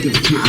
MJC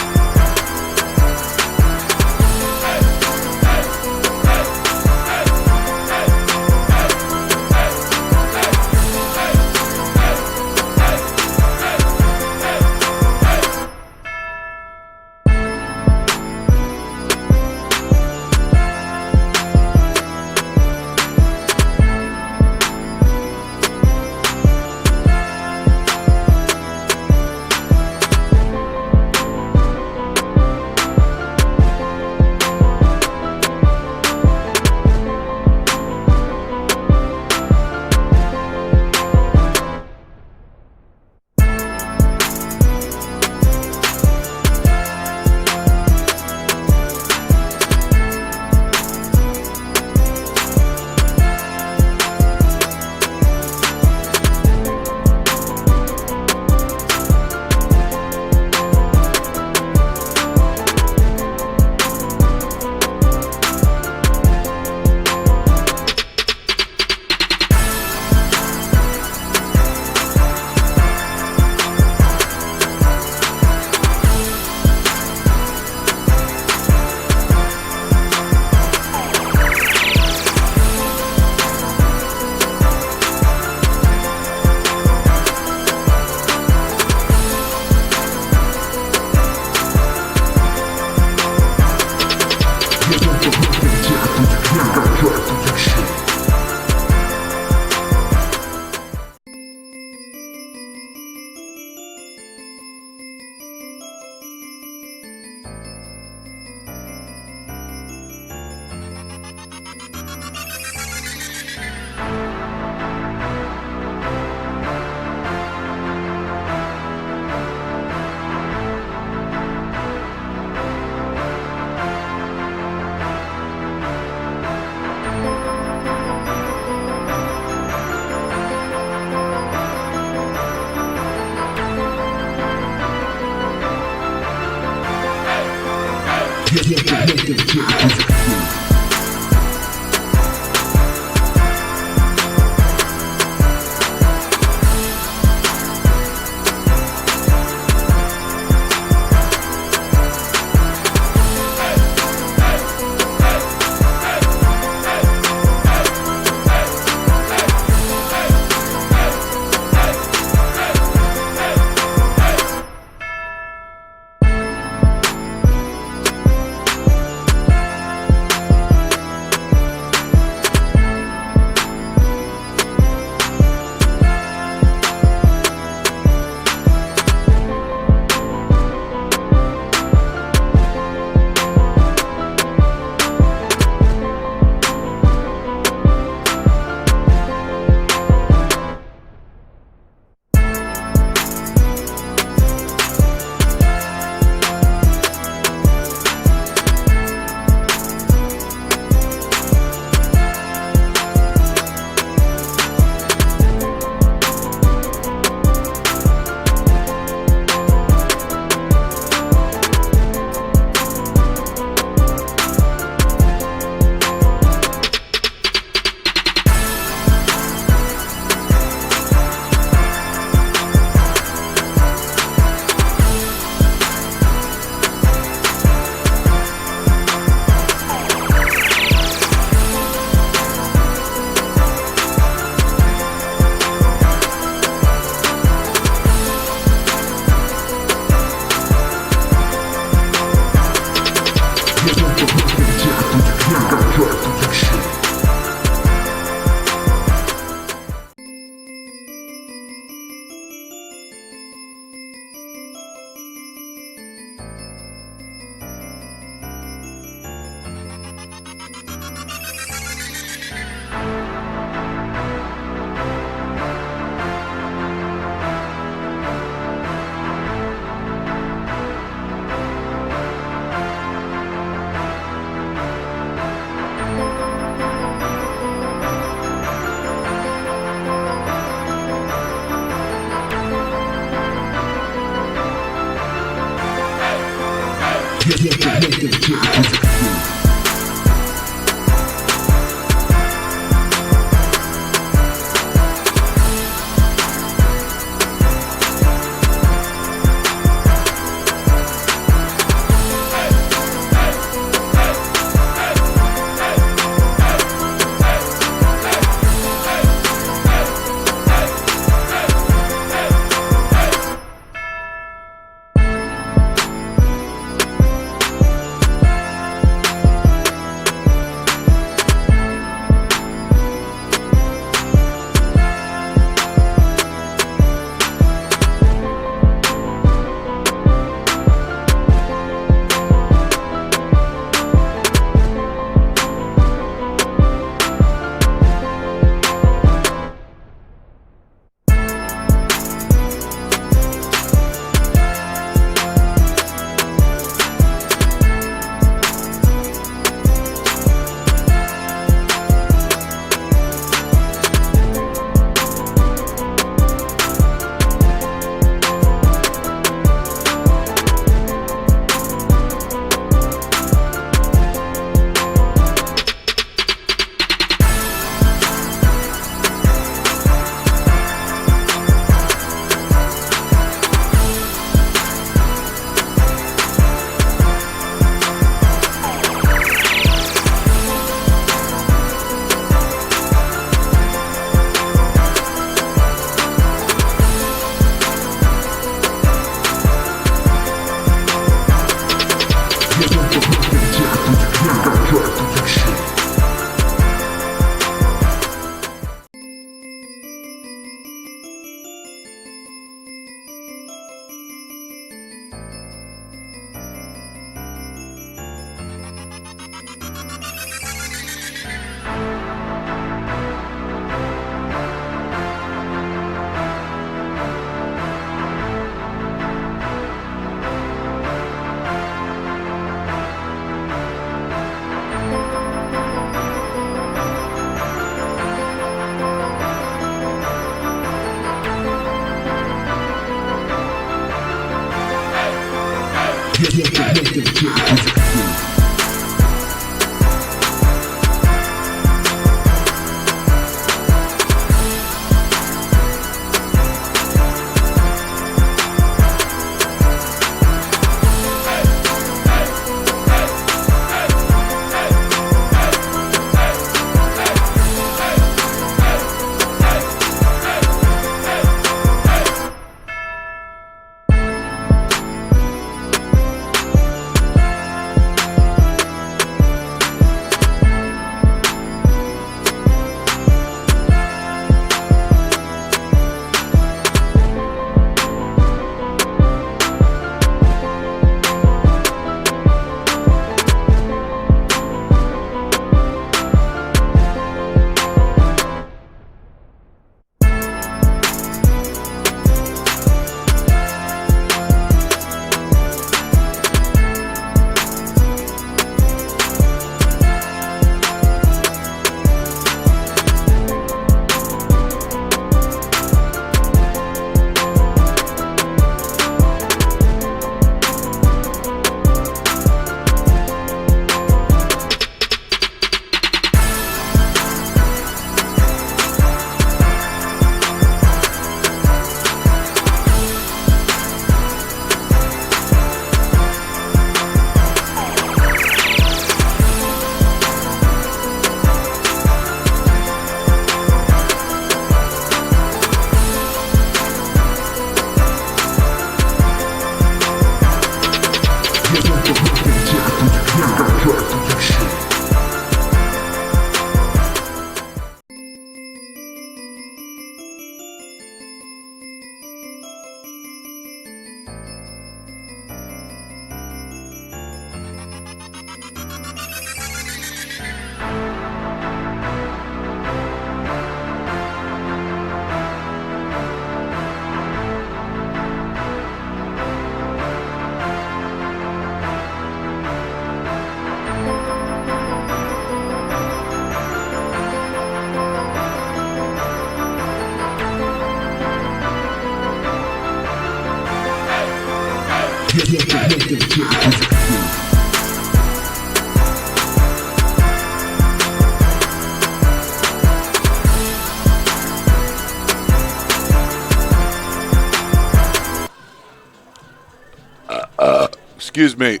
Excuse me.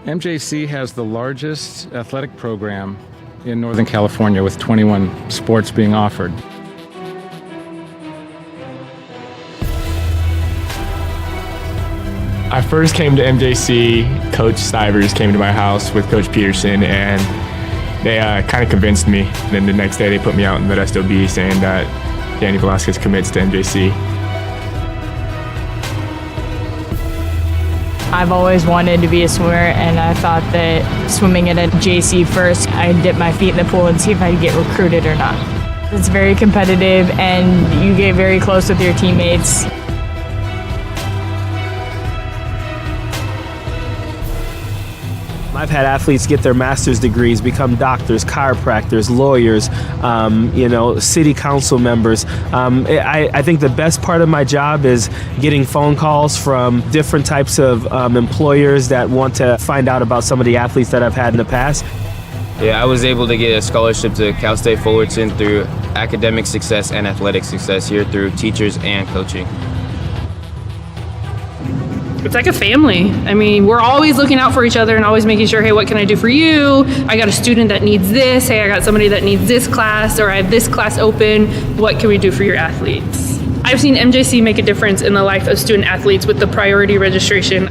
MJC has the largest athletic program in Northern California with 21 sports being offered. I first came to MJC, Coach Stivers came to my house with Coach Peterson, and they kind of convinced me. And then the next day they put me out in Modesto B saying that Danny Velasquez commits to MJC. I've always wanted to be a swimmer, and I thought that swimming at a JC first, I'd dip my feet in the pool and see if I'd get recruited or not. It's very competitive, and you get very close with your teammates. I've had athletes get their master's degrees, become doctors, chiropractors, lawyers, city council members. I think the best part of my job is getting phone calls from different types of employers that want to find out about some of the athletes that I've had in the past. Yeah, I was able to get a scholarship to Cal State Fullerton through academic success and athletic success here through teachers and coaching. It's like a family. I mean, we're always looking out for each other and always making sure, hey, what can I do for you? I got a student that needs this. Hey, I got somebody that needs this class, or I have this class open. What can we do for your athletes? I've seen MJC make a difference in the life of student athletes with the priority registration.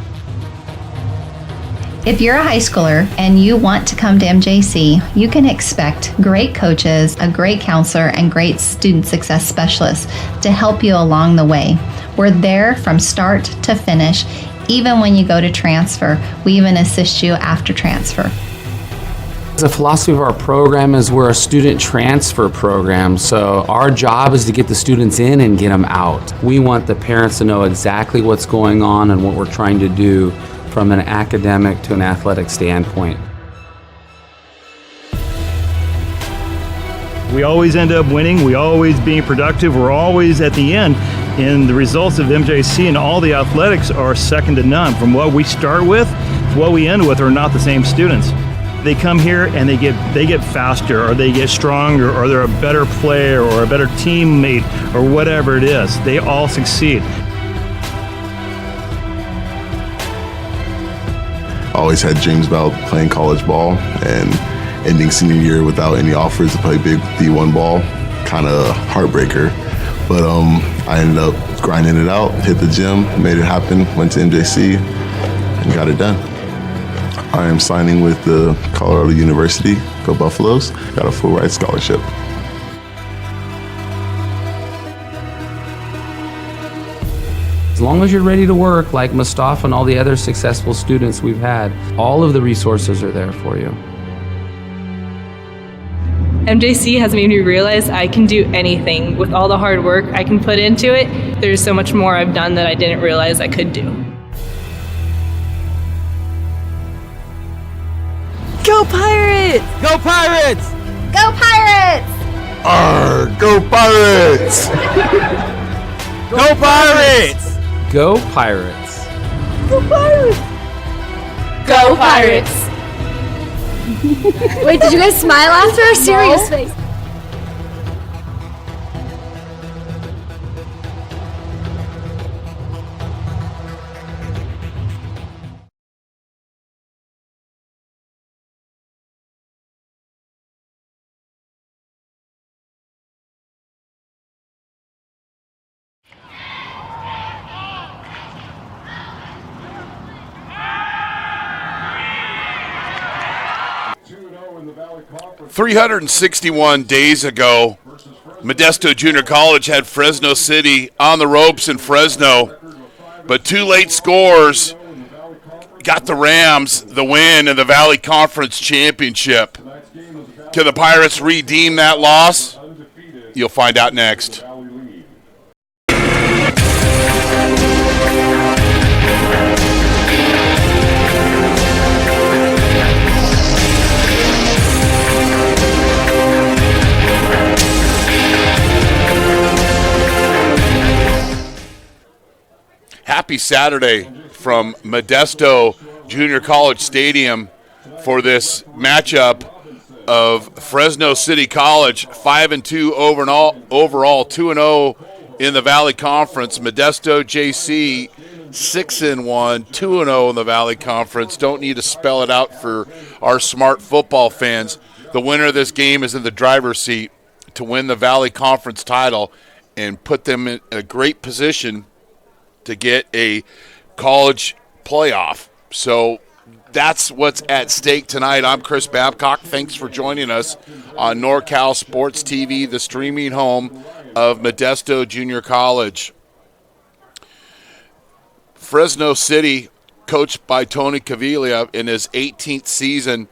If you're a high schooler and you want to come to MJC, you can expect great coaches, a great counselor, and great student success specialists to help you along the way. We're there from start to finish. Even when you go to transfer, we even assist you after transfer. The philosophy of our program is we're a student transfer program, so our job is to get the students in and get them out. We want the parents to know exactly what's going on and what we're trying to do from an academic to an athletic standpoint. We always end up winning, we always being productive, we're always at the end. And the results of MJC and all the athletics are second to none. From what we start with to what we end with are not the same students. They come here and they get faster, or they get stronger, or they're a better player or a better teammate or whatever it is. They all succeed. Always had dreams about playing college ball, and ending senior year without any offers to play big D1 ball, kind of heartbreaker. But I ended up grinding it out, hit the gym, made it happen, went to MJC, and got it done. I am signing with the Colorado University, go Buffaloes, got a full ride scholarship. As long as you're ready to work, like Mustafa and all the other successful students we've had, all of the resources are there for you. MJC has made me realize I can do anything. With all the hard work I can put into it, there's so much more I've done that I didn't realize I could do. Go Pirates! Go Pirates! Go Pirates! Arr, go Pirates! Go Pirates! Go Pirates! Go Pirates! Go Pirates! Wait, did you guys smile after a serious face? "361 days ago, Modesto Junior College had Fresno City on the ropes in Fresno, but two late scores got the Rams the win in the Valley Conference Championship. Can the Pirates redeem that loss? You'll find out next. happy Saturday from Modesto Junior College Stadium for this matchup of Fresno City College, 5-2 overall, 2-0 in the Valley Conference. Modesto JC, 6-1, 2-0 in the Valley Conference. Don't need to spell it out for our smart football fans. The winner of this game is in the driver's seat to win the Valley Conference title and put them in a great position to get a college playoff. So that's what's at stake tonight. I'm Chris Babcock. Thanks for joining us on NorCal Sports TV, the streaming home of Modesto Junior College. Fresno City, coached by Tony Caviglia in his 18th season,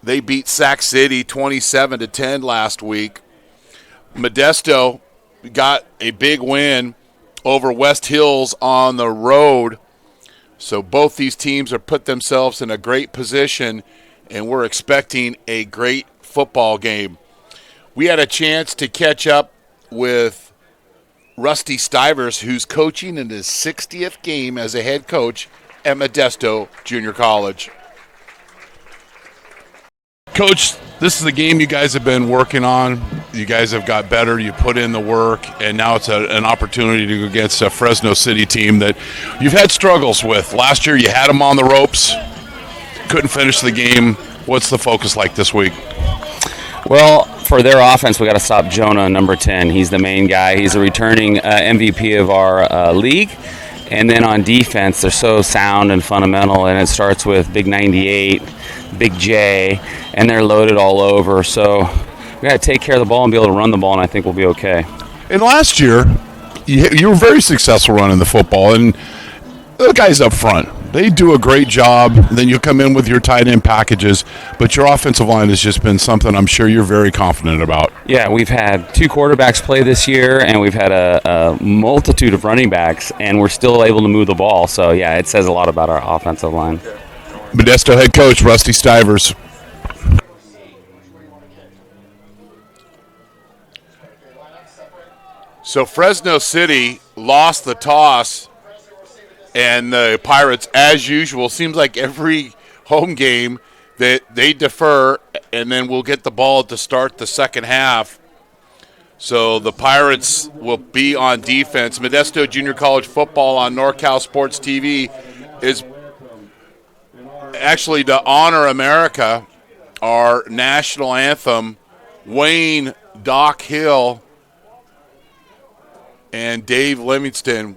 they beat Sac City 27-10 last week. Modesto got a big win over West Hills on the road. So both these teams have put themselves in a great position, and we're expecting a great football game. We had a chance to catch up with Rusty Stivers, who's coaching in his 60th game as a head coach at Modesto Junior College. Coach, this is the game you guys have been working on. You guys have got better. You put in the work, and now it's an opportunity to go against a Fresno City team that you've had struggles with. Last year you had them on the ropes, couldn't finish the game. What's the focus like this week? Well, for their offense, we got to stop Jonah, number 10. He's the main guy. He's a returning MVP of our league. And then on defense, they're so sound and fundamental, and it starts with Big 98, Big J, and they're loaded all over. So we got to take care of the ball and be able to run the ball, and I think we'll be okay. And last year, you were very successful running the football, and the guys up front, they do a great job. Then you come in with your tight end packages, but your offensive line has just been something I'm sure you're very confident about. Yeah, we've had 2 quarterbacks play this year, and we've had a multitude of running backs, and we're still able to move the ball. So, yeah, it says a lot about our offensive line. Modesto head coach Rusty Stivers. So Fresno City lost the toss, and the Pirates, as usual, seems like every home game that they defer, and then we'll get the ball to start the second half. So the Pirates will be on defense. Modesto Junior College football on NorCal Sports TV is actually to honor America, our national anthem. Wayne, Doc Hill, and Dave Livingston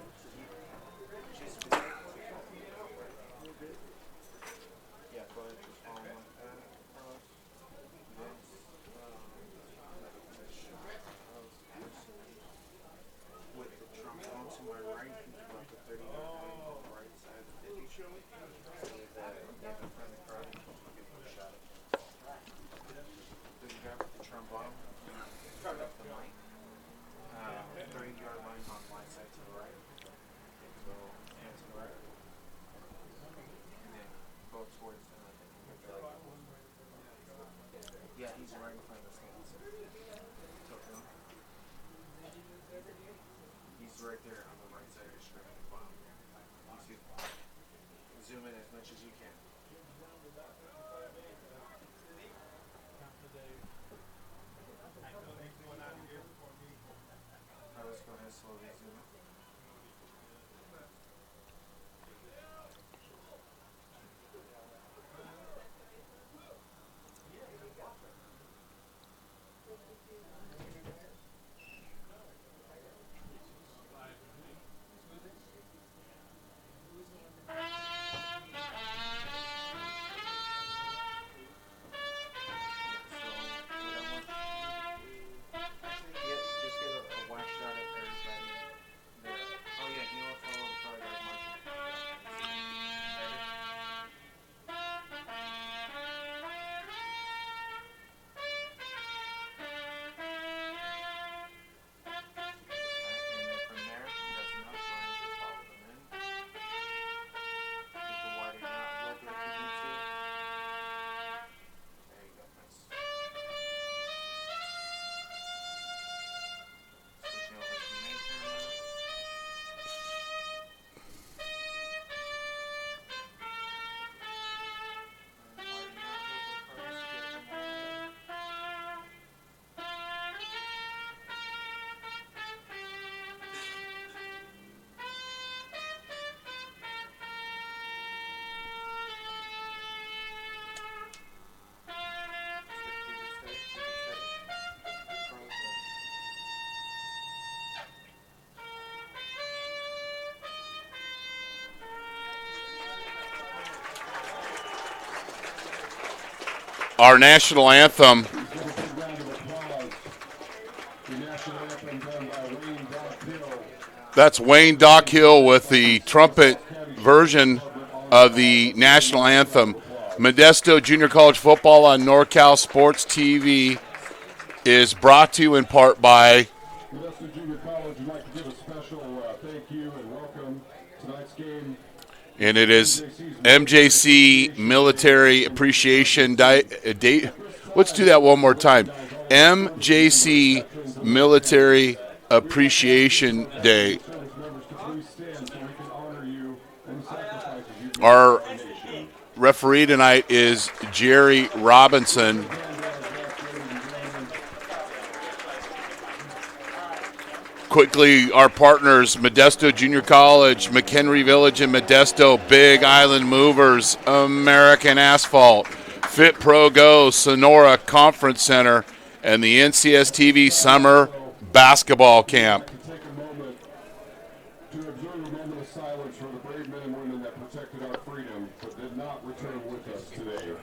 our national anthem. That's Wayne Dockhill with the trumpet version of the national anthem. Modesto Junior College Football on NorCal Sports TV is brought to you in part by Modesto Junior College would like to give a special thank you and welcome tonight's game. And it is MJC Military Appreciation Day. Let's do that one more time. MJC Military Appreciation Day. Our referee tonight is Jerry Robinson. Quickly, our partners, Modesto Junior College, McHenry Village in Modesto, Big Island Movers, American Asphalt, FitPro GO, Sonora Conference Center, and the NCSTV Summer Basketball Camp. To observe a moment of silence for the brave men and women that protected our freedom but did not return with us today.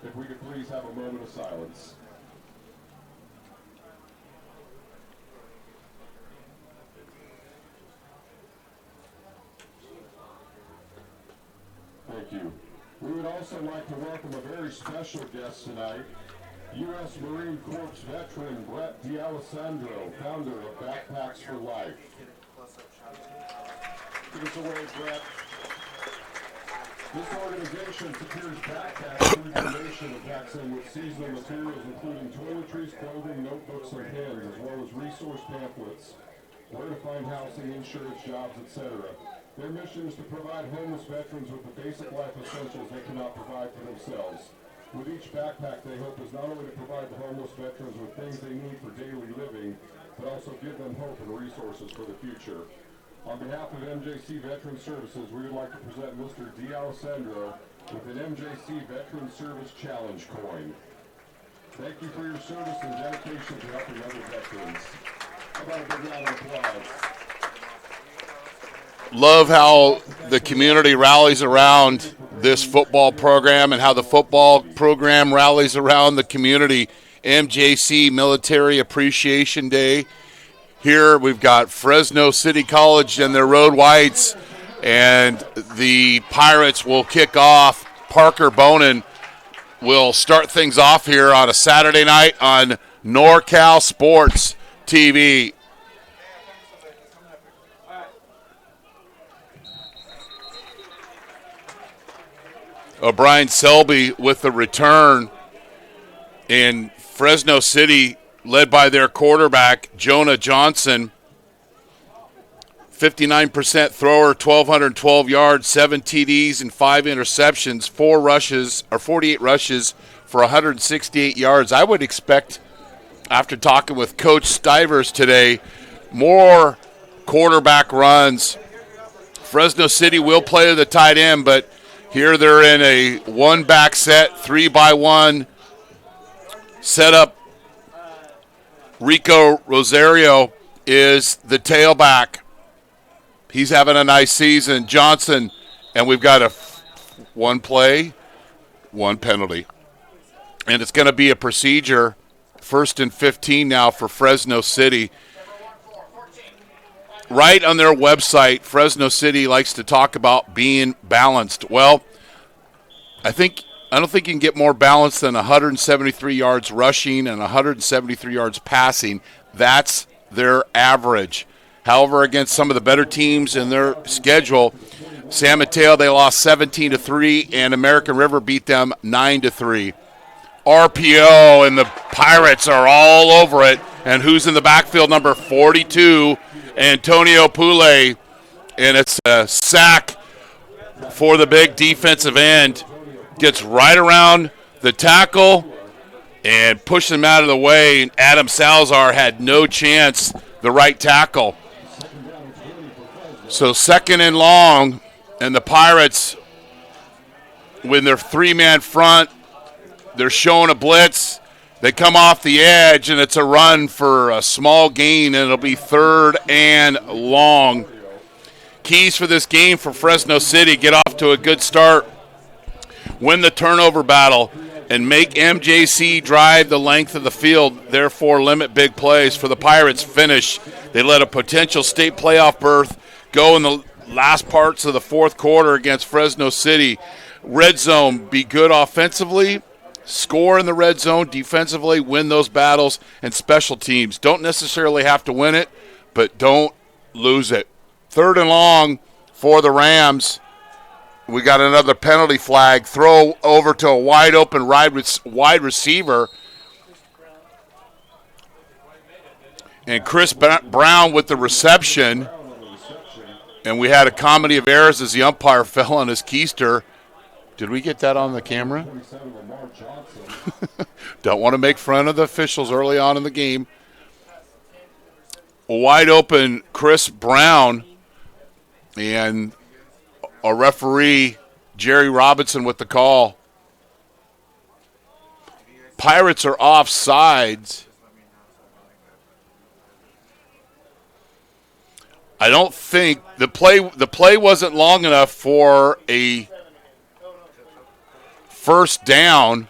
If we could please have a moment of silence. Thank you. We would also like to welcome a very special guest tonight, U.S. Marine Corps veteran Brett D'Alessandro, founder of Backpacks for Life. Give us a wave, Brett. This organization secures backpacks through donation of packs in with seasonal materials including toiletries, clothing, notebooks, and pens, as well as resource pamphlets, where to find housing, insurance, jobs, etc. Their mission is to provide homeless veterans with the basic life essentials they cannot provide for themselves. With each backpack, they hope is not only to provide the homeless veterans with things they need for daily living, but also give them hope and resources for the future. On behalf of MJC Veteran Services, we would like to present Mr. D'Alessandro with an MJC Veteran Service Challenge coin. Thank you for your service and dedication to helping other veterans. How about a big round of applause? Love how the community rallies around this football program and how the football program rallies around the community. MJC Military Appreciation Day. Here we've got Fresno City College and their Road Whites, and the Pirates will kick off. Parker Bonin will start things off here on a Saturday night on NorCal Sports TV. O'Brien Selby with the return in Fresno City, led by their quarterback, Jonah Johnson. 59% thrower, 1,212 yards, 7 TDs, and 5 interceptions, 48 rushes for 168 yards. I would expect, after talking with Coach Stivers today, more quarterback runs. Fresno City will play the tight end, but here they're in a one-back set, 3-by-1 setup. Rico Rosario is the tailback. He's having a nice season. Johnson, and we've got one play, one penalty. And it's going to be a procedure, 1st and 15 now for Fresno City. Right on their website, Fresno City likes to talk about being balanced. Well, I don't think you can get more balanced than 173 yards rushing and 173 yards passing. That's their average. However, against some of the better teams in their schedule, San Mateo, they lost 17-3, and American River beat them 9-3. RPO and the Pirates are all over it. And who's in the backfield? Number 42, Antonio Pule. And it's a sack for the big defensive end. Gets right around the tackle and pushes him out of the way. Adam Salazar had no chance, the right tackle. So 2nd and long, and the Pirates, when they're 3-man front, they're showing a blitz. They come off the edge, and it's a run for a small gain, and it'll be 3rd and long. Keys for this game for Fresno City, get off to a good start win the turnover battle, and make MJC drive the length of the field, therefore limit big plays. For the Pirates, finish. They let a potential state playoff berth go in the last parts of the fourth quarter against Fresno City. Red zone, be good offensively, score in the red zone, defensively, win those battles, and special teams. Don't necessarily have to win it, but don't lose it. 3rd and long for the Rams. We got another penalty flag. Throw over to a wide open wide receiver. And Chris Brown with the reception. And we had a comedy of errors as the umpire fell on his keister. Did we get that on the camera? Don't want to make fun of the officials early on in the game. A wide open Chris Brown and a referee, Jerry Robinson, with the call. Pirates are offsides. I don't think the play wasn't long enough for a first down.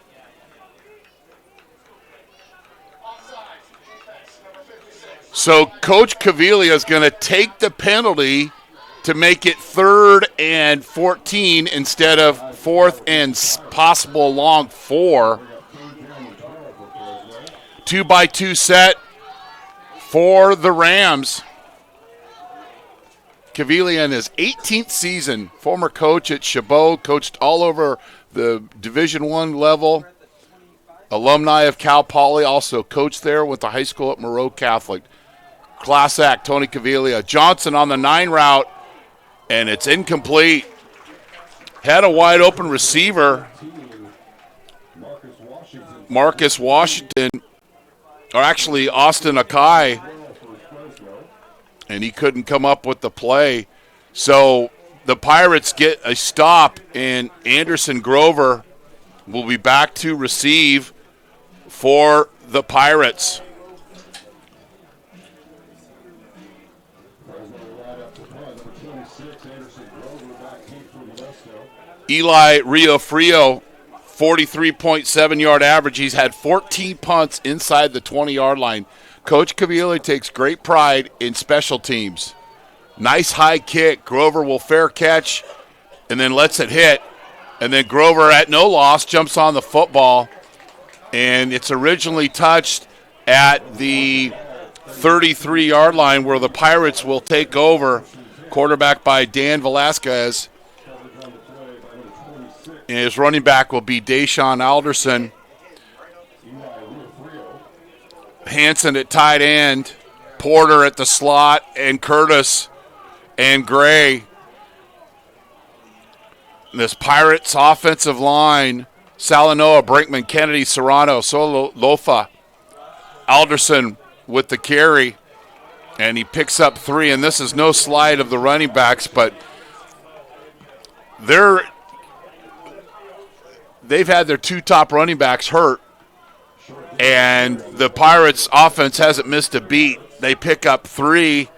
So Coach Caviglia is going to take the penalty to make it 3rd and 14 instead of 4th and possible long 4. 2-by-2 set for the Rams. Caviglia in his 18th season, former coach at Chabot, coached all over the Division I level. Alumni of Cal Poly, also coached there, went to high school at Moreau Catholic. Class act, Tony Caviglia. Johnson on the 9 route, and it's incomplete. Had a wide open receiver, Marcus Washington, or actually Austin Akai, and he couldn't come up with the play. So the Pirates get a stop, and Anderson Grover will be back to receive for the Pirates. Eli Riofrio, 43.7-yard average. He's had 14 punts inside the 20-yard line. Coach Caviglia takes great pride in special teams. Nice high kick. Grover will fair catch and then lets it hit. And then Grover, at no loss, jumps on the football. And it's originally touched at the 33-yard line where the Pirates will take over. Quarterback by Dan Velasquez. And his running back will be Deshaun Alderson. Hanson at tight end. Porter at the slot. And Curtis and Gray. This Pirates offensive line, Salanoa, Brinkman, Kennedy, Serrano, Lofa. Alderson with the carry. And he picks up 3. And this is no slide of the running backs, but they've had their 2 top running backs hurt, and the Pirates' offense hasn't missed a beat. They pick up 3.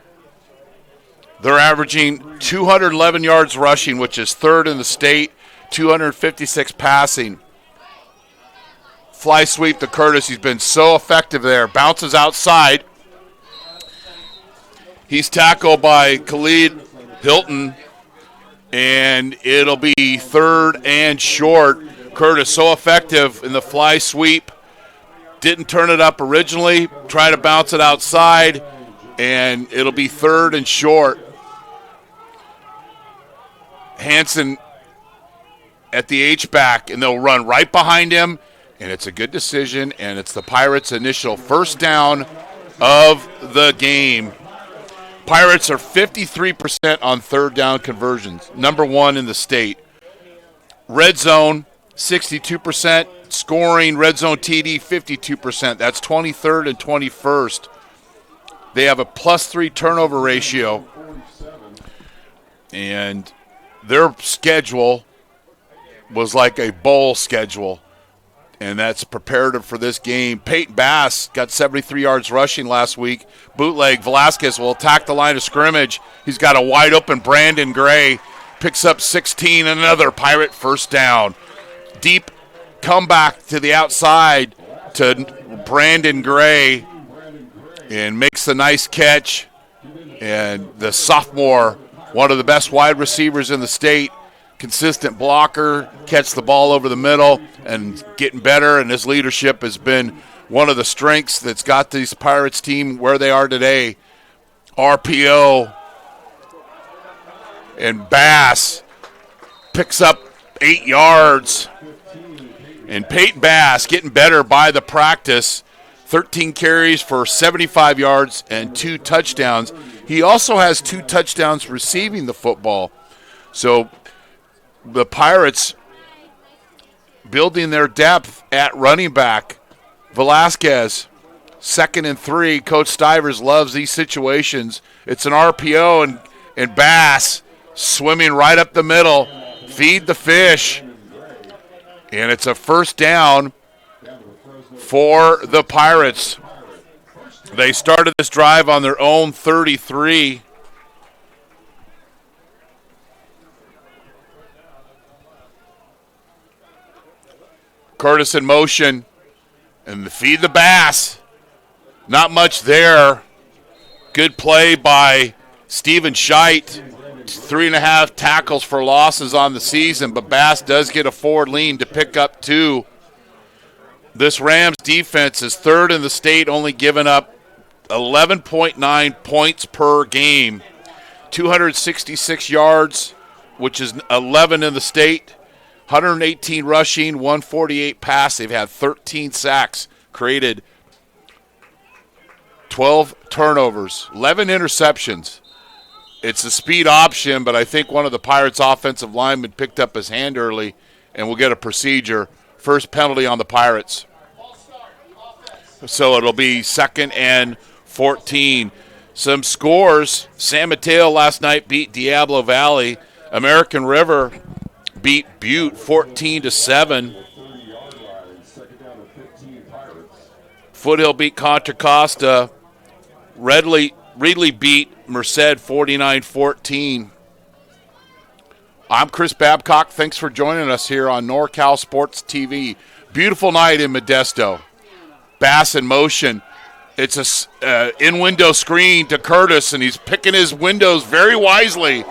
They're averaging 211 yards rushing, which is 3rd in the state, 256 passing. Fly sweep to Curtis. He's been so effective there. Bounces outside. He's tackled by Khalid Hilton, and it'll be 3rd and short. Curtis so effective in the fly sweep. Didn't turn it up originally. Try to bounce it outside, and it'll be 3rd and short. Hanson at the H-back, and they'll run right behind him, and it's a good decision, and it's the Pirates' initial first down of the game. Pirates are 53% on 3rd down conversions, number 1 in the state. Red zone, 62%. Scoring, red zone TD, 52%. That's 23rd and 21st. They have a +3 turnover ratio. And their schedule was like a bowl schedule. And that's preparative for this game. Peyton Bass got 73 yards rushing last week. Bootleg, Velasquez will attack the line of scrimmage. He's got a wide open Brandon Gray. Picks up 16, another Pirate first down. deep comeback to the outside to Brandon Gray and makes the nice catch. And the sophomore, one of the best wide receivers in the state, consistent blocker, catch the ball over the middle and getting better. And his leadership has been one of the strengths that's got this Pirates team where they are today. RPO, and Bass picks up 8 yards. And Peyton Bass getting better by the practice. 13 carries for 75 yards and 2 touchdowns. He also has 2 touchdowns receiving the football. So the Pirates building their depth at running back. Velasquez, 2nd and 3. Coach Stivers loves these situations. It's an RPO and Bass swimming right up the middle. Feed the fish. And it's a first down for the Pirates. They started this drive on their own 33. Curtis in motion. And feed the Bass. Not much there. Good play by Steven Scheidt. 3.5 tackles for losses on the season, but Bass does get a forward lean to pick up 2. This Rams defense is 3rd in the state, only giving up 11.9 points per game. 266 yards, which is 11 in the state. 118 rushing, 148 pass. They've had 13 sacks, created 12 turnovers, 11 interceptions. It's a speed option, but I think one of the Pirates' offensive linemen picked up his hand early and will get a procedure. First penalty on the Pirates. So it'll be 2nd and 14. Some scores. San Mateo last night beat Diablo Valley. American River beat Butte 14-7. Foothill beat Contra Costa. Reedley beat Merced 49-14. I'm Chris Babcock. Thanks for joining us here on NorCal Sports TV. Beautiful night in Modesto. Bass in motion. It's a in-window screen to Curtis, and he's picking his windows very wisely.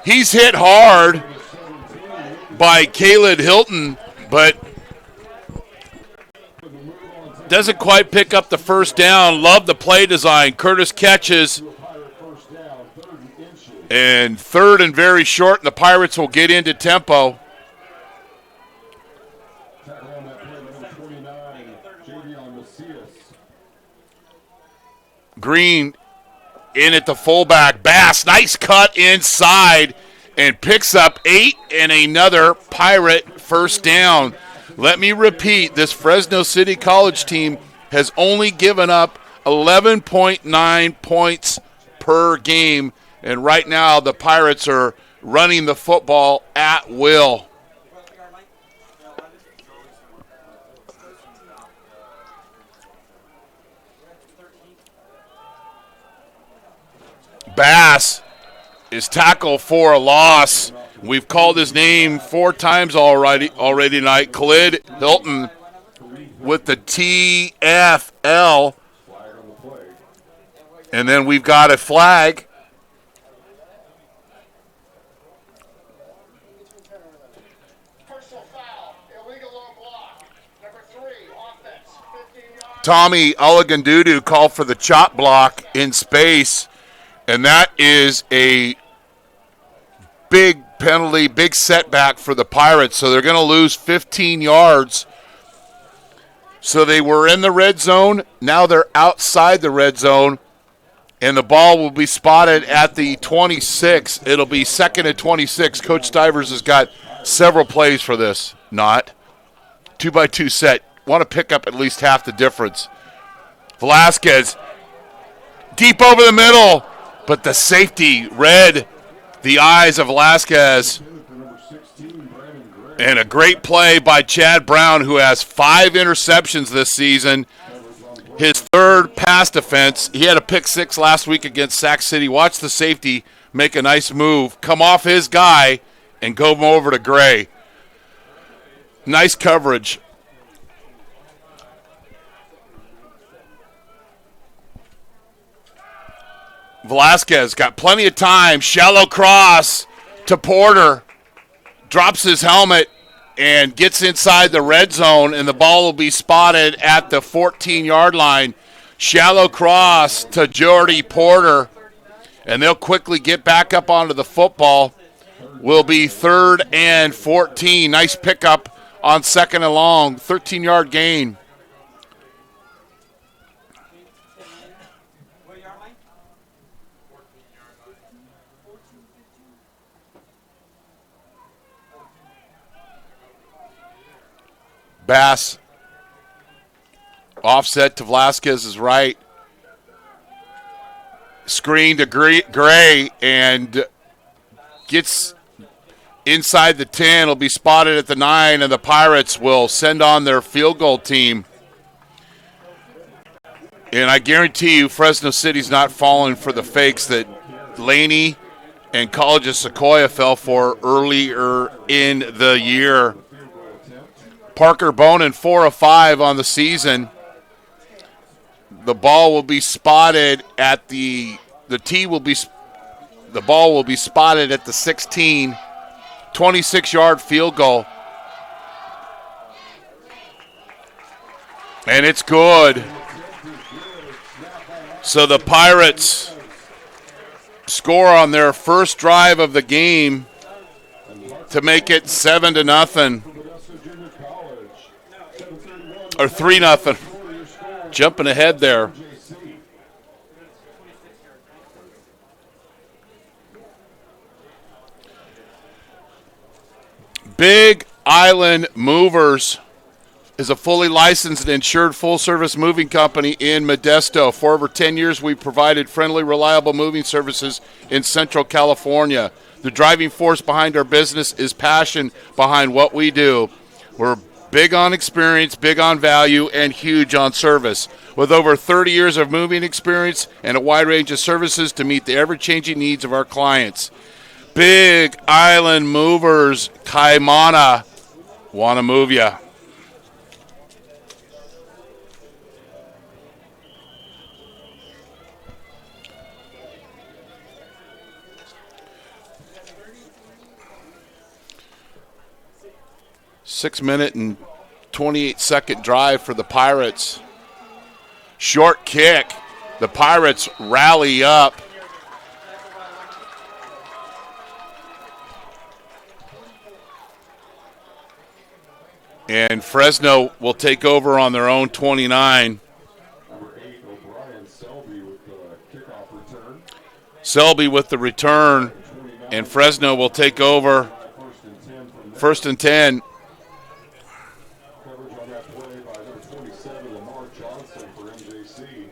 He's hit hard by Caleb Hilton, but doesn't quite pick up the first down. Love the play design. Curtis catches. And 3rd and very short, and the Pirates will get into tempo. Green in at the fullback. Bass, nice cut inside, and picks up 8 and another Pirate first down. Let me repeat, this Fresno City College team has only given up 11.9 points per game. And right now, the Pirates are running the football at will. Bass is tackled for a loss. We've called his name 4 times already tonight. Khalid Hilton with the TFL. And then we've got a flag. Tommy Olagundudu called for the chop block in space, and that is a big penalty, big setback for the Pirates. So they're going to lose 15 yards. So they were in the red zone. Now they're outside the red zone, and the ball will be spotted at the 26. It'll be 2nd and 26. Coach Stivers has got several plays for this. Not 2-by-2 set. Want to pick up at least half the difference. Velasquez deep over the middle, but the safety read the eyes of Velasquez. And a great play by Chad Brown, who has 5 interceptions this season. His 3rd pass defense. He had a pick 6 last week against Sac City. Watch the safety make a nice move, come off his guy, and go over to Gray. Nice coverage. Velasquez got plenty of time. Shallow cross to Porter. Drops his helmet and gets inside the red zone, and the ball will be spotted at the 14-yard line. Shallow cross to Jordy Porter, and they'll quickly get back up onto the football. Will be 3rd and 14. Nice pickup on 2nd and long. 13-yard gain. Bass. Offset to Velasquez's right. Screen to Gray and gets inside the 10. Will be spotted at the 9, and the Pirates will send on their field goal team. And I guarantee you Fresno City's not falling for the fakes that Laney and College of Sequoia fell for earlier in the year. Parker Bonin, 4 of 5 on the season. The ball will be spotted at the ball will be spotted at the 16, 26-yard field goal. And it's good. So the Pirates score on their first drive of the game to make it 7-0. Or 3-0. Jumping ahead there. Big Island Movers is a fully licensed and insured full-service moving company in Modesto. For over 10 years, we've provided friendly, reliable moving services in Central California. The driving force behind our business is passion behind what we do. We're big on experience, big on value, and huge on service. With over 30 years of moving experience and a wide range of services to meet the ever-changing needs of our clients. Big Island Movers, Kaimana, want to move ya. Six-minute and 28-second drive for the Pirates. Short kick. The Pirates rally up. And Fresno will take over on their own 29. Selby with the return. And Fresno will take over. 1st and 10. Coverage on that play by number 27, Lamar Johnson for MJC.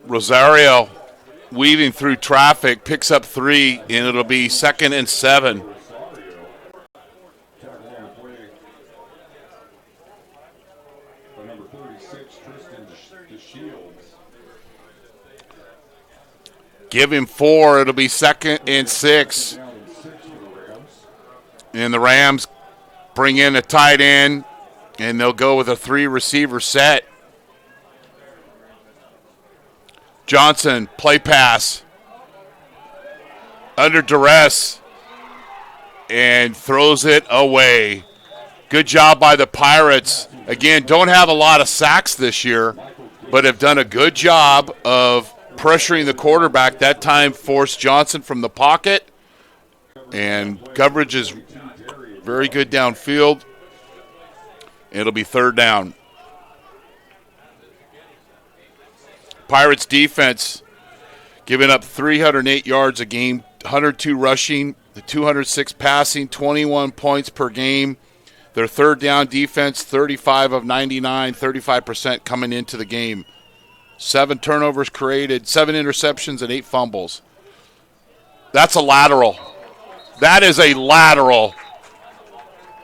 Rosario weaving through traffic, picks up 3, and it'll be 2nd and 7. Give him 4. It'll be 2nd and 6. And the Rams bring in a tight end, and they'll go with a 3-receiver set. Johnson, play pass. Under duress. And throws it away. Good job by the Pirates. Again, don't have a lot of sacks this year, but have done a good job of pressuring the quarterback. That time forced Johnson from the pocket. And coverage is very good downfield. It'll be 3rd down. Pirates defense giving up 308 yards a game, 102 rushing, 206 passing, 21 points per game. Their 3rd down defense, 35 of 99, 35% coming into the game. 7 turnovers created, 7 interceptions, and 8 fumbles. That's a lateral. That is a lateral.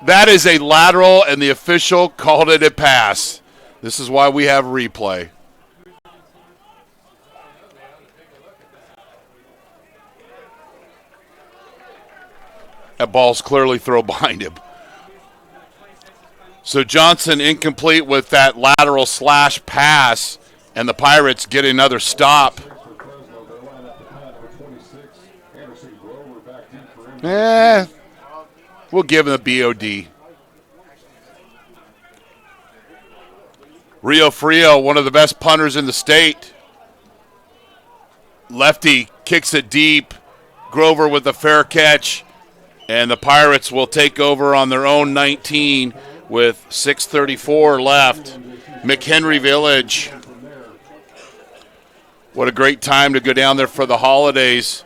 That is a lateral, and the official called it a pass. This is why we have replay. That ball's clearly thrown behind him. So Johnson incomplete with that lateral slash pass, and the Pirates get another stop. We'll give him the BOD. Rio Frio, one of the best punters in the state. Lefty kicks it deep. Grover with a fair catch. And the Pirates will take over on their own 19 with 6:34 left. McHenry Village. What a great time to go down there for the holidays.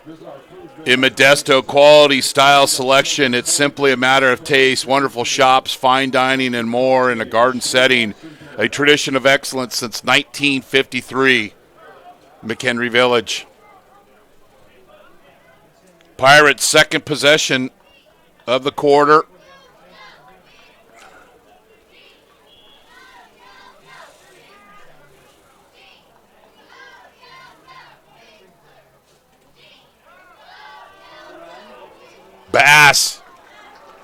In Modesto, quality, style, selection. It's simply a matter of taste. Wonderful shops, fine dining, and more in a garden setting. A tradition of excellence since 1953. McHenry Village. Pirates' second possession of the quarter. Bass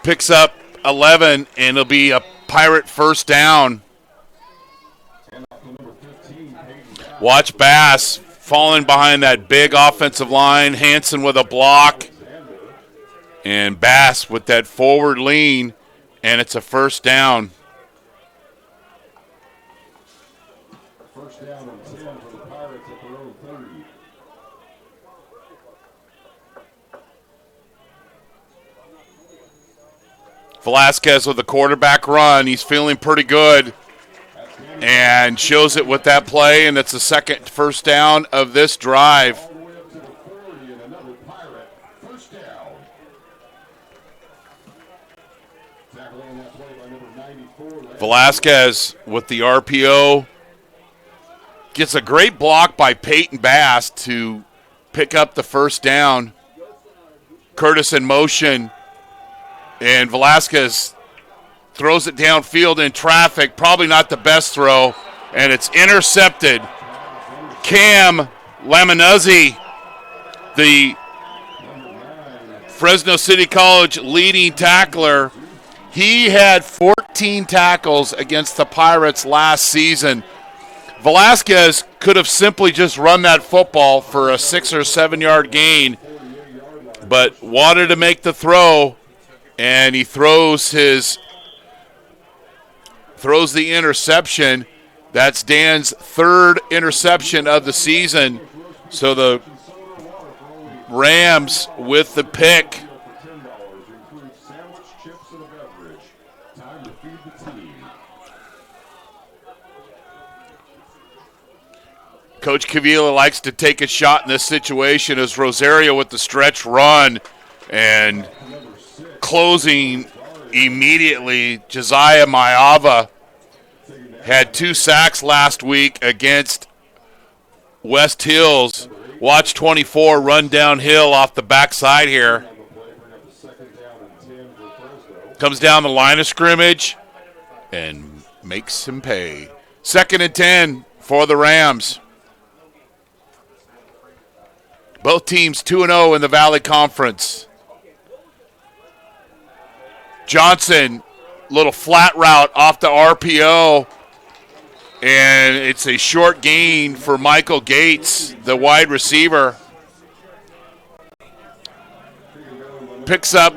picks up 11, and it'll be a Pirate first down. Watch Bass falling behind that big offensive line. Hansen with a block. And Bass with that forward lean, and it's a first down. First down and 10 for the Pirates at their own 30. Velasquez with a quarterback run. He's feeling pretty good and shows it with that play, and it's the second first down of this drive. Velasquez with the RPO. Gets a great block by Peyton Bass to pick up the first down. Curtis in motion. And Velasquez throws it downfield in traffic. Probably not the best throw. And it's intercepted. Cam Laminuzzi, the Fresno City College leading tackler, he had 14 tackles against the Pirates last season. Velasquez could have simply just run that football for a 6 or 7 yard gain, but wanted to make the throw, and he throws the interception. That's Dan's third interception of the season. So the Rams with the pick. Coach Cavilla likes to take a shot in this situation as Rosario with the stretch run and closing immediately. Josiah Maava had 2 sacks last week against West Hills. Watch 24 run downhill off the backside here. Comes down the line of scrimmage and makes him pay. 2nd and 10 for the Rams. Both teams 2-0 in the Valley Conference. Johnson, little flat route off the RPO, and it's a short gain for Michael Gates, the wide receiver. Picks up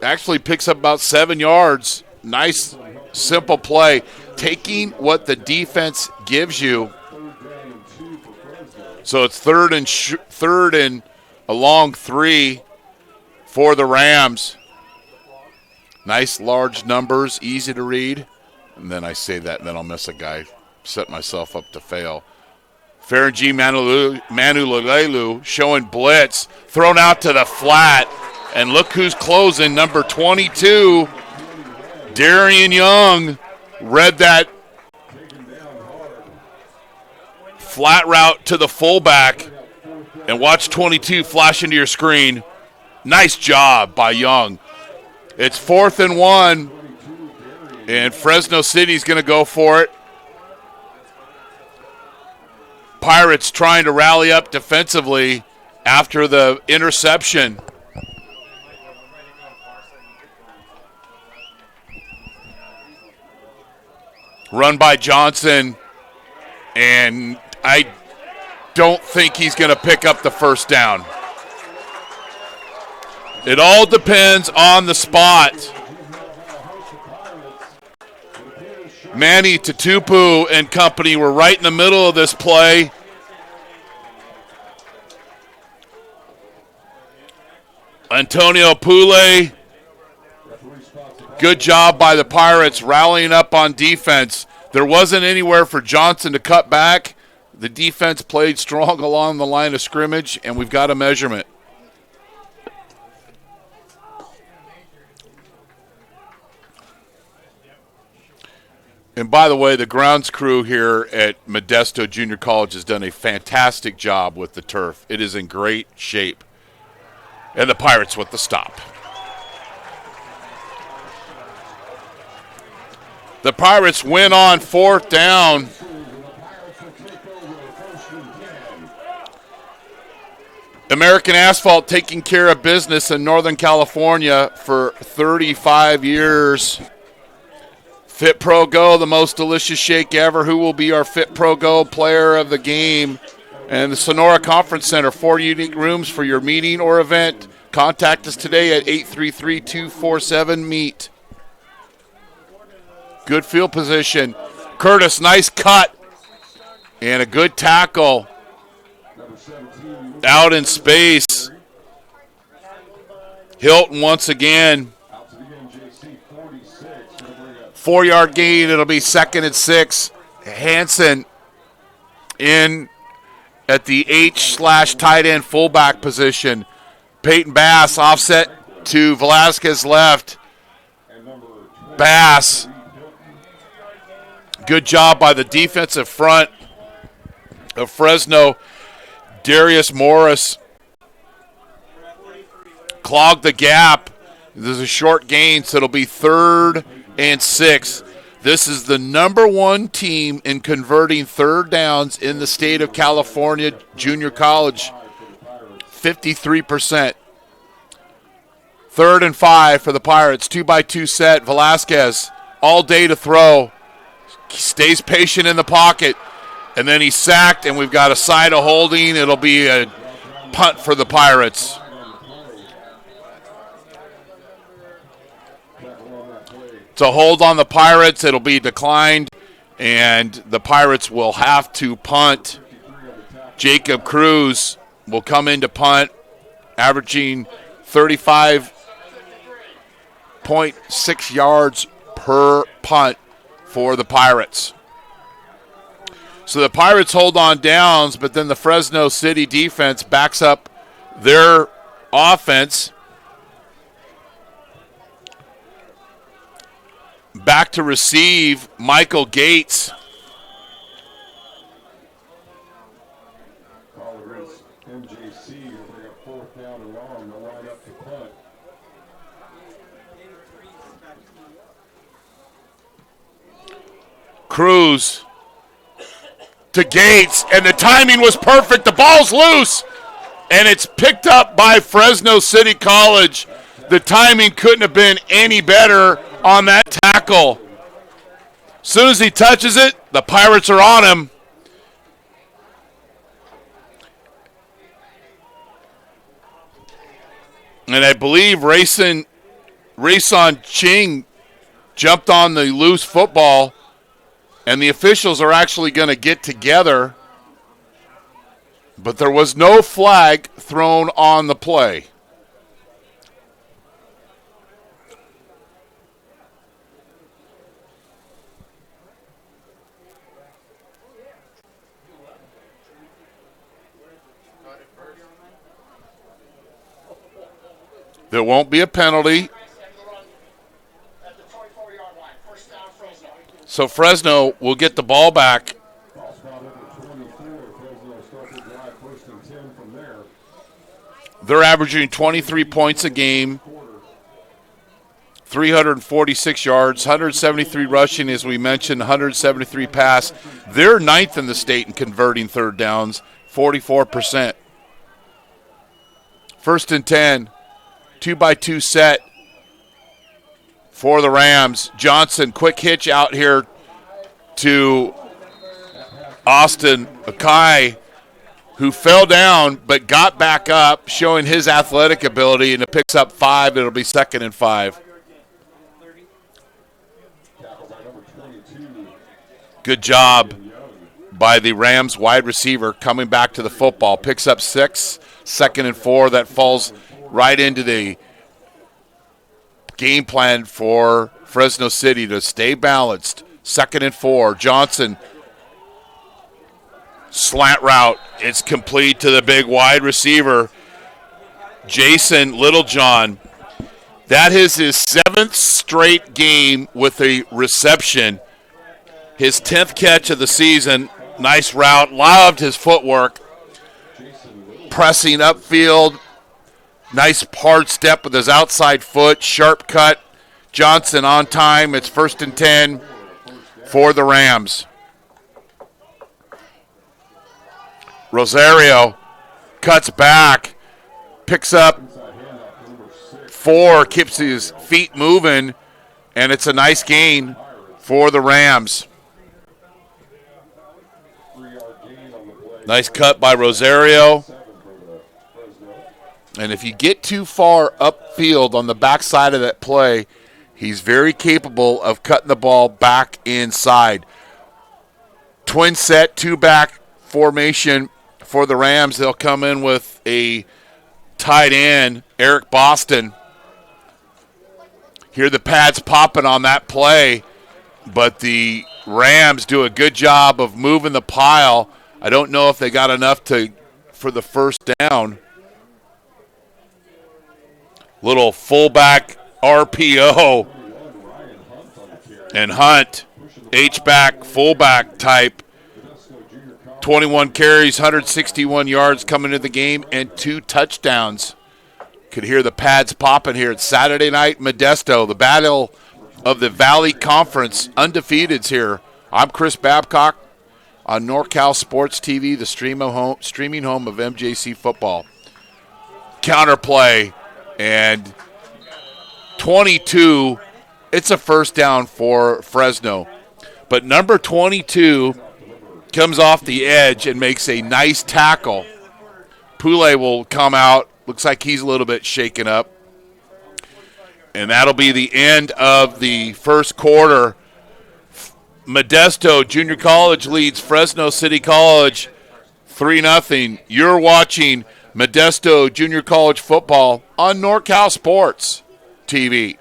about 7 yards. Nice, simple play. Taking what the defense gives you. So it's third and a long 3 for the Rams. Nice large numbers, easy to read. And then I say that, and then I'll miss a guy. Set myself up to fail. Ferengi Manululelu showing blitz. Thrown out to the flat. And look who's closing, number 22. Darian Young read that flat route to the fullback, and watch 22 flash into your screen. Nice job by Young. It's 4th and 1, And Fresno City's going to go for it. Pirates trying to rally up defensively after the interception. Run by Johnson, and I don't think he's going to pick up the first down. It all depends on the spot. Manny Tutupu and company were right in the middle of this play. Antonio Pule, good job by the Pirates rallying up on defense. There wasn't anywhere for Johnson to cut back. The defense played strong along the line of scrimmage, and we've got a measurement. And by the way, the grounds crew here at Modesto Junior College has done a fantastic job with the turf. It is in great shape. And the Pirates with the stop. The Pirates win on fourth down. American Asphalt taking care of business in Northern California for 35 years. FitPro GO, the most delicious shake ever. Who will be our FitPro GO player of the game? And the Sonora Conference Center, 4 unique rooms for your meeting or event. Contact us today at 833-247-MEET. Good field position. Curtis, nice cut. And a good tackle. Out in space. Hilton once again. 4-yard gain. It'll be 2nd and 6. Hansen in at the H/tight end fullback position. Peyton Bass offset to Velasquez left. Bass. Good job by the defensive front of Fresno. Darius Morris clogged the gap. There's a short gain, so it'll be 3rd and 6. This is the number 1 team in converting third downs in the state of California junior college. 53%. 3rd and 5 for the Pirates. 2-by-2 set. Velasquez all day to throw. Stays patient in the pocket. And then he's sacked, and we've got a side of holding. It'll be a punt for the Pirates. It's a hold on the Pirates. It'll be declined, and the Pirates will have to punt. Jacob Cruz will come in to punt, averaging 35.6 yards per punt for the Pirates. So the Pirates hold on downs, but then the Fresno City defense backs up their offense. Back to receive, Michael Gates. MJC will bring up 4th down and long. They'll line up to punt. Cruz to Gates, and the timing was perfect. The ball's loose, and it's picked up by Fresno City College. The timing couldn't have been any better on that tackle. As soon as he touches it, the Pirates are on him. And I believe Rayson Ching jumped on the loose football, and the officials are actually going to get together. But there was no flag thrown on the play. There won't be a penalty. So Fresno will get the ball back. They're averaging 23 points a game. 346 yards, 173 rushing, as we mentioned, 173 pass. They're ninth in the state in converting third downs, 44%. 1st and 10, 2-by-2 set for the Rams. Johnson, quick hitch out here to Austin Akai, who fell down but got back up, showing his athletic ability, and it picks up 5. It'll be 2nd and 5. Good job by the Rams wide receiver coming back to the football. Picks up 6, 2nd and 4. That falls right into the game plan for Fresno City to stay balanced. 2nd and 4. Johnson, slant route. It's complete to the big wide receiver, Jason Littlejohn. That is his 7th straight game with a reception. His 10th catch of the season. Nice route. Loved his footwork. Pressing upfield. Nice hard step with his outside foot. Sharp cut. Johnson on time. It's 1st and 10 for the Rams. Rosario cuts back. Picks up 4. Keeps his feet moving. And it's a nice gain for the Rams. Nice cut by Rosario. And if you get too far upfield on the backside of that play, he's very capable of cutting the ball back inside. Twin set, 2-back formation for the Rams. They'll come in with a tight end, Eric Boston. Hear the pads popping on that play, but the Rams do a good job of moving the pile. I don't know if they got enough for the first down. Little fullback RPO. And Hunt, H-back, fullback type. 21 carries, 161 yards coming into the game, and 2 touchdowns. Could hear the pads popping here. It's Saturday night, Modesto, the Battle of the Valley Conference. Undefeateds here. I'm Chris Babcock on NorCal SportsTV, the streaming home of MJC football. Counterplay, and 22, it's a first down for Fresno. But number 22 comes off the edge and makes a nice tackle. Poulet will come out. Looks like he's a little bit shaken up. And that'll be the end of the first quarter. Modesto Junior College leads Fresno City College 3-0. You're watching Modesto Junior College football on NorCal Sports TV.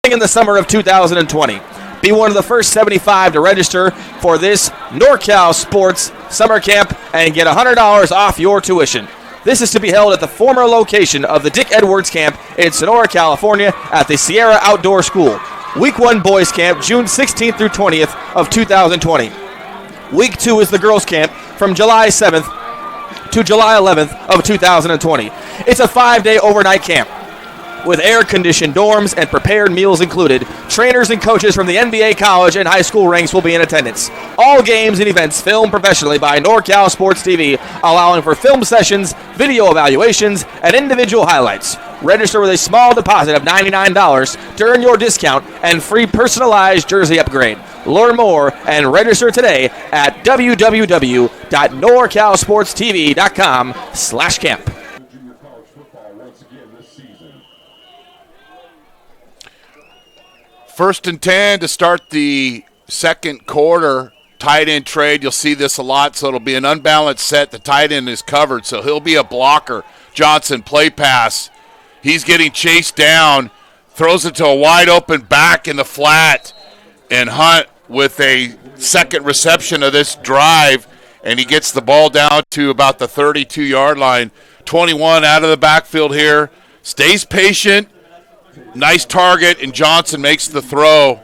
In the summer of 2020. Be one of the first 75 to register for this NorCal Sports Summer Camp and get $100 off your tuition. This is to be held at the former location of the Dick Edwards Camp in Sonora, California at the Sierra Outdoor School. Week 1 Boys Camp, June 16th through 20th of 2020. Week 2 is the Girls Camp from July 7th to July 11th of 2020. It's a 5-day overnight camp with air-conditioned dorms and prepared meals included. Trainers and coaches from the NBA, college, and high school ranks will be in attendance. All games and events filmed professionally by NorCal Sports TV, allowing for film sessions, video evaluations, and individual highlights. Register with a small deposit of $99 to earn your discount and free personalized jersey upgrade. Learn more and register today at www.norcalsportstv.com/camp. First and 10 to start the second quarter. Tight end trade. You'll see this a lot, so it'll be an unbalanced set. The tight end is covered, so he'll be a blocker. Johnson, play pass. He's getting chased down. Throws it to a wide open back in the flat. And Hunt with a second reception of this drive, and he gets the ball down to about the 32-yard line. 21 out of the backfield here. Stays patient. Nice target, and Johnson makes the throw.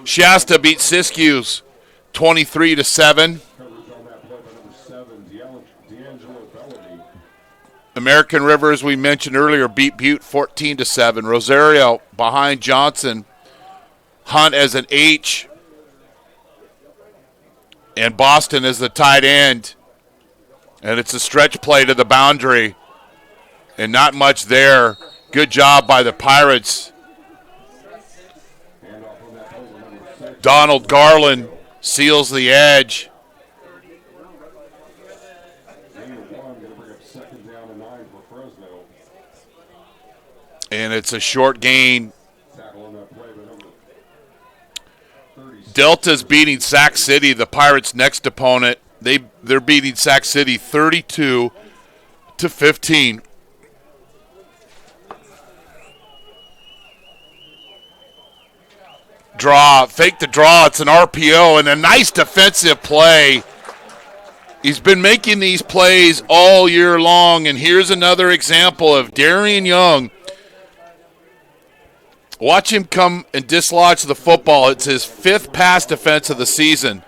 Shasta beats Siskiyous 23-7. American River, as we mentioned earlier, beat Butte 14-7. Rosario behind Johnson. Hunt as an H. And Boston as the tight end. And it's a stretch play to the boundary. And not much there. Good job by the Pirates. Donald Garland seals the edge. And it's a short gain. Delta's beating Sac City, the Pirates' next opponent. They're beating Sac City 32-15. Draw, fake the draw. It's an RPO and a nice defensive play. He's been making these plays all year long, and here's another example of Darian Young. Watch him come and dislodge the football. It's his 5th pass defense of the season.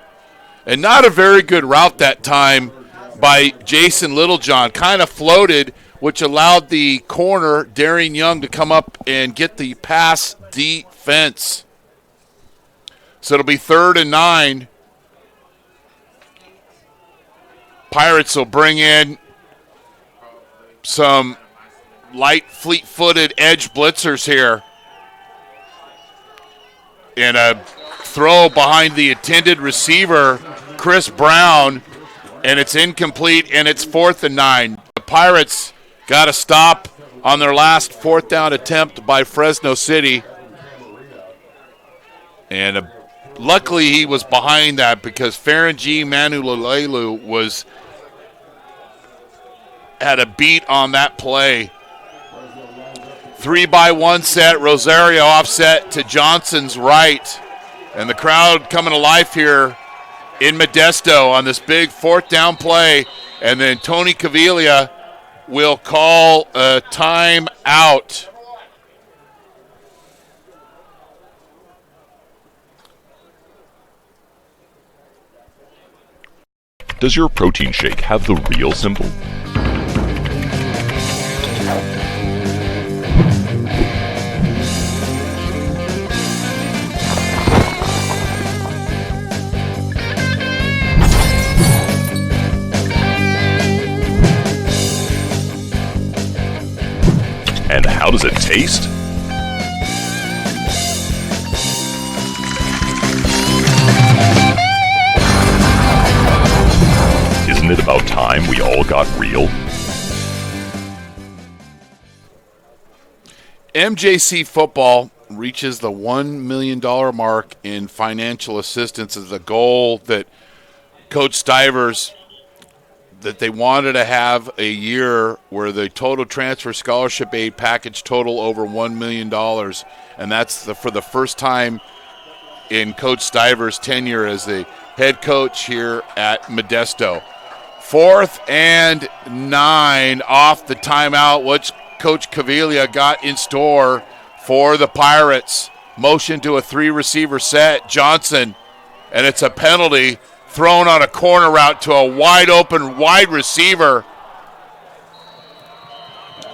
And not a very good route that time by Jason Littlejohn. Kind of floated, which allowed the corner, Darian Young, to come up and get the pass defense. So it'll be 3rd and 9. Pirates will bring in some light, fleet-footed edge blitzers here. And a throw behind the intended receiver, Chris Brown, and it's incomplete, and it's 4th and 9. The Pirates got a stop on their last 4th down attempt by Fresno City. And luckily he was behind that because Ferengi Manulelu had a beat on that play. 3-by-1 set, Rosario offset to Johnson's right. And the crowd coming to life here in Modesto on this big 4th down play. And then Tony Caviglia will call a timeout. Does your protein shake have the real symbol? And how does it taste? Isn't it about time we all got real? MJC football reaches the $1 million mark in financial assistance as a goal that Coach Stivers, that they wanted to have a year where the total transfer scholarship aid package total over $1 million. And that's for the first time in Coach Stivers' tenure as the head coach here at Modesto. 4th and 9 off the timeout, which Coach Caviglia got in store for the Pirates. Motion to a 3-receiver set. Johnson, and it's a penalty thrown on a corner route to a wide-open wide receiver.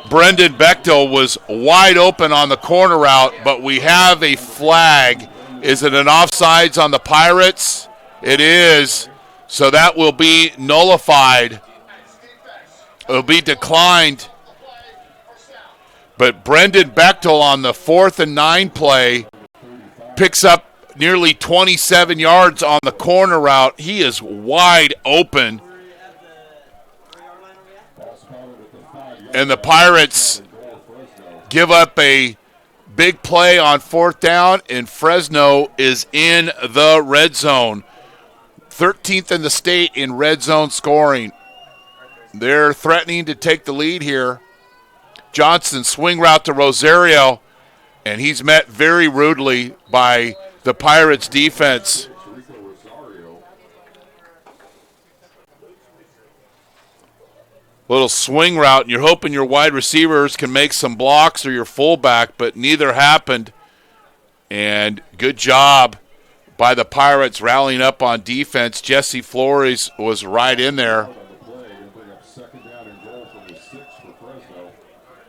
Brendan Bechtel was wide open on the corner route, but we have a flag. Is it an offsides on the Pirates? It is. So that will be nullified. It will be declined. But Brendan Bechtel on the 4th and 9 play picks up nearly 27 yards on the corner route. He is wide open. And the Pirates give up a big play on 4th down, and Fresno is in the red zone. 13th in the state in red zone scoring. They're threatening to take the lead here. Johnson swing route to Rosario, and he's met very rudely by the Pirates defense. Little swing route, and you're hoping your wide receivers can make some blocks or your fullback, but neither happened. And good job by the Pirates rallying up on defense. Jesse Flores was right in there.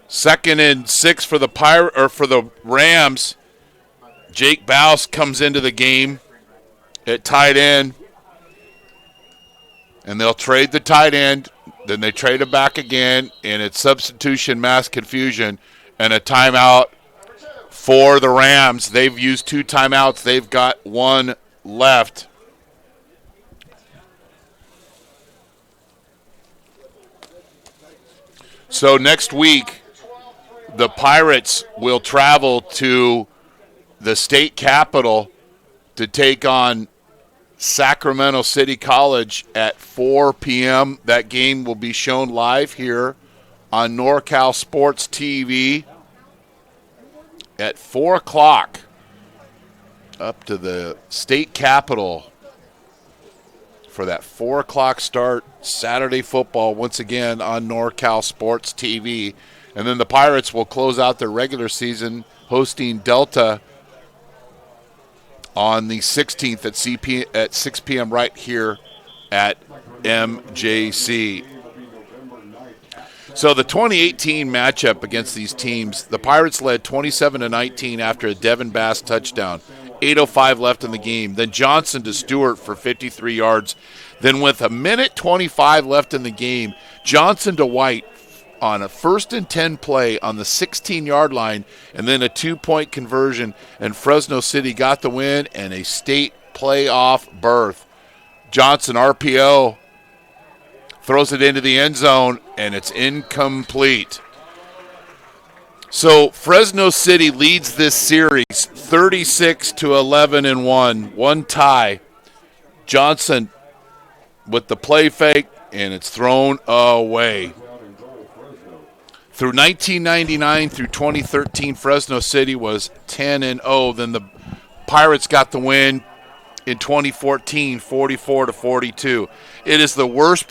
2nd and 6 for the Rams. Jake Bouse comes into the game at tight end. And they'll trade the tight end. Then they trade him back again. And it's substitution, mass confusion, and a timeout for the Rams. They've used 2 timeouts. They've got 1 left. So next week, the Pirates will travel to the state capital to take on Sacramento City College at 4 p.m. That game will be shown live here on NorCal Sports TV at 4 o'clock up to the state capitol for that 4 o'clock start. Saturday football once again on NorCal Sports TV. And then the Pirates will close out their regular season hosting Delta on the 16th at 6 p.m. right here at MJC. So the 2018 matchup against these teams, the Pirates led 27-19 after a Devin Bass touchdown. 8:05 left in the game. Then Johnson to Stewart for 53 yards. Then with a minute 25 left in the game, Johnson to White on a 1st and 10 play on the 16-yard line, and then a 2-point conversion, and Fresno City got the win and a state playoff berth. Johnson, RPO, throws it into the end zone, and it's incomplete. So Fresno City leads this series 36-11-1, 1 tie. Johnson with the play fake, and it's thrown away. Through 1999 through 2013, Fresno City was 10-0. Then the Pirates got the win in 2014, 44-42. It is the worst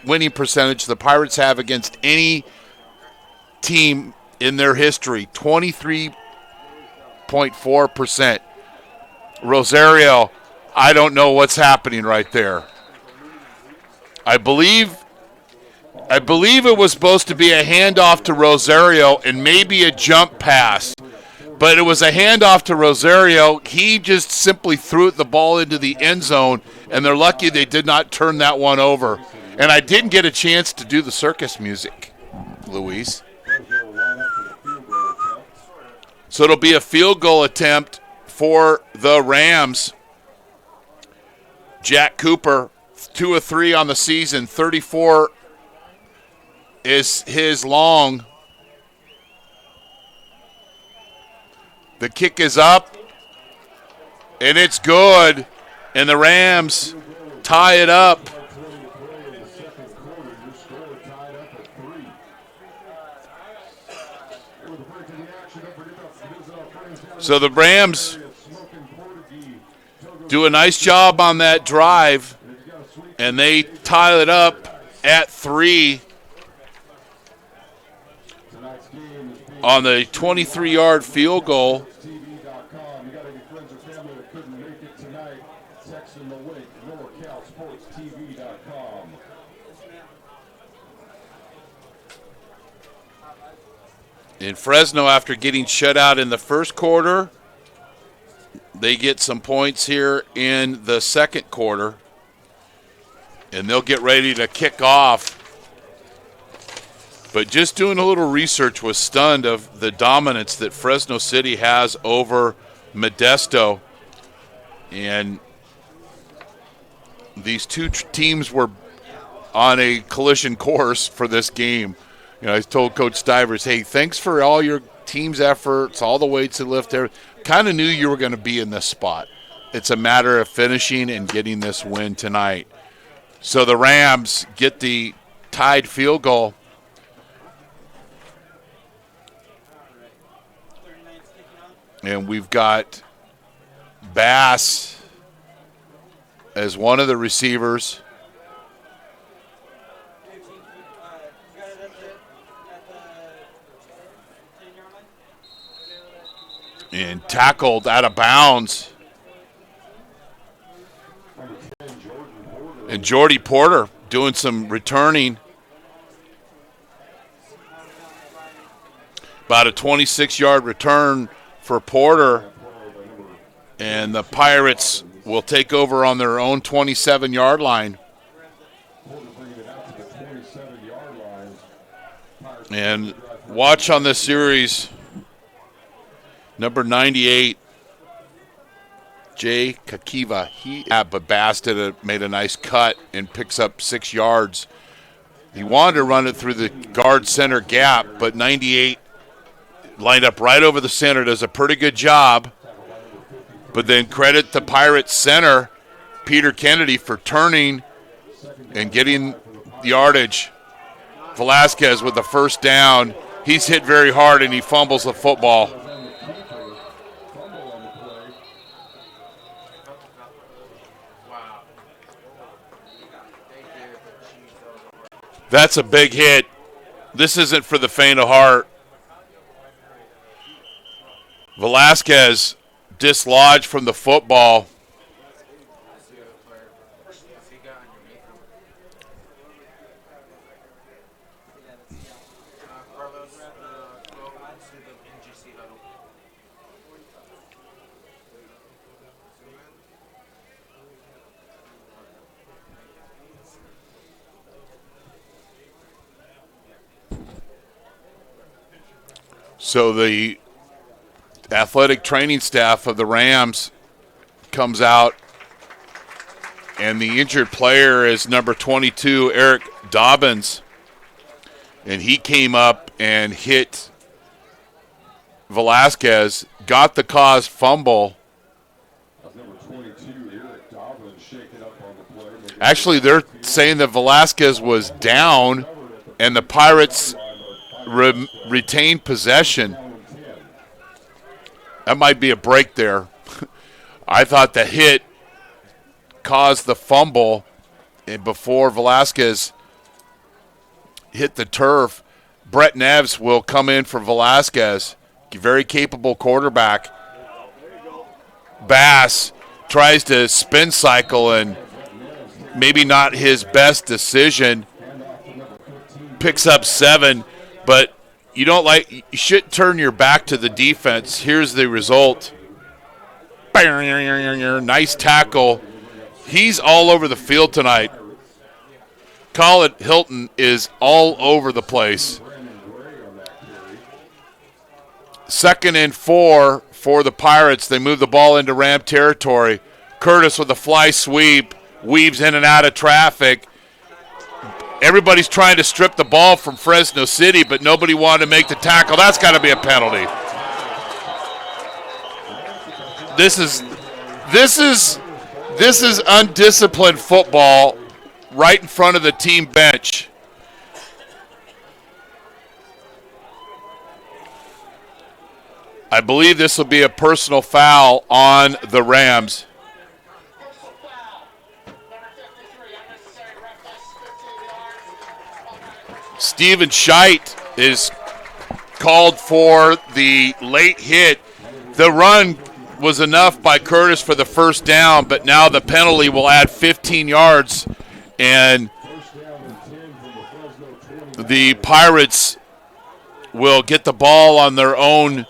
winning percentage the Pirates have against any team in their history, 23.4%. Rosario, I don't know what's happening right there. I believe it was supposed to be a handoff to Rosario and maybe a jump pass, but it was a handoff to Rosario. He just simply threw the ball into the end zone, and they're lucky they did not turn that one over. And I didn't get a chance to do the circus music, Luis. So it'll be a field goal attempt for the Rams. Jack Cooper, 2 of 3 on the season, 34 is his long. The kick is up, and it's good, and the Rams tie it up. So the Rams do a nice job on that drive, and they tie it up at 3 on the 23-yard field goal. In Fresno, after getting shut out in the first quarter, they get some points here in the second quarter, and they'll get ready to kick off. But just doing a little research was stunned of the dominance that Fresno City has over Modesto. And these two teams were on a collision course for this game. You know, I told Coach Stivers, hey, thanks for all your team's efforts, all the weights that lift there. Kind of knew you were going to be in this spot. It's a matter of finishing and getting this win tonight. So the Rams get the tied field goal. And we've got Bass as one of the receivers. And tackled out of bounds. And Jordy Porter doing some returning. About a 26-yard return for Porter, and the Pirates will take over on their own 27-yard line. And watch on this series, number 98, Jay Kakiva. But Bass made a nice cut and picks up 6 yards. He wanted to run it through the guard center gap, but 98 lined up right over the center, does a pretty good job. But then credit the Pirates center, Peter Kennedy, for turning and getting the yardage. Velasquez with the first down. He's hit very hard and he fumbles the football. That's a big hit. This isn't for the faint of heart. Velasquez dislodged from the football. So the athletic training staff of the Rams comes out, and the injured player is number 22, Eric Dobbins. And he came up and hit Velasquez, got the caused fumble. Actually, they're saying that Velasquez was down, and the Pirates retained possession. That might be a break there. I thought the hit caused the fumble, and before Velasquez hit the turf, Brett Neves will come in for Velasquez. Very capable quarterback. Bass tries to spin cycle, and maybe not his best decision. Picks up 7. But you shouldn't turn your back to the defense. Here's the result. Nice tackle. He's all over the field tonight. Colin Hilton is all over the place. 2nd and 4 for the Pirates. They move the ball into Ram territory. Curtis with a fly sweep, weaves in and out of traffic. Everybody's trying to strip the ball from Fresno City, but nobody wanted to make the tackle. That's got to be a penalty. This is undisciplined football right in front of the team bench. I believe this will be a personal foul on the Rams. Steven Scheidt is called for the late hit. The run was enough by Curtis for the first down, but now the penalty will add 15 yards, and the Pirates will get the ball on their own,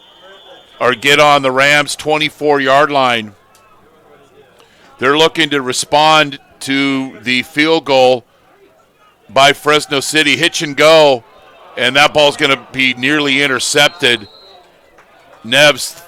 or get on the Rams' 24-yard line. They're looking to respond to the field goal by Fresno City. Hitch and go, and that ball's going to be nearly intercepted. Neves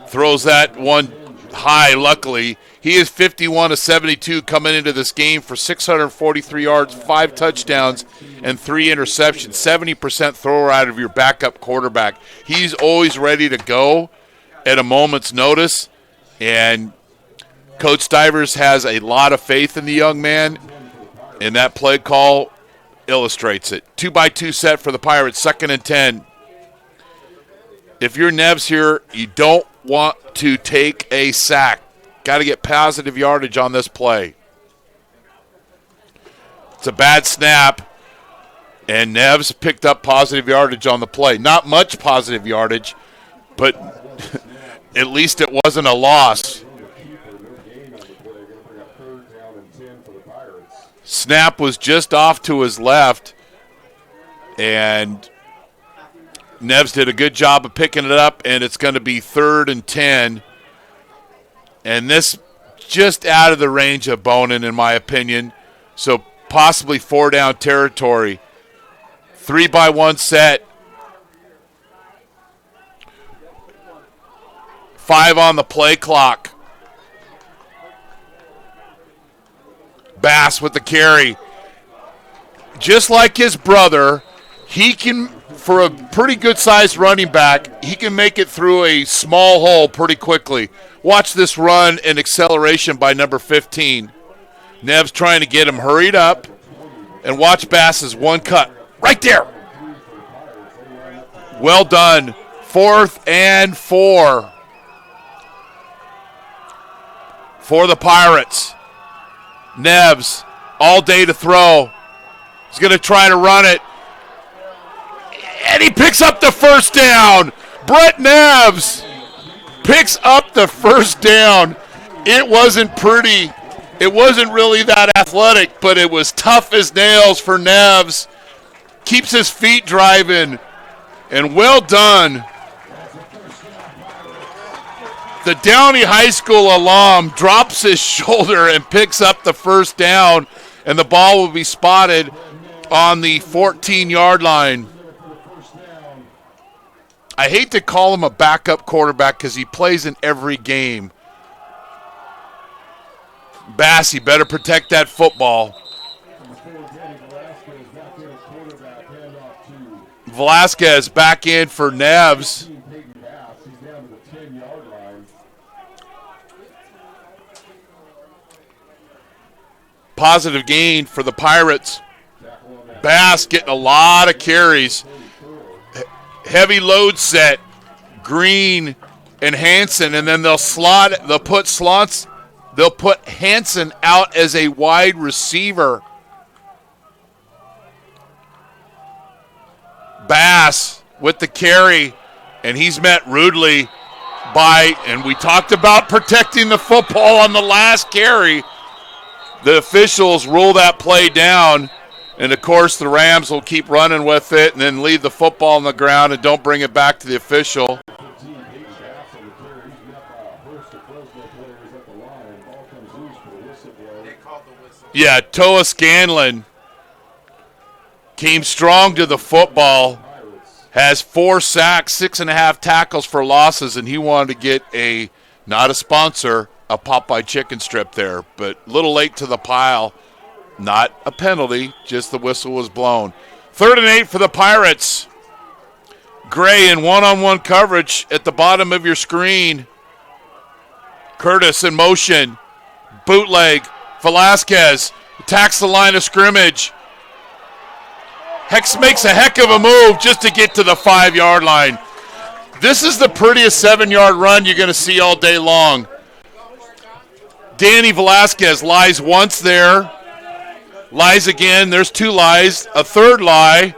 throws that one high, luckily. He is 51 of 72 coming into this game for 643 yards, 5 touchdowns, and 3 interceptions. 70% thrower out of your backup quarterback. He's always ready to go at a moment's notice, and Coach Stivers has a lot of faith in the young man, and that play call illustrates it. 2-by-2 set for the Pirates, 2nd and 10. If you're Neves here, you don't want to take a sack. Got to get positive yardage on this play. It's a bad snap, and Neves picked up positive yardage on the play. Not much positive yardage, but at least it wasn't a loss. Snap was just off to his left, and Neves did a good job of picking it up, and it's going to be 3rd and 10. And this just out of the range of Bonin, in my opinion. So possibly 4-down territory. 3-by-1 set. 5 on the play clock. Bass with the carry. Just like his brother, he can, for a pretty good-sized running back, he can make it through a small hole pretty quickly. Watch this run and acceleration by number 15. Neves trying to get him hurried up. And watch Bass's one cut. Right there. Well done. 4th and 4 for the Pirates. Neves all day to throw. He's going to try to run it. And he picks up the first down. Brett Neves picks up the first down. It wasn't pretty. It wasn't really that athletic, but it was tough as nails for Neves. Keeps his feet driving. And well done. The Downey High School alum drops his shoulder and picks up the first down, and the ball will be spotted on the 14-yard line. I hate to call him a backup quarterback because he plays in every game. Bass, you better protect that football. Velasquez back in for Neves. Positive gain for the Pirates. Bass getting a lot of carries. Heavy load set. Green and Hansen, and then they'll put Hansen out as a wide receiver. Bass with the carry, and he's met rudely by, and we talked about protecting the football on the last carry. The officials rule that play down, and of course the Rams will keep running with it and then leave the football on the ground and don't bring it back to the official. Yeah, Toa Scanlon came strong to the football, has 4 sacks, 6.5 tackles for losses, and he wanted to get not a sponsor, a Popeye chicken strip there, but a little late to the pile. Not a penalty, just the whistle was blown. 3rd and 8 for the Pirates. Gray in one-on-one coverage at the bottom of your screen. Curtis in motion. Bootleg. Velasquez attacks the line of scrimmage. Hex makes a heck of a move just to get to the 5-yard line. This is the prettiest 7-yard run you're going to see all day long. Danny Velasquez lies once there. Lies again. There's 2 lies. A 3rd lie.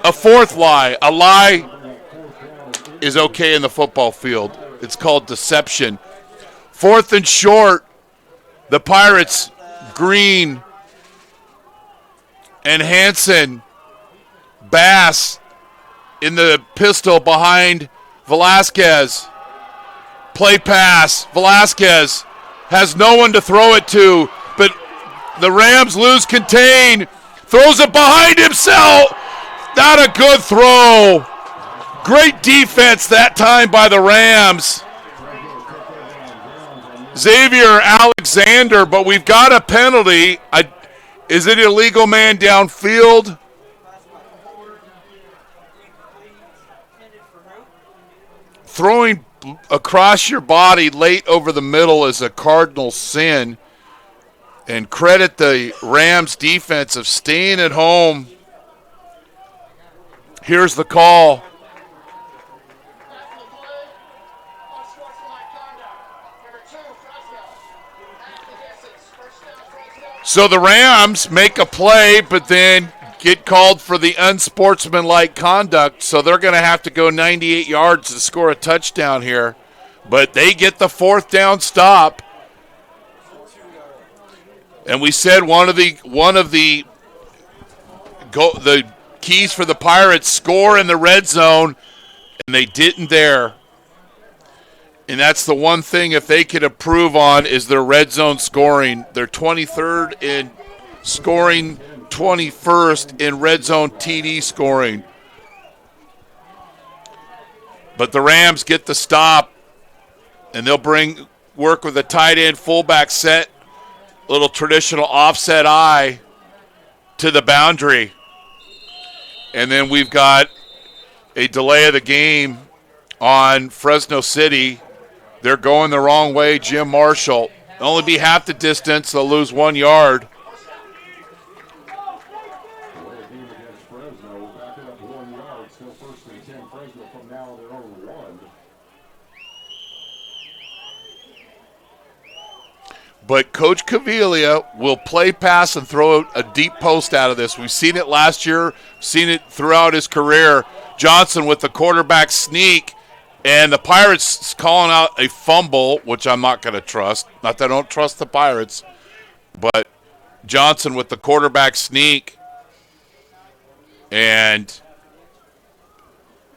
A 4th lie. A lie is okay in the football field. It's called deception. 4th and short. The Pirates, Green and Hansen. Bass in the pistol behind Velasquez. Play pass. Velasquez has no one to throw it to, but the Rams lose contain. Throws it behind himself. Not a good throw. Great defense that time by the Rams. Xavier Alexander, but we've got a penalty. Is it illegal man downfield? Throwing across your body late over the middle is a cardinal sin. And credit the Rams defense of staying at home. Here's the call. So the Rams make a play, but then get called for the unsportsmanlike conduct, so they're going to have to go 98 yards to score a touchdown here. But they get the 4th down stop. And we said one of the keys for the Pirates, score in the red zone, and they didn't there. And that's the one thing, if they could improve on, is their red zone scoring. They're 23rd in scoring, 21st in red zone TD scoring. But the Rams get the stop, and they'll work with a tight end fullback set, little traditional offset eye to the boundary. And then we've got a delay of the game on Fresno City. They're going the wrong way, Jim Marshall. Only be half the distance, they'll lose 1 yard. But Coach Caviglia will play pass and throw a deep post out of this. We've seen it last year, seen it throughout his career. Johnson with the quarterback sneak, and the Pirates calling out a fumble, which I'm not going to trust. Not that I don't trust the Pirates, but Johnson with the quarterback sneak. And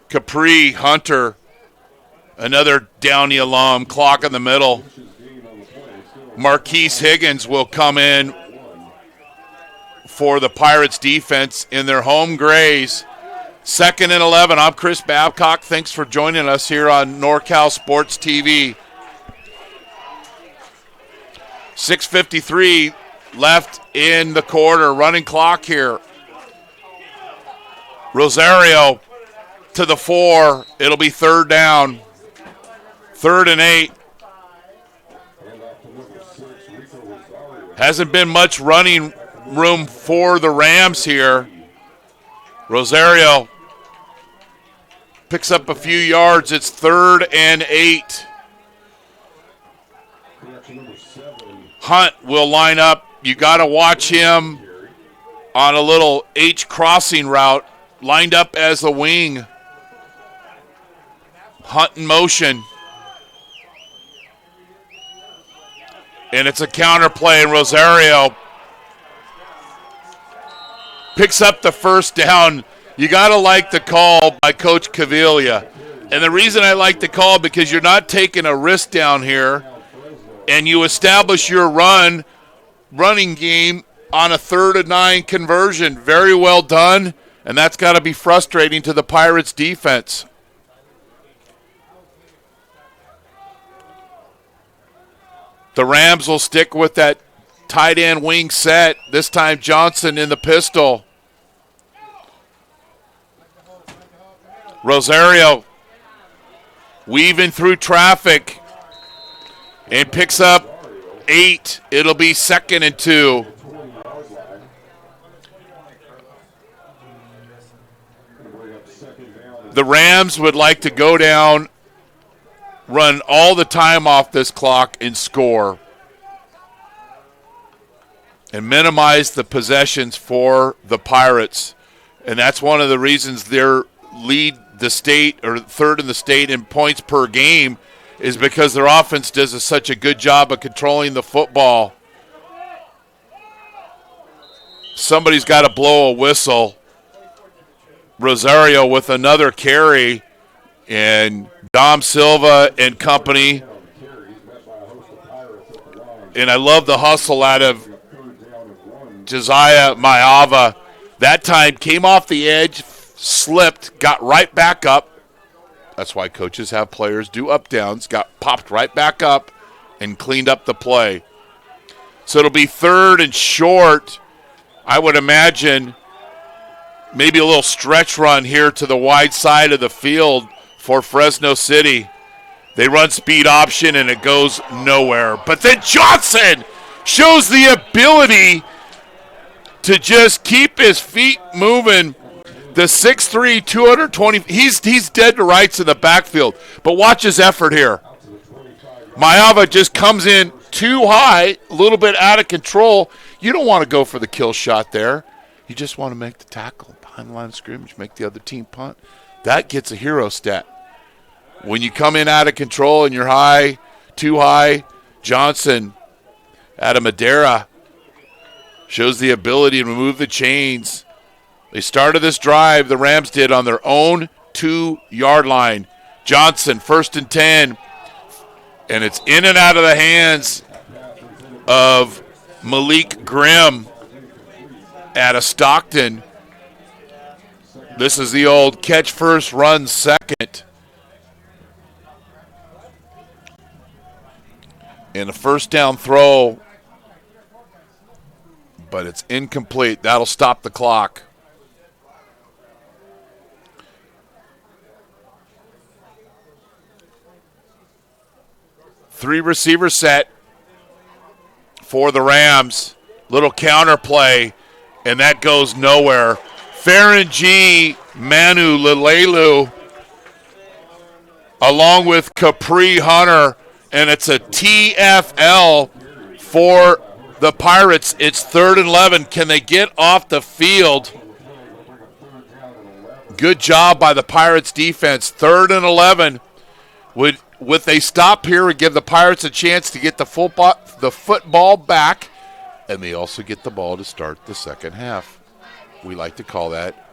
Capri Hunter, another Downey alum, clock in the middle. Marquise Higgins will come in for the Pirates defense in their home grays. 2nd and 11. I'm Chris Babcock. Thanks for joining us here on NorCal Sports TV. 6:53 left in the quarter. Running clock here. Rosario to the 4. It'll be 3rd down. 3rd and 8. Hasn't been much running room for the Rams here. Rosario picks up a few yards. It's 3rd and 8. Hunt will line up. You got to watch him on a little H crossing route, lined up as a wing. Hunt in motion. And it's a counter play, and Rosario picks up the 1st down. You got to like the call by Coach Caviglia. And the reason I like the call, because you're not taking a risk down here, and you establish your running game on a 3rd and 9 conversion. Very well done, and that's got to be frustrating to the Pirates defense. The Rams will stick with that tight end wing set. This time Johnson in the pistol. Rosario weaving through traffic and picks up 8. It'll be 2nd and 2. The Rams would like to go down, run all the time off this clock and score and minimize the possessions for the Pirates. And that's one of the reasons they're lead the state, or 3rd in the state in points per game, is because their offense does such a good job of controlling the football. Somebody's got to blow a whistle. Rosario with another carry, and Dom Silva and company. And I love the hustle out of Josiah Maava. That time came off the edge, slipped, got right back up. That's why coaches have players do up downs. Got popped right back up and cleaned up the play. So it'll be 3rd and short. I would imagine maybe a little stretch run here to the wide side of the field for Fresno City. They run speed option and it goes nowhere. But then Johnson shows the ability to just keep his feet moving. The 6'3", 220, he's dead to rights in the backfield. But watch his effort here. Maava just comes in too high, a little bit out of control. You don't want to go for the kill shot there. You just want to make the tackle behind the line of scrimmage, make the other team punt. That gets a hero stat. When you come in out of control and you're high, too high, Johnson out of Madera shows the ability to remove the chains They started this drive, the Rams did, on their own 2-yard line. Johnson, 1st and 10. And it's in and out of the hands of Malik Grimm out of Stockton. This is the old catch first, run second. And a first down throw, but it's incomplete. That'll stop the clock. Three receiver set for the Rams. Little counter play, and that goes nowhere. Farron G. Manu Lelelu along with Capri Hunter, and it's a TFL for the Pirates. It's 3rd and 11. Can they get off the field? Good job by the Pirates defense. 3rd and 11. With a stop here, would give the Pirates a chance to get the football back, and they also get the ball to start the second half. We like to call that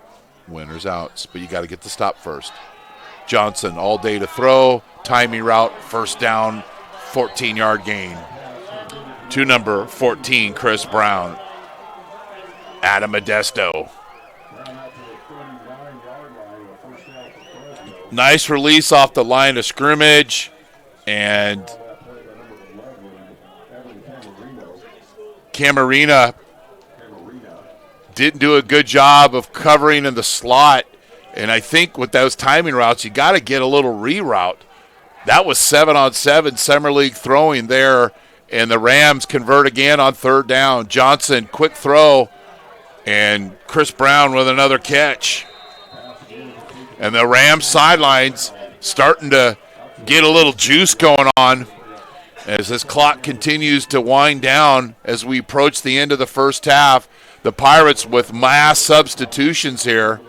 winners outs, but you got to get the stop first. Johnson all day to throw, timing route, first down, 14-yard gain. To number 14, Chris Brown. Adam Modesto. Nice release off the line of scrimmage, and Camarina didn't do a good job of covering in the slot. And I think with those timing routes, you got to get a little reroute. That was 7-on-7 Summer League throwing there, and the Rams convert again on 3rd down. Johnson, quick throw, and Chris Brown with another catch. And the Rams sidelines starting to get a little juice going on as this clock continues to wind down as we approach the end of the first half. The Pirates with mass substitutions here.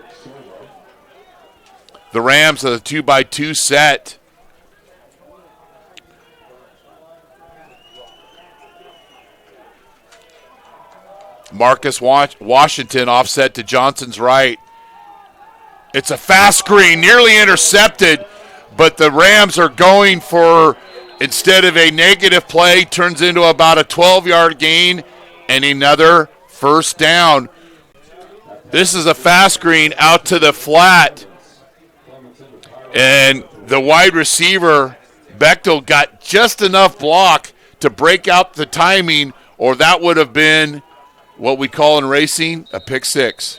The Rams are the 2-by-2 set. Marcus Washington offset to Johnson's right. It's a fast screen, nearly intercepted, but the Rams are going for, instead of a negative play, turns into about a 12-yard gain and another first down. This is a fast screen out to the flat, and the wide receiver, Bechtel, got just enough block to break out the timing, or that would have been what we call in racing a pick six.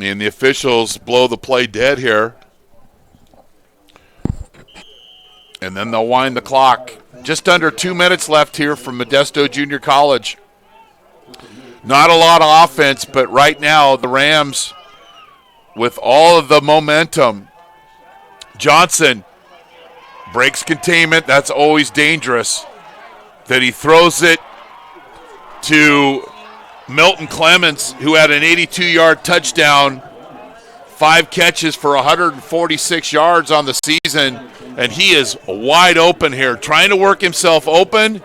And the officials blow the play dead here. And then they'll wind the clock. Just under 2 minutes left here from Modesto Junior College. Not a lot of offense, but right now the Rams with all of the momentum. Johnson breaks containment. That's always dangerous. Then he throws it to Milton Clemens, who had an 82-yard touchdown, 5 catches for 146 yards on the season, and he is wide open here, trying to work himself open.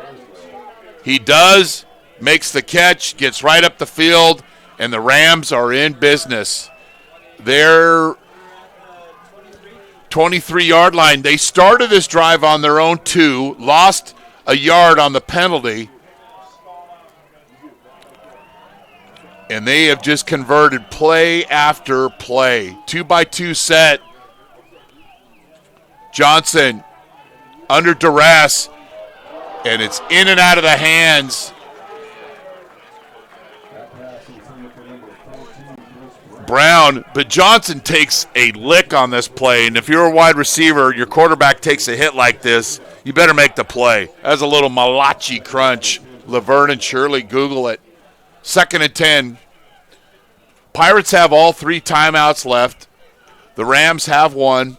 He does, makes the catch, gets right up the field, and the Rams are in business. They're 23-yard line. They started this drive on their own 2, lost a yard on the penalty, and they have just converted play after play. 2-by-2 set. Johnson under duress, and it's in and out of the hands. Brown, but Johnson takes a lick on this play, and if you're a wide receiver, your quarterback takes a hit like this, you better make the play. That's a little Malachi crunch. Laverne and Shirley, Google it. 2nd and 10. Pirates have all 3 timeouts left. The Rams have 1.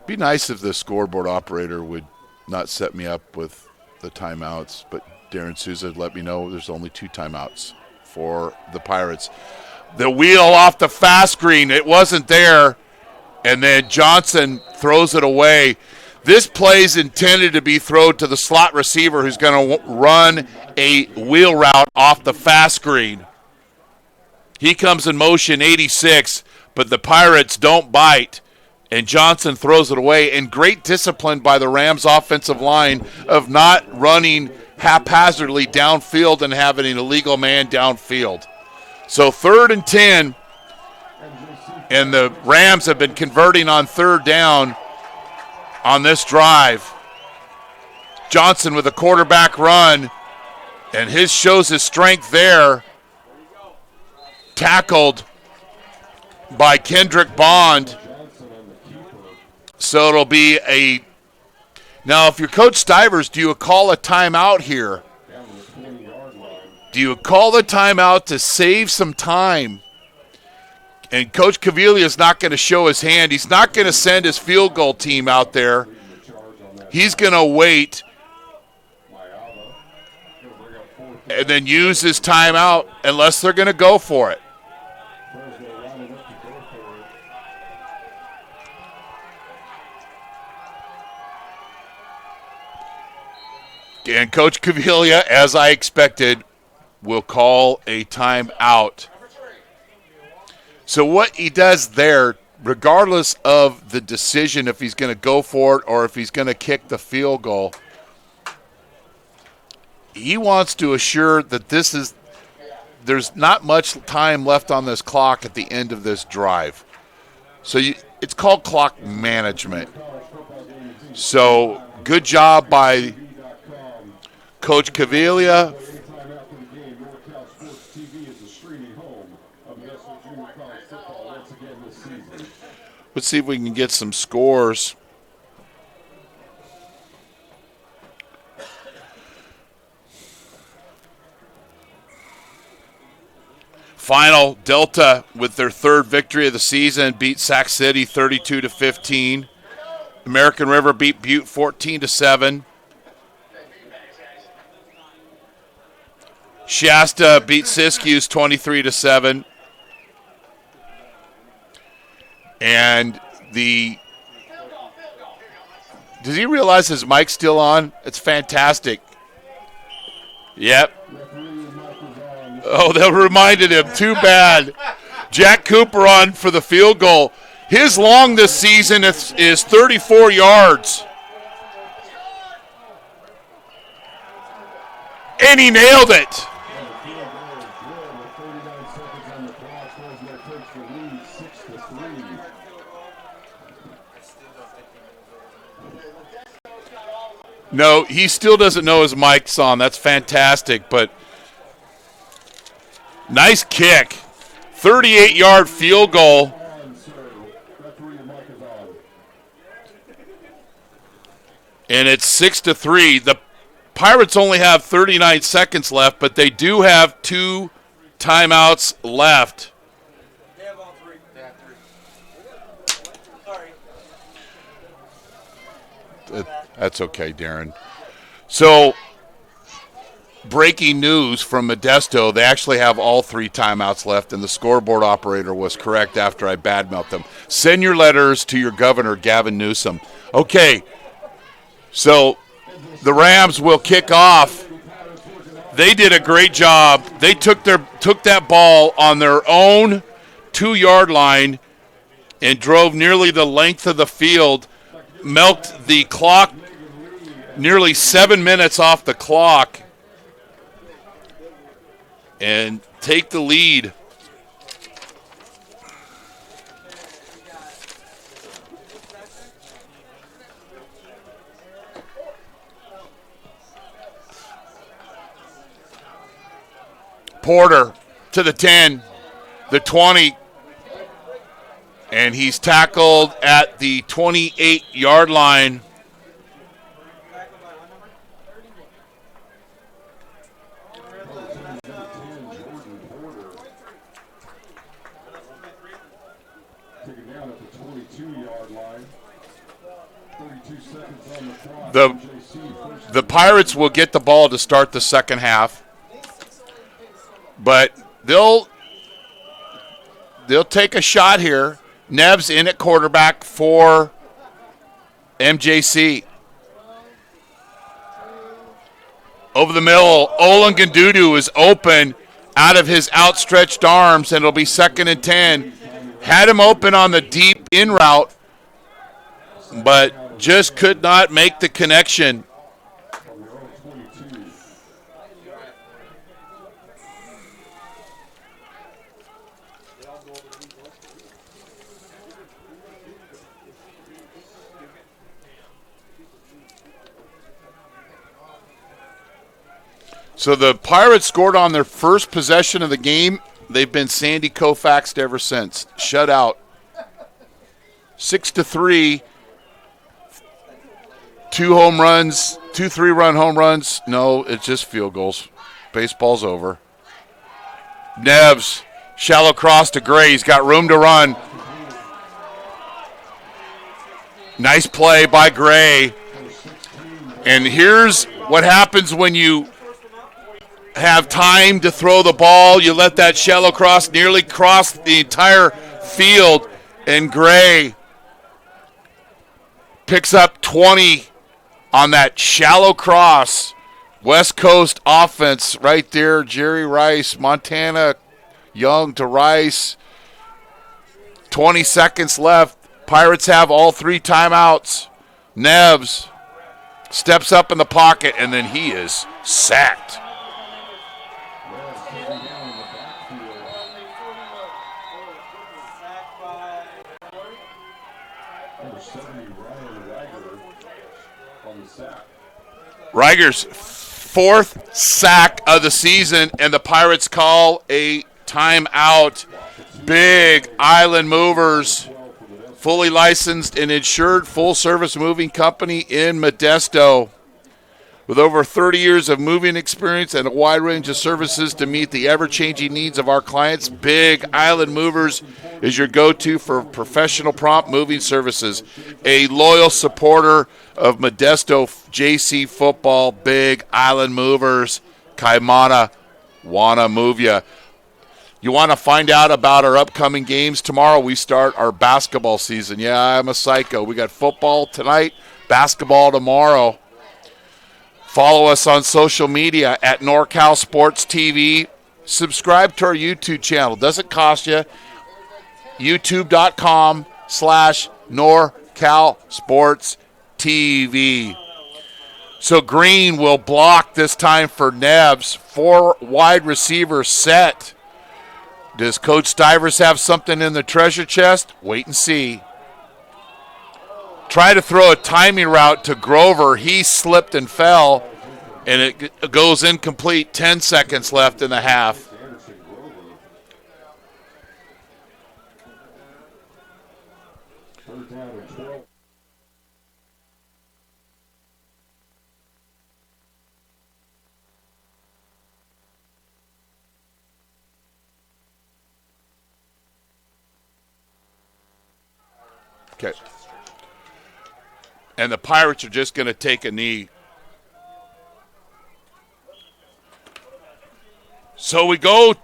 Be nice if the scoreboard operator would not set me up with the timeouts, but Darren Souza let me know there's only 2 timeouts for the Pirates. The wheel off the fast screen, it wasn't there, and then Johnson throws it away. This play is intended to be thrown to the slot receiver who's going to run a wheel route off the fast screen. He comes in motion 86, but the Pirates don't bite, and Johnson throws it away. And great discipline by the Rams offensive line of not running haphazardly downfield and having an illegal man downfield. So 3rd and 10, and the Rams have been converting on 3rd down on this drive. Johnson with a quarterback run, and his shows his strength there. Tackled by Kendrick Bond. So it'll be a... Now, if you're Coach Stivers, do you call a timeout here? Do you call the timeout to save some time? And Coach Caviglia is not going to show his hand. He's not going to send his field goal team out there. He's going to wait and then use his timeout unless they're going to go for it. And Coach Caviglia, as I expected, will call a timeout. So what he does there, regardless of the decision, if he's going to go for it or if he's going to kick the field goal, he wants to assure that there's not much time left on this clock at the end of this drive. So it's called clock management. So good job by Coach Caviglia. Let's see if we can get some scores. Final, Delta with their 3rd victory of the season beat Sac City 32-15. American River beat Butte 14-7. Shasta beat Siskiyous 23-7. And does he realize his mic's still on? It's fantastic. Yep. Oh, they reminded him. Too bad. Jack Cooper on for the field goal. His long this season is 34 yards. And he nailed it. No, he still doesn't know his mic's on. That's fantastic, but nice kick. 38-yard field goal. And it's 6-3. The Pirates only have 39 seconds left, but they do have 2 timeouts left. That's okay, Darren. So, breaking news from Modesto, they actually have all 3 timeouts left, and the scoreboard operator was correct after I badmouthed them. Send your letters to your governor, Gavin Newsom. Okay, so the Rams will kick off. They did a great job. They took that ball on their own 2-yard line and drove nearly the length of the field, milked the clock, nearly 7 minutes off the clock, and take the lead. Porter to the 10, the 20, and he's tackled at the 28-yard line. The Pirates will get the ball to start the second half, but they'll take a shot here. Nev's in at quarterback for MJC. Over the middle, Olan Gandudu is open out of his outstretched arms, and it'll be 2nd and 10. Had him open on the deep in route, but just could not make the connection. So the Pirates scored on their first possession of the game. They've been Sandy Koufaxed ever since. Shut out. 6-3. 2 home runs, 2 3-run home runs. No, it's just field goals. Baseball's over. Neves, shallow cross to Gray. He's got room to run. Nice play by Gray. And here's what happens when you have time to throw the ball. You let that shallow cross nearly cross the entire field, and Gray picks up 20 on that shallow cross. West Coast offense right there. Jerry Rice, Montana Young to Rice. 20 seconds left. Pirates have all 3 timeouts. Neves steps up in the pocket, and then he is sacked. Reiger's 4th sack of the season, and the Pirates call a timeout. Big Island Movers, fully licensed and insured full-service moving company in Modesto. With over 30 years of moving experience and a wide range of services to meet the ever-changing needs of our clients, Big Island Movers is your go-to for professional prompt moving services. A loyal supporter of Modesto JC football, Big Island Movers. Kaimana, wanna move ya. You want to find out about our upcoming games? Tomorrow we start our basketball season. Yeah, I'm a psycho. We got football tonight, basketball tomorrow. Follow us on social media at NorCal Sports TV. Subscribe to our YouTube channel. Doesn't cost you. YouTube.com/NorCal Sports TV. So Green will block this time for Neves. 4 wide receivers set. Does Coach Stivers have something in the treasure chest? Wait and see. Try to throw a timing route to Grover. He slipped and fell, and it goes incomplete. 10 seconds left in the half. Okay. And the Pirates are just going to take a knee. So we go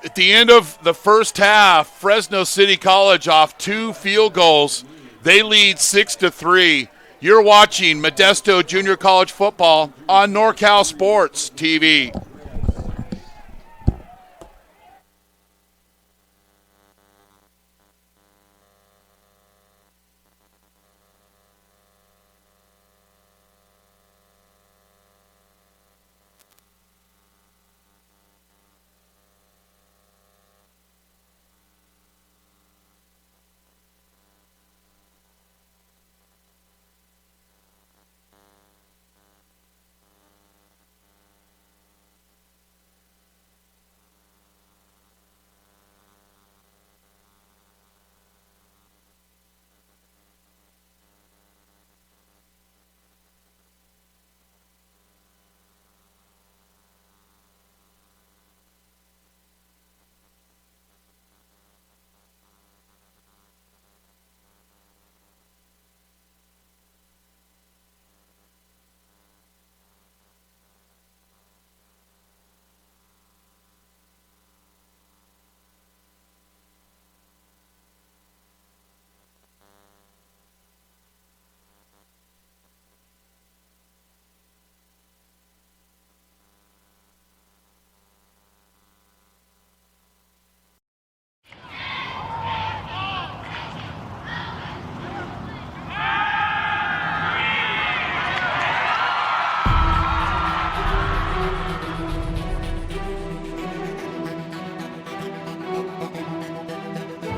at the end of the first half. Fresno City College off 2 field goals. They lead 6-3. You're watching Modesto Junior College football on NorCal Sports TV.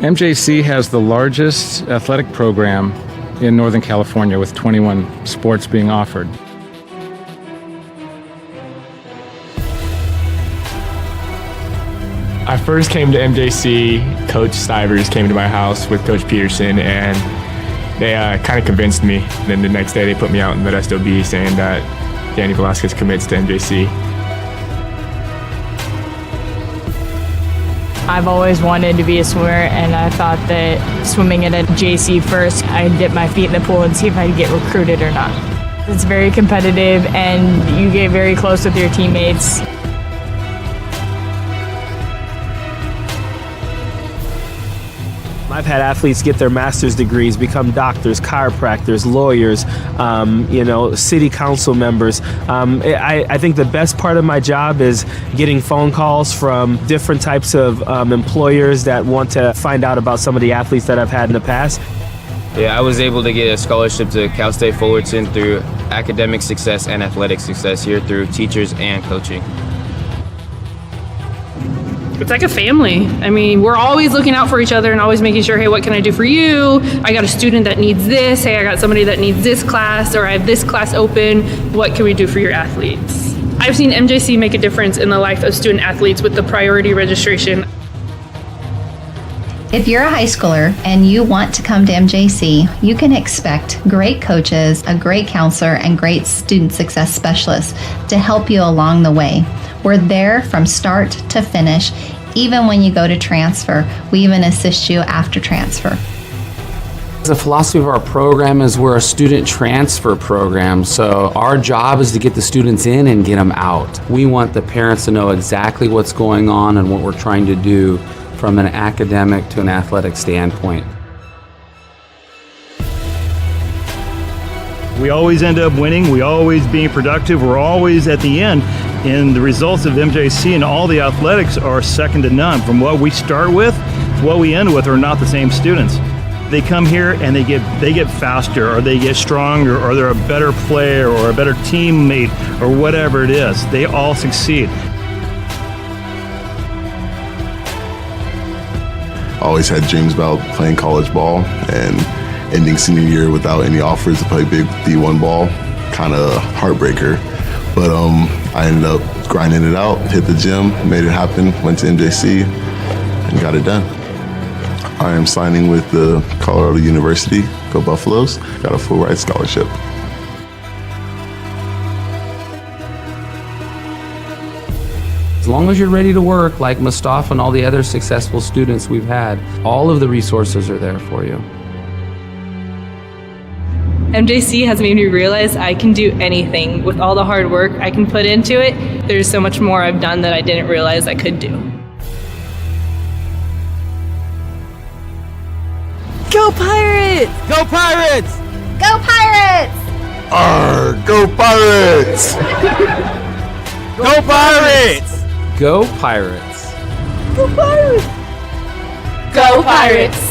MJC has the largest athletic program in Northern California with 21 sports being offered. I first came to MJC, Coach Stivers came to my house with Coach Peterson, and they kind of convinced me. Then the next day they put me out in Modesto B saying that Danny Velasquez commits to MJC. I've always wanted to be a swimmer, and I thought that swimming at a JC first, I'd dip my feet in the pool and see if I'd get recruited or not. It's very competitive, and you get very close with your teammates. I've had athletes get their master's degrees, become doctors, chiropractors, lawyers, city council members. I think the best part of my job is getting phone calls from different types of employers that want to find out about some of the athletes that I've had in the past. Yeah, I was able to get a scholarship to Cal State Fullerton through academic success and athletic success here through teachers and coaching. It's like a family. I mean, we're always looking out for each other and always making sure, hey, what can I do for you? I got a student that needs this. Hey, I got somebody that needs this class, or I have this class open. What can we do for your athletes? I've seen MJC make a difference in the life of student athletes with the priority registration. If you're a high schooler and you want to come to MJC, you can expect great coaches, a great counselor, and great student success specialists to help you along the way. We're there from start to finish. Even when you go to transfer, we even assist you after transfer. The philosophy of our program is we're a student transfer program, so our job is to get the students in and get them out. We want the parents to know exactly what's going on and what we're trying to do from an academic to an athletic standpoint. We always end up winning. We always being productive. We're always at the end. And the results of MJC and all the athletics are second to none. From what we start with, what we end with are not the same students. They come here and they get faster, or they get stronger, or they're a better player or a better teammate, or whatever it is. They all succeed. Always had dreams about playing college ball, and ending senior year without any offers to play big D1 ball, kind of heartbreaker. But I ended up grinding it out, hit the gym, made it happen, went to MJC, and got it done. I am signing with the Colorado University, go Buffaloes, got a full ride scholarship. As long as you're ready to work, like Mustafa and all the other successful students we've had, all of the resources are there for you. MJC has made me realize I can do anything. With all the hard work I can put into it, there's so much more I've done that I didn't realize I could do. Go Pirates! Go Pirates! Go Pirates! Arr, go Pirates! Go Pirates! Go Pirates! Go Pirates! Go Pirates!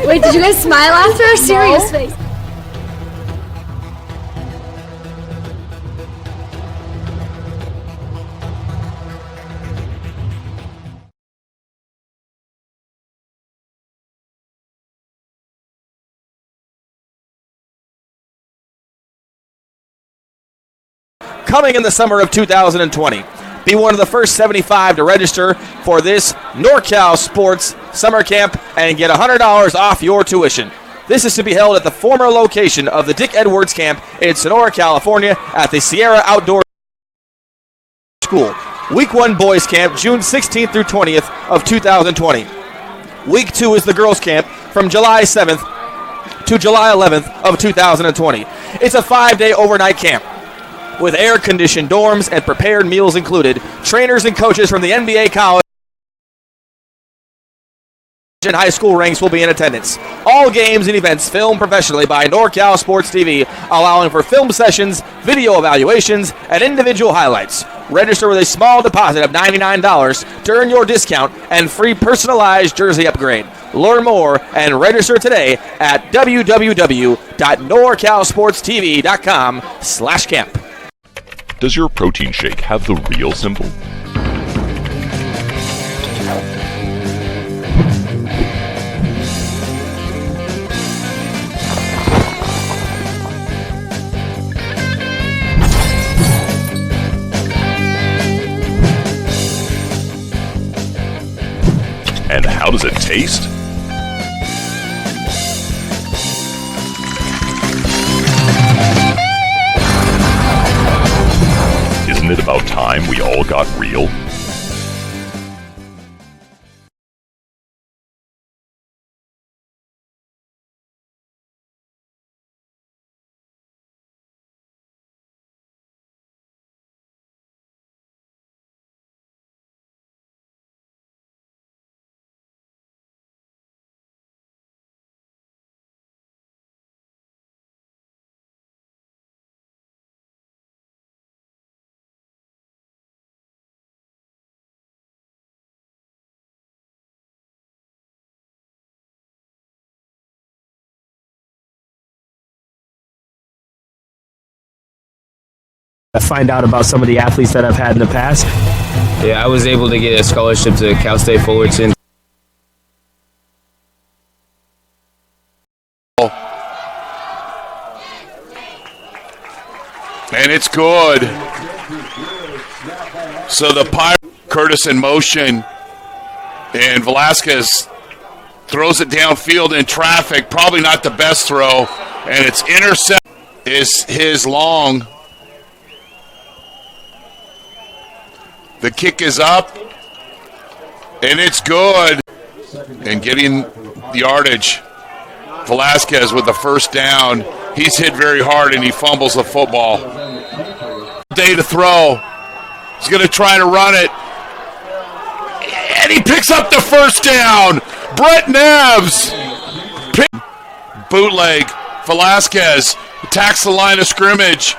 Wait, did you guys smile after a serious face? Coming in the summer of 2020. Be one of the first 75 to register for this NorCal Sports Summer Camp and get $100 off your tuition. This is to be held at the former location of the Dick Edwards Camp in Sonora, California at the Sierra Outdoor School. Week 1 Boys Camp, June 16th through 20th of 2020. Week 2 is the Girls Camp from July 7th to July 11th of 2020. It's a 5-day overnight camp with air-conditioned dorms and prepared meals included. Trainers and coaches from the NBA, college, and high school ranks will be in attendance. All games and events filmed professionally by NorCal SportsTV, allowing for film sessions, video evaluations, and individual highlights. Register with a small deposit of $99 to earn your discount and free personalized jersey upgrade. Learn more and register today at www.norcalsportstv.com/camp. Does your protein shake have the real symbol? How does it taste? Isn't it about time we all got real? Find out about some of the athletes that I've had in the past. Yeah, I was able to get a scholarship to Cal State Fullerton. And it's good. So the Curtis in motion, and Velasquez throws it downfield in traffic. Probably not the best throw, and it's intercept is his long. The kick is up, and it's good. And getting the yardage. Velasquez with the first down. He's hit very hard, and he fumbles the football. Day to throw. He's going to try to run it. And he picks up the first down. Brett Neves. Bootleg. Velasquez attacks the line of scrimmage.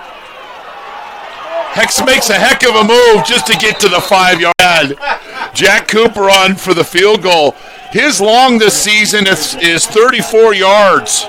Hex makes a heck of a move just to get to the 5-yard. Jack Cooper on for the field goal. His long this season is 34 yards.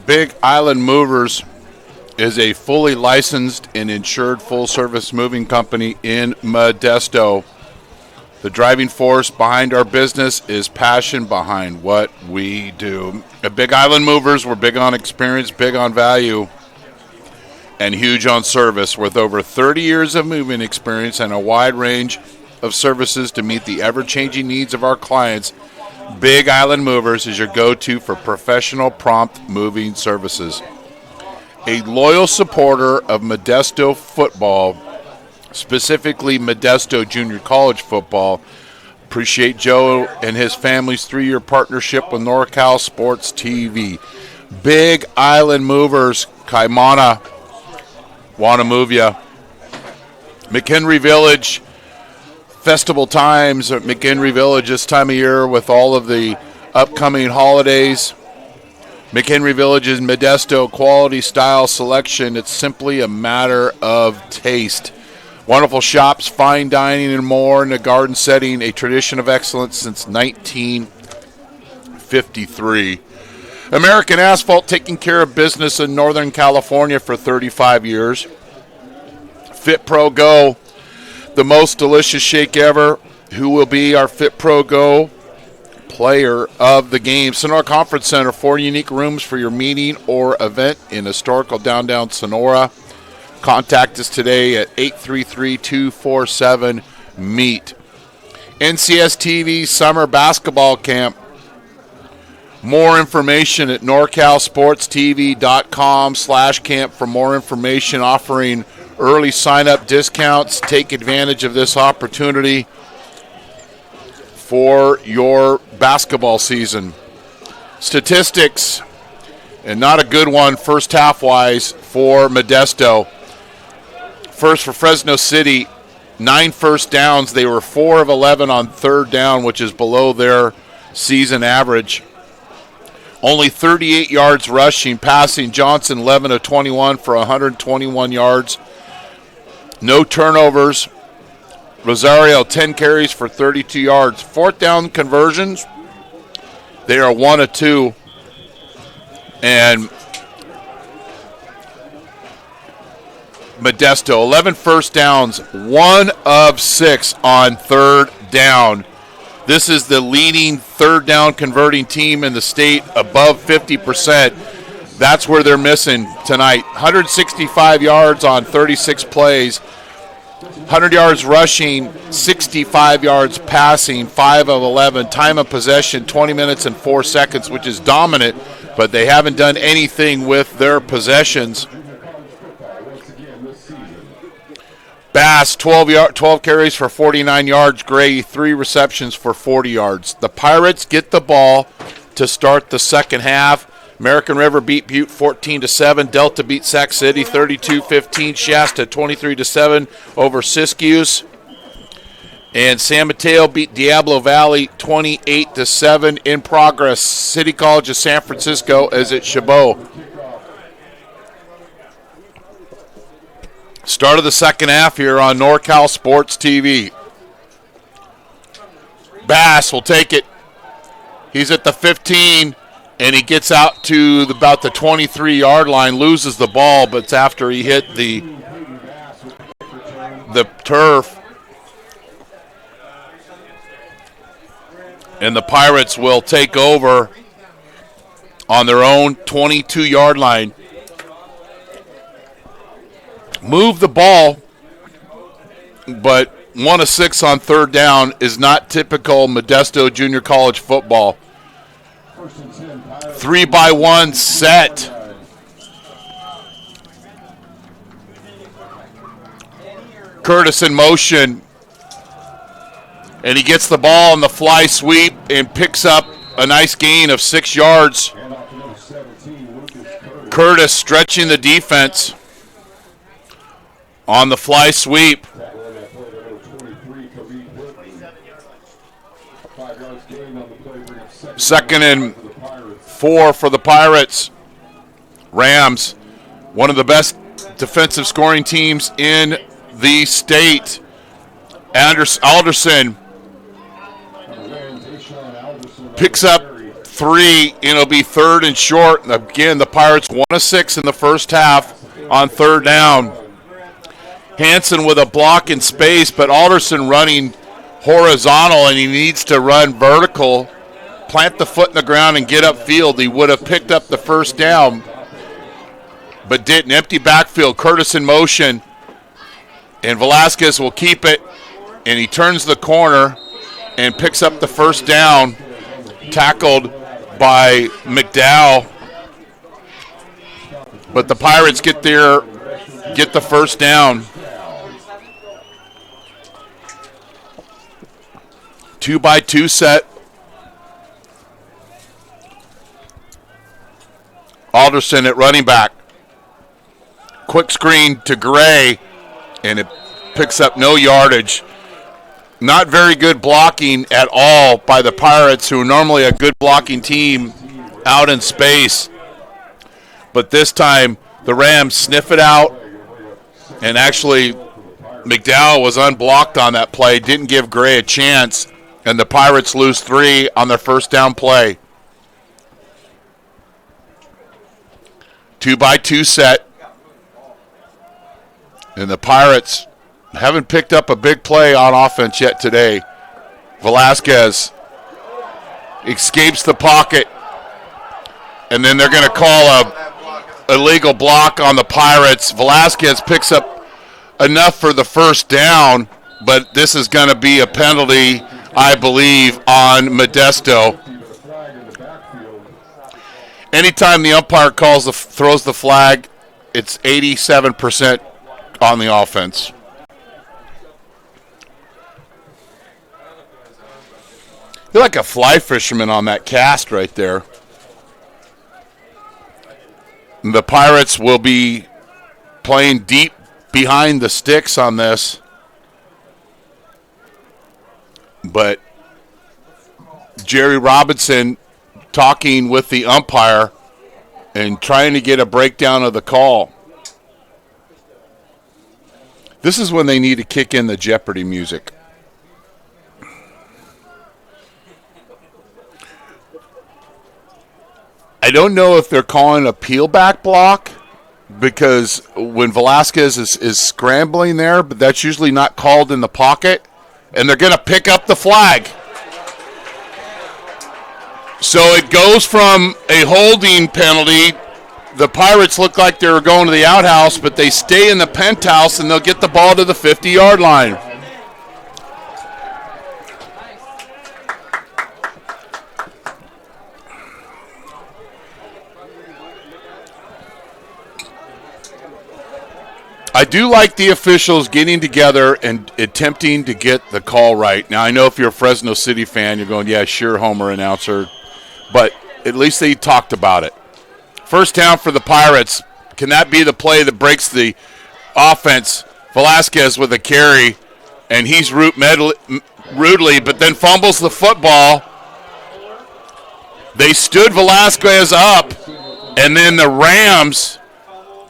Big Island Movers is a fully licensed and insured full-service moving company in Modesto. The driving force behind our business is passion behind what we do. At Big Island Movers, we're big on experience, big on value, and huge on service. With over 30 years of moving experience and a wide range of services to meet the ever-changing needs of our clients, Big Island Movers is your go-to for professional, prompt moving services. A loyal supporter of Modesto football, specifically Modesto Junior College football. Appreciate Joe and his family's 3-year partnership with NorCal Sports TV. Big Island Movers, Kaimana, want to move ya. McHenry Village, festival times at McHenry Village this time of year with all of the upcoming holidays. McHenry Village is Modesto, quality, style, selection. It's simply a matter of taste. Wonderful shops, fine dining, and more in a garden setting, a tradition of excellence since 1953. American Asphalt, taking care of business in Northern California for 35 years. FitPro GO, the most delicious shake ever. Who will be our FitPro GO player of the game? Sonora Conference Center, 4 unique rooms for your meeting or event in historical downtown Sonora. Contact us today at 833-247-MEET. NCS TV Summer Basketball Camp. More information at NorCalSportsTV.com/camp for more information, offering early sign-up discounts. Take advantage of this opportunity for your basketball season. Statistics, and not a good one first half-wise for Modesto. First for Fresno City, 9 first downs. They were 4 of 11 on third down, which is below their season average. Only 38 yards rushing. Passing, Johnson 11 of 21 for 121 yards. No turnovers. Rosario 10 carries for 32 yards. Fourth down conversions, they are 1 of 2. And Modesto, 11 first downs, 1 of 6 on third down. This is the leading third down converting team in the state, above 50%. That's where they're missing tonight. 165 yards on 36 plays, 100 yards rushing, 65 yards passing, 5 of 11. Time of possession, 20 minutes and 4 seconds, which is dominant, but they haven't done anything with their possessions. Bass, 12 carries for 49 yards. Gray, 3 receptions for 40 yards. The Pirates get the ball to start the second half. American River beat Butte 14-7. Delta beat Sac City 32-15. Shasta 23-7 over Siskiyous. And San Mateo beat Diablo Valley 28-7. In progress, City College of San Francisco is at Chabot. Start of the second half here on NorCal Sports TV. Bass will take it. He's at the 15, and he gets out to about the 23-yard line, loses the ball, but it's after he hit the turf. And the Pirates will take over on their own 22-yard line. Move the ball, but 1 of 6 on third down is not typical Modesto Junior College football. 3-by-1 set. Curtis in motion, and he gets the ball on the fly sweep and picks up a nice gain of 6 yards. Curtis stretching the defense on the fly sweep. Second and 4 for the Pirates. Rams, one of the best defensive scoring teams in the state. Alderson picks up 3, and it'll be 3rd and short. And again, the Pirates 1 of 6 in the first half on 3rd down. Hansen with a block in space, but Alderson running horizontal, and he needs to run vertical, plant the foot in the ground, and get upfield. He would have picked up the first down, but didn't. Empty backfield, Curtis in motion, and Velasquez will keep it, and he turns the corner and picks up the first down, tackled by McDowell. But the Pirates get the first down. 2-by-2 set. Alderson at running back. Quick screen to Gray, and it picks up no yardage. Not very good blocking at all by the Pirates, who are normally a good blocking team out in space. But this time, the Rams sniff it out, and actually McDowell was unblocked on that play, didn't give Gray a chance, and the Pirates lose 3 on their first down play. 2-by-2 set. And the Pirates haven't picked up a big play on offense yet today. Velasquez escapes the pocket, and then they're going to call a illegal block on the Pirates. Velasquez picks up enough for the first down, but this is going to be a penalty, I believe, on Modesto. Anytime the umpire throws the flag, it's 87% on the offense. You're like a fly fisherman on that cast right there. The Pirates will be playing deep behind the sticks on this. But Jerry Robinson talking with the umpire and trying to get a breakdown of the call. This is when they need to kick in the Jeopardy music. I don't know if they're calling a peel back block, because when Velasquez is scrambling there, but that's usually not called in the pocket, and they're going to pick up the flag. So it goes from a holding penalty. The Pirates look like they were going to the outhouse, but they stay in the penthouse, and they'll get the ball to the 50-yard line. I do like the officials getting together and attempting to get the call right. Now, I know if you're a Fresno City fan, you're going, yeah, sure, Homer, announcer. But at least they talked about it. First down for the Pirates. Can that be the play that breaks the offense? Velasquez with a carry, and he's rudely, but then fumbles the football. They stood Velasquez up, and then the Rams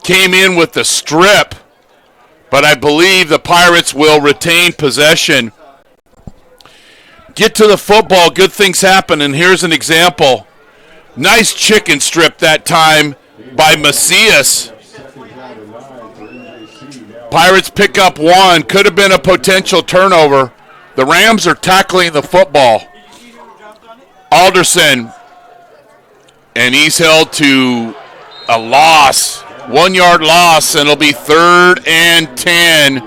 came in with the strip. But I believe the Pirates will retain possession. Get to the football, good things happen, and here's an example. Nice chicken strip that time by Macias. Pirates pick up 1. Could have been a potential turnover. The Rams are tackling the football. Alderson, and he's held to a loss. 1-yard loss, and it'll be 3rd and 10.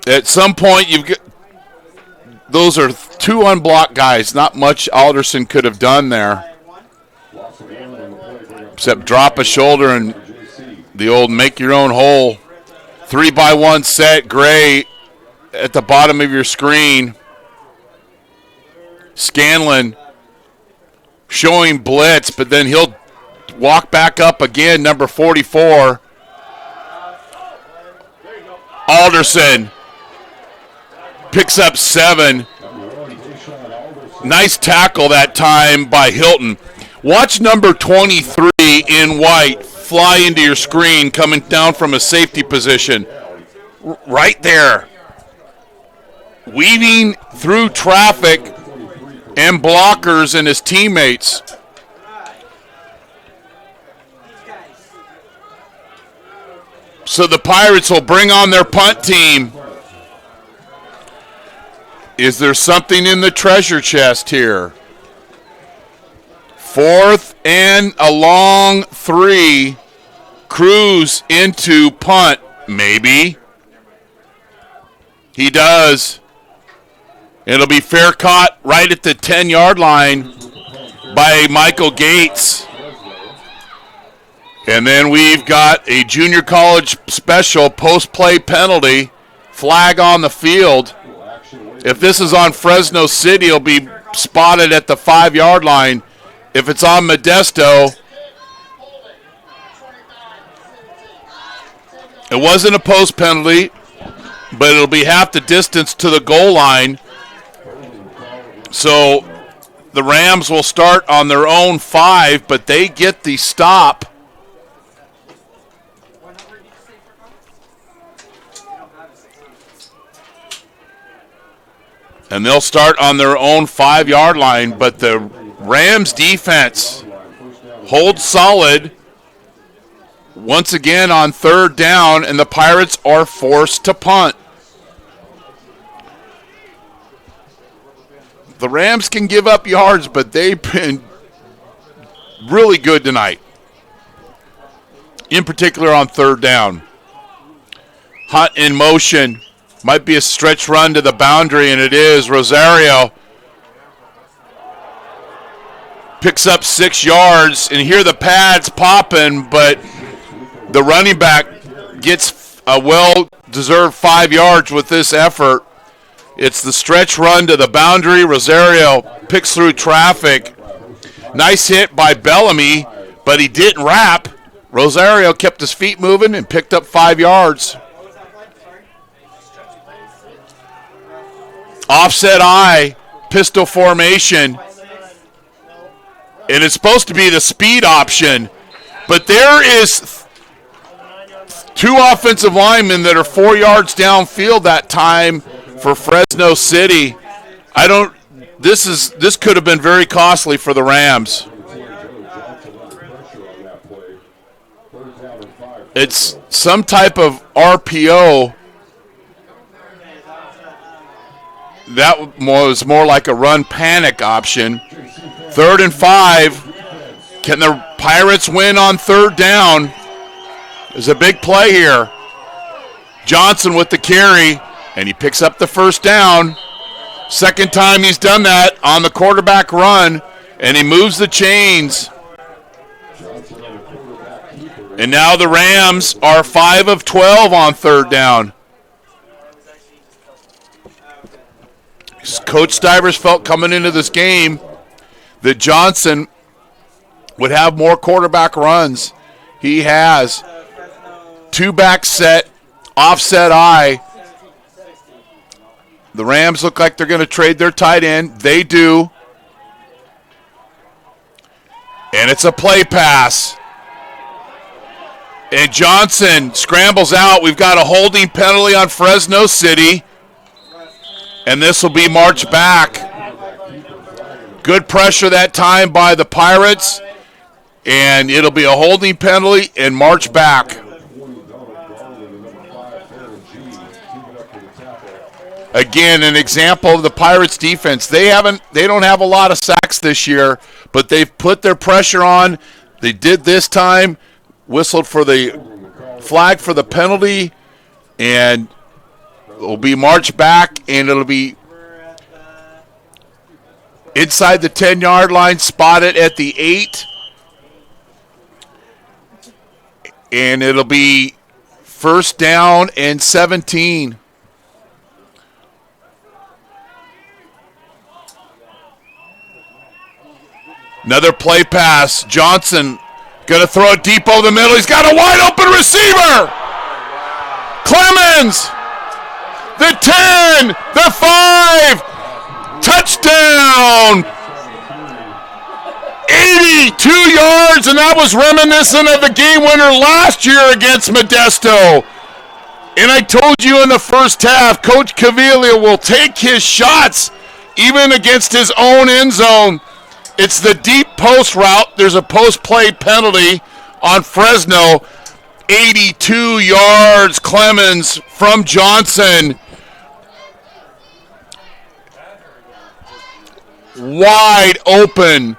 At some point, those are 2 unblocked guys. Not much Alderson could have done there, except drop a shoulder and the old make your own hole. 3-by-1 set. Gray at the bottom of your screen. Scanlon showing blitz, but then he'll walk back up again, number 44. Alderson picks up 7. Nice tackle that time by Hilton. Watch number 23 in white fly into your screen coming down from a safety position. Right there. weaving through traffic and blockers and his teammates. So the Pirates will bring on their punt team. Is there something in the treasure chest here? 4th and a long 3. Cruz into punt. Maybe. He does. It'll be fair caught right at the 10-yard line by Michael Gates. And then we've got a junior college special post-play penalty. Flag on the field. If this is on Fresno City, it'll be spotted at the 5-yard line. If it's on Modesto, it wasn't a post penalty, but it'll be half the distance to the goal line. So the Rams will start on their own 5, but they get the stop. And they'll start on their own 5-yard line, but the Rams defense holds solid once again on 3rd down, and the Pirates are forced to punt. The Rams can give up yards, but they've been really good tonight, in particular on 3rd down. Hunt in motion. Might be a stretch run to the boundary, and it is. Rosario picks up 6 yards, and here the pads popping, but the running back gets a well-deserved 5 yards with this effort. It's the stretch run to the boundary. Rosario picks through traffic. Nice hit by Bellamy, but he didn't wrap. Rosario kept his feet moving and picked up 5 yards. Offset eye, pistol formation. And it's supposed to be the speed option. But there is 2 offensive linemen that are 4 yards downfield that time for Fresno City. This could have been very costly for the Rams. It's some type of RPO. That was more like a run panic option. 3rd and 5. Can the Pirates win on 3rd down? There's a big play here. Johnson with the carry, and he picks up the 1st down. Second time he's done that on the quarterback run, and he moves the chains. And now the Rams are 5 of 12 on 3rd down. Coach Stivers felt coming into this game that Johnson would have more quarterback runs. He has. 2-back set, offset eye. The Rams look like they're going to trade their tight end. They do. And it's a play pass. And Johnson scrambles out. We've got a holding penalty on Fresno City. And this will be marched back. Good pressure that time by the Pirates. And it'll be a holding penalty and march back. Again, an example of the Pirates defense. They don't have a lot of sacks this year, but they've put their pressure on. They did this time, whistled for the flag for the penalty, and it'll be marched back, and it'll be inside the 10-yard line, spotted at the 8. And it'll be 1st down and 17. Another play pass. Johnson going to throw it deep over the middle. He's got a wide open receiver. Clemens. The 10. The 5. Touchdown. 82 yards, and that was reminiscent of the game winner last year against Modesto. And I told you in the first half, Coach Caviglia will take his shots even against his own end zone. It's the deep post route. There's a post-play penalty on Fresno. 82 yards, Clemens from Johnson. Wide open.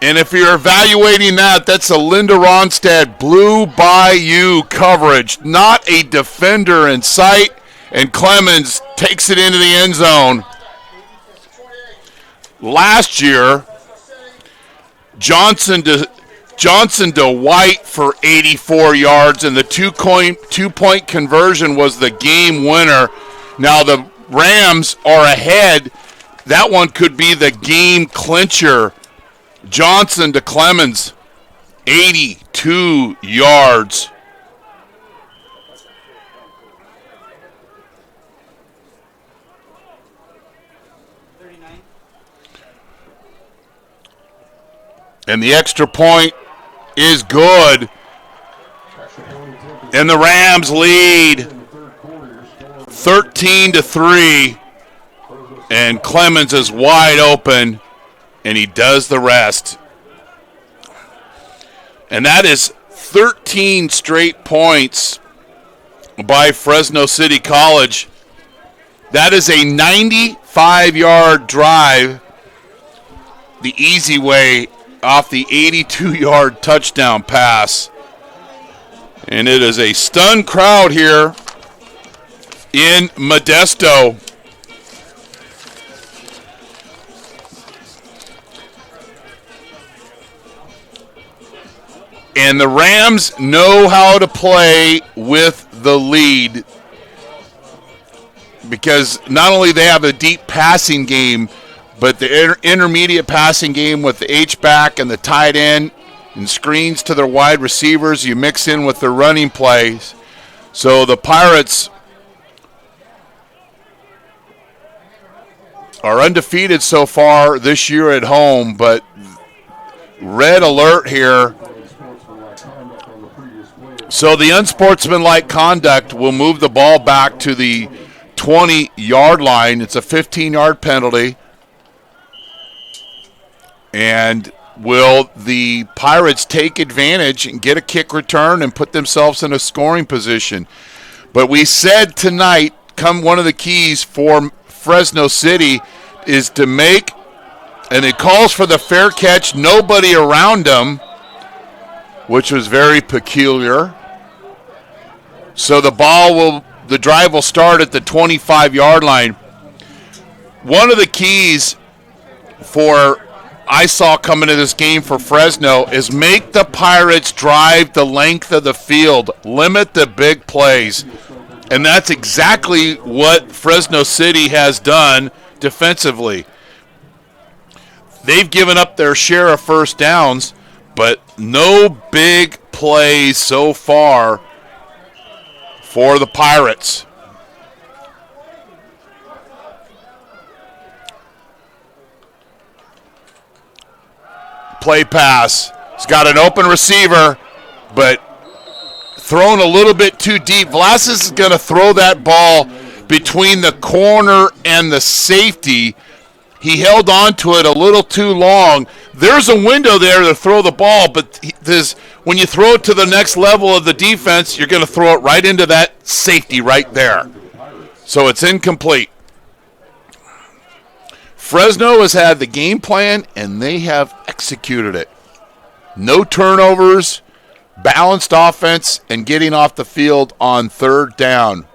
And if you're evaluating that, that's a Linda Ronstadt Blue Bayou coverage. Not a defender in sight. And Clemens takes it into the end zone. Last year, Johnson to White for 84 yards, and the two-point conversion was the game winner. Now the Rams are ahead. That one could be the game clincher. Johnson to Clemens, 82 yards. And the extra point is good. And the Rams lead 13-3. And Clemens is wide open, and he does the rest. And that is 13 straight points by Fresno City College. That is a 95-yard drive the easy way off the 82-yard touchdown pass. And it is a stunned crowd here in Modesto. And the Rams know how to play with the lead, because not only they have a deep passing game, but the intermediate passing game with the H-back and the tight end and screens to their wide receivers, you mix in with their running plays. So the Pirates are undefeated so far this year at home, but red alert here. So the unsportsmanlike conduct will move the ball back to the 20-yard line. It's a 15-yard penalty. And will the Pirates take advantage and get a kick return and put themselves in a scoring position? But we said tonight, one of the keys for Fresno City is to make, and it calls for the fair catch, nobody around them, which was very peculiar. So the drive will start at the 25-yard line. One of the keys I saw coming to this game for Fresno is make the Pirates drive the length of the field, limit the big plays. And that's exactly what Fresno City has done defensively. They've given up their share of first downs, but no big plays so far for the Pirates. Play pass. He's got an open receiver, but thrown a little bit too deep. Velasquez is going to throw that ball between the corner and the safety. He held on to it a little too long. There's a window there to throw the ball, but when you throw it to the next level of the defense, you're going to throw it right into that safety right there. So it's incomplete. Fresno has had the game plan, and they have executed it. No turnovers, balanced offense, and getting off the field on third down.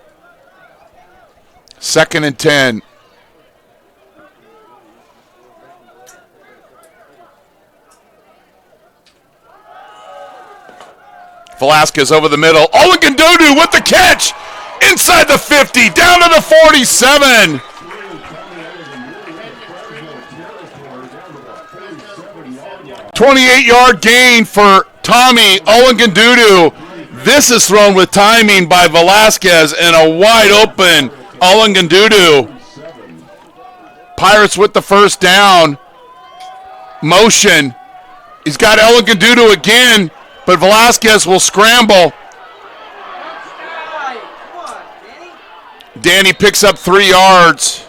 2nd and 10. Velasquez over the middle. Olengandudu with the catch. Inside the 50, down to the 47. $28-yard gain for Tommy Olengandudu. This is thrown with timing by Velasquez and a wide open Olengandudu. Pirates with the first down. Motion. He's got Olengandudu again, but Velasquez will scramble. Danny picks up 3 yards.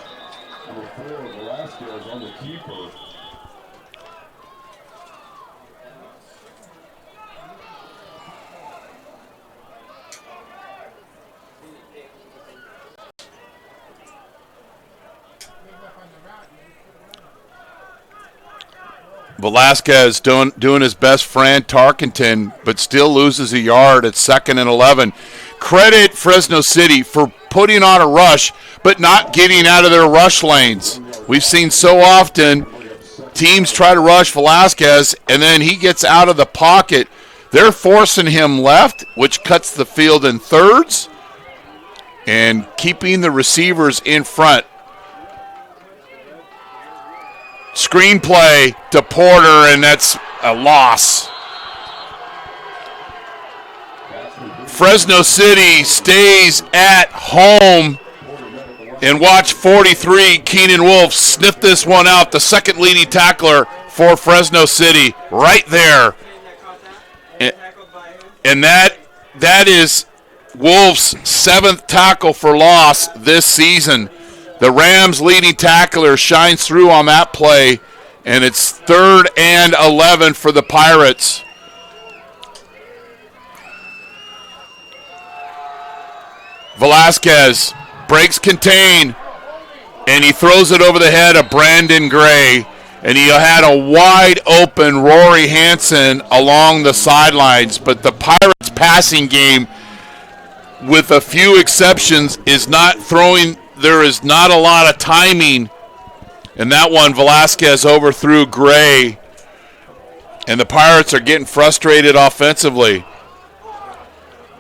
Velasquez doing his best, Fran Tarkenton, but still loses a yard at 2nd and 11. Credit Fresno City for putting on a rush, but not getting out of their rush lanes. We've seen so often teams try to rush Velasquez, and then he gets out of the pocket. They're forcing him left, which cuts the field in thirds, and keeping the receivers in front. Screenplay to Porter, and that's a loss. Fresno City stays at home, and watch 43, Keenan Wolf sniff this one out, the second leading tackler for Fresno City, right there. And that is Wolf's 7th tackle for loss this season. The Rams' leading tackler shines through on that play, and it's 3rd and 11 for the Pirates. Velasquez breaks contain, and he throws it over the head of Brandon Gray, and he had a wide open Rory Hansen along the sidelines, but the Pirates' passing game, with a few exceptions, is not throwing. There is not a lot of timing. And that one, Velasquez overthrew Gray. And the Pirates are getting frustrated offensively.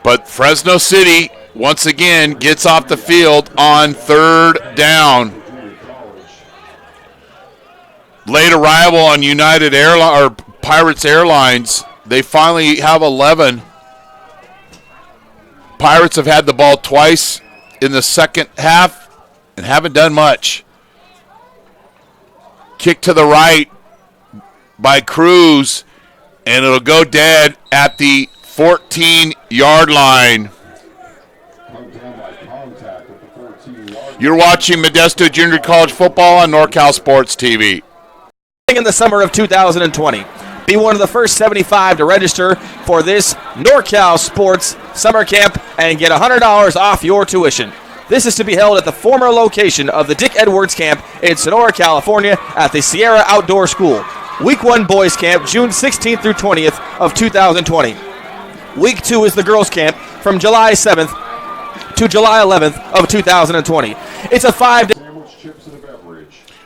But Fresno City, once again, gets off the field on 3rd down. Late arrival on Pirates Airlines. They finally have 11. Pirates have had the ball twice in the second half and haven't done much. Kick to the right by Cruz, and it'll go dead at the 14-yard line. You're watching Modesto Junior College football on NorCal Sports TV. In the summer of 2020. Be one of the first 75 to register for this NorCal Sports Summer Camp and get $100 off your tuition. This is to be held at the former location of the Dick Edwards Camp in Sonora, California at the Sierra Outdoor School. Week 1 Boys Camp, June 16th through 20th of 2020. Week 2 is the Girls Camp from July 7th to July 11th of 2020. It's a 5-day.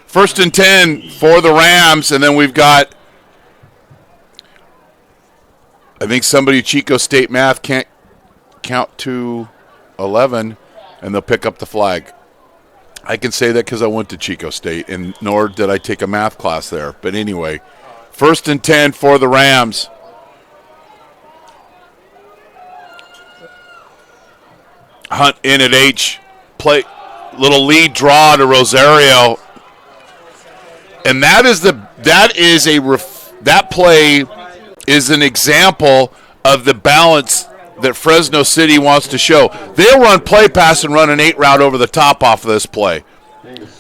1st and 10 for the Rams, and then we've got, I think somebody, Chico State math can't count to 11, and they'll pick up the flag. I can say that because I went to Chico State, and nor did I take a math class there. But anyway, 1st and 10 for the Rams. Hunt in at H. Play little lead draw to Rosario. And that play is an example of the balance that Fresno City wants to show. They'll run play pass and run an 8 route over the top off of this play.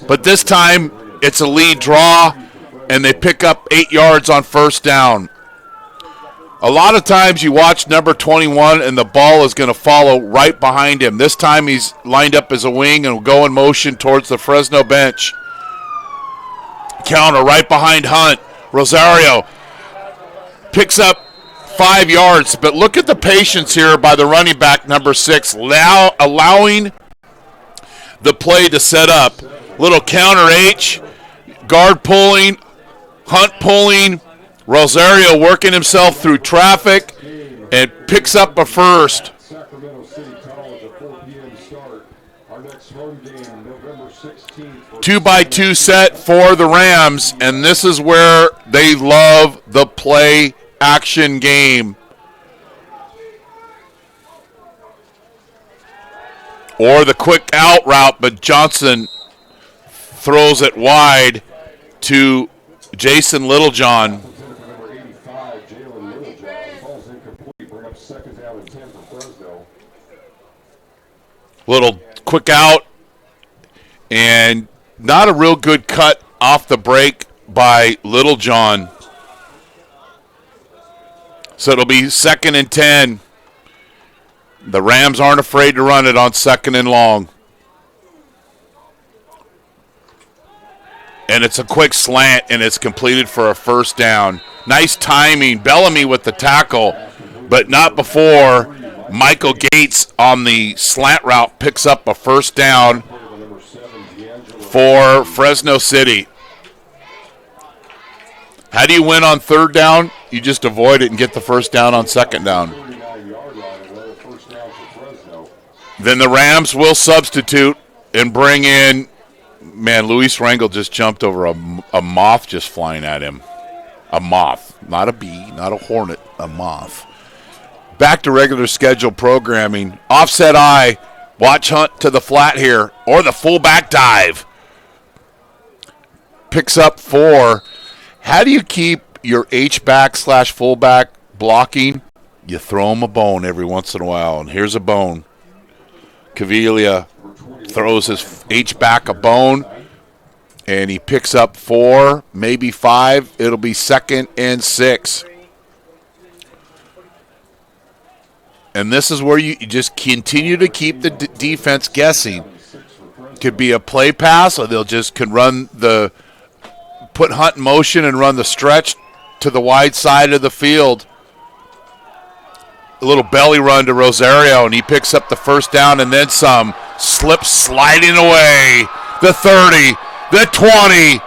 But this time it's a lead draw, and they pick up 8 yards on 1st down. A lot of times you watch number 21 and the ball is going to follow right behind him. This time he's lined up as a wing and will go in motion towards the Fresno bench. Counter right behind Hunt. Rosario picks up 5 yards, but look at the patience here by the running back, number 6, allowing the play to set up. Little counter H, guard pulling, Hunt pulling, Rosario working himself through traffic, and picks up a first. 2-by-2 set for the Rams, and this is where they love the play action game. Or the quick out route, but Johnson throws it wide to Jason Littlejohn. Little quick out And not a real good cut off the break by Littlejohn. So it'll be 2nd and 10. The Rams aren't afraid to run it on 2nd and long. And it's a quick slant, and it's completed for a first down. Nice timing. Bellamy with the tackle, but not before Michael Gates on the slant route picks up a first down for Fresno City. How do you win on 3rd down? You just avoid it and get the first down on 2nd down. Then the Rams will substitute and bring in, man, Luis Rangel just jumped over a moth just flying at him. A moth, not a bee, not a hornet, a moth. Back to regular schedule programming. Offset eye, watch hunt to the flat here, or the fullback dive. Picks up 4. How do you keep your H-back / fullback blocking? You throw him a bone every once in a while, and here's a bone. Caviglia throws his H-back a bone, and he picks up 4, maybe 5. It'll be 2nd and 6. And this is where you just continue to keep the defense guessing. Could be a play pass, or they'll just put Hunt in motion and run the stretch to the wide side of the field. A little belly run to Rosario, and he picks up the first down and then some. Slips sliding away. The 30, the 20.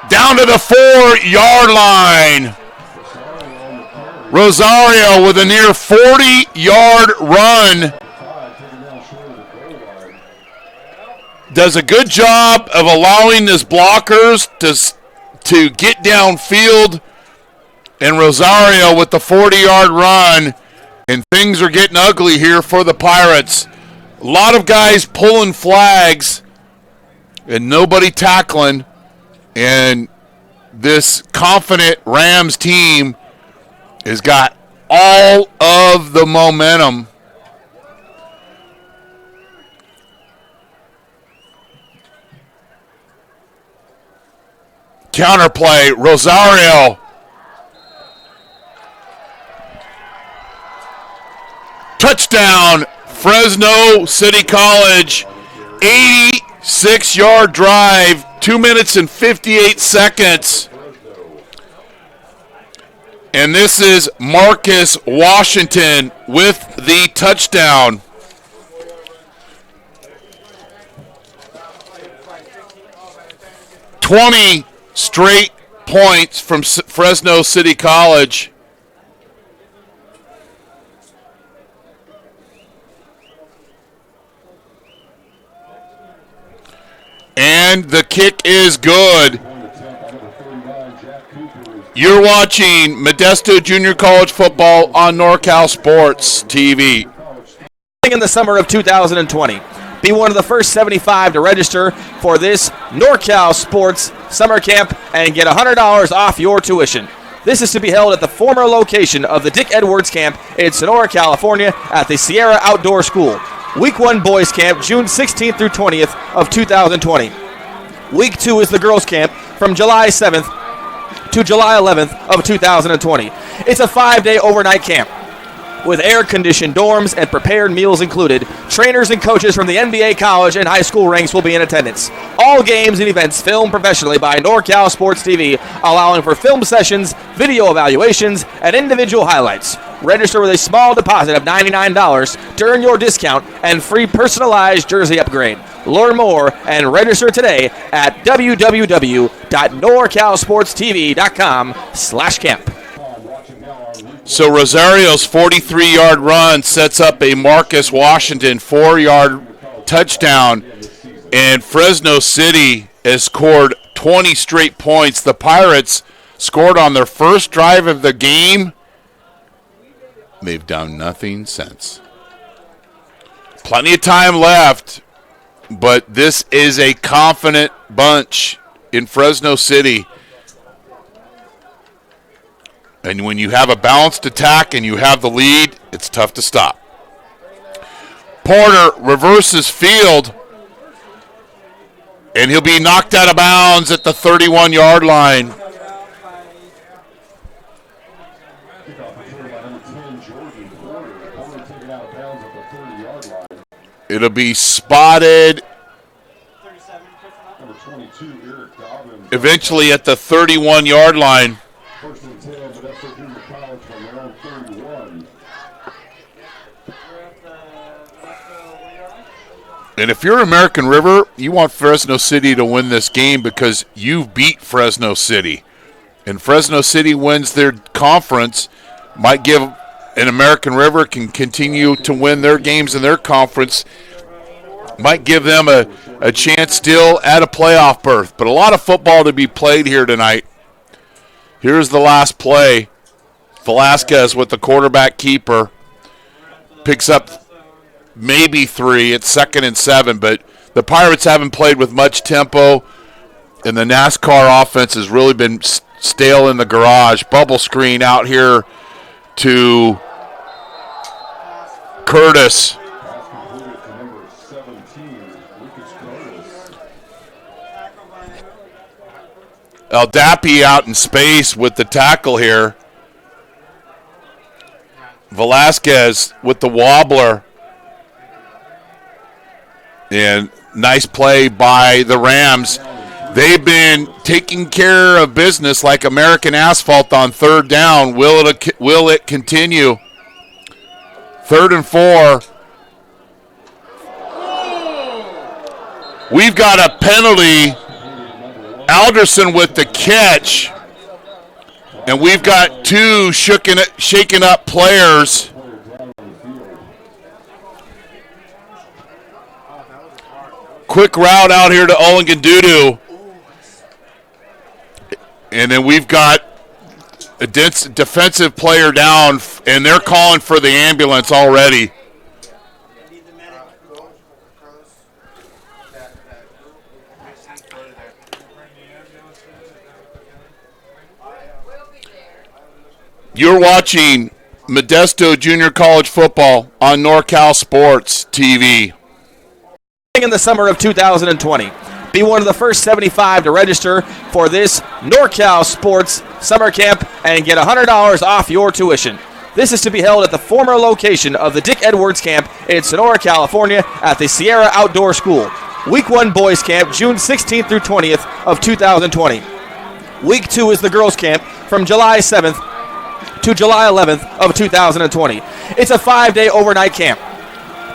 Down to the 4-yard line. Rosario with a near 40-yard run. Does a good job of allowing his blockers to get downfield. And Rosario with the 40-yard run. And things are getting ugly here for the Pirates. A lot of guys pulling flags and nobody tackling. And this confident Rams team has got all of the momentum. Counterplay, Rosario. Touchdown, Fresno City College. 86-yard drive, 2 minutes and 58 seconds. And this is Marcus Washington with the touchdown. "20 straight points from Fresno City College. And the kick is good. You're watching Modesto Junior College football on NorCal Sports TV. In the summer of 2020. Be one of the first 75 to register for this NorCal Sports Summer Camp and get $100 off your tuition. This is to be held at the former location of the Dick Edwards Camp in Sonora, California at the Sierra Outdoor School. Week 1 Boys Camp, June 16th through 20th of 2020. Week 2 is the Girls Camp from July 7th to July 11th of 2020. It's a 5-day overnight camp with air-conditioned dorms and prepared meals included. Trainers and coaches from the NBA, college, and high school ranks will be in attendance. All games and events filmed professionally by NorCal Sports TV, allowing for film sessions, video evaluations, and individual highlights. Register with a small deposit of $99 to earn your discount and free personalized jersey upgrade. Learn more and register today at www.norcalsportstv.com/camp. So Rosario's 43-yard run sets up a Marcus Washington 4-yard touchdown, and Fresno City has scored 20 straight points. The Pirates scored on their first drive of the game. They've done nothing since. Plenty of time left, but this is a confident bunch in Fresno City. And when you have a balanced attack and you have the lead, it's tough to stop. Porter reverses field And he'll be knocked out of bounds at the 31-yard line. It'll be spotted eventually at the 31-yard line. And if you're American River, you want Fresno City to win this game because you've beat Fresno City. And Fresno City wins their conference, might give an American River can continue to win their games in their conference, might give them a chance still at a playoff berth. But a lot of football to be played here tonight. Here's the last play. Velasquez with the quarterback keeper picks up maybe 3. It's 2nd and 7, but the Pirates haven't played with much tempo, and the NASCAR offense has really been stale in the garage. Bubble screen out here to Curtis. Aldapi out in space with the tackle here. Velasquez with the wobbler. And nice play by the Rams. They've been taking care of business like American Asphalt on 3rd down. Will it continue? 3rd and 4. We've got a penalty. Alderson with the catch. And we've got 2 shaken up players. Quick route out here to Olengandudu. And then we've got a defensive player down, and they're calling for the ambulance already. You're watching Modesto Junior College football on NorCal Sports TV. In the summer of 2020. Be one of the first 75 to register for this NorCal Sports Summer Camp and get $100 off your tuition. This is to be held at the former location of the Dick Edwards Camp in Sonora, California at the Sierra Outdoor School. Week 1 Boys Camp, June 16th through 20th of 2020. Week 2 is the Girls Camp from July 7th to July 11th of 2020. It's a 5-day overnight camp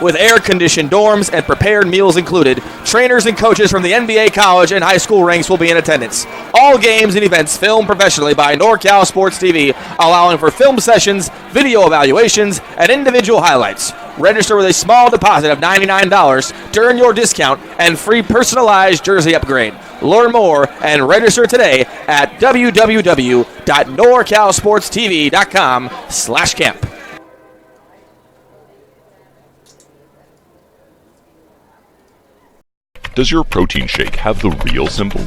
with air-conditioned dorms and prepared meals included. Trainers and coaches from the NBA, college, and high school ranks will be in attendance. All games and events filmed professionally by NorCal Sports TV, allowing for film sessions, video evaluations, and individual highlights. Register with a small deposit of $99 to earn your discount and free personalized jersey upgrade. Learn more and register today at www.norcalsportstv.com/camp. Does your protein shake have the real symbol?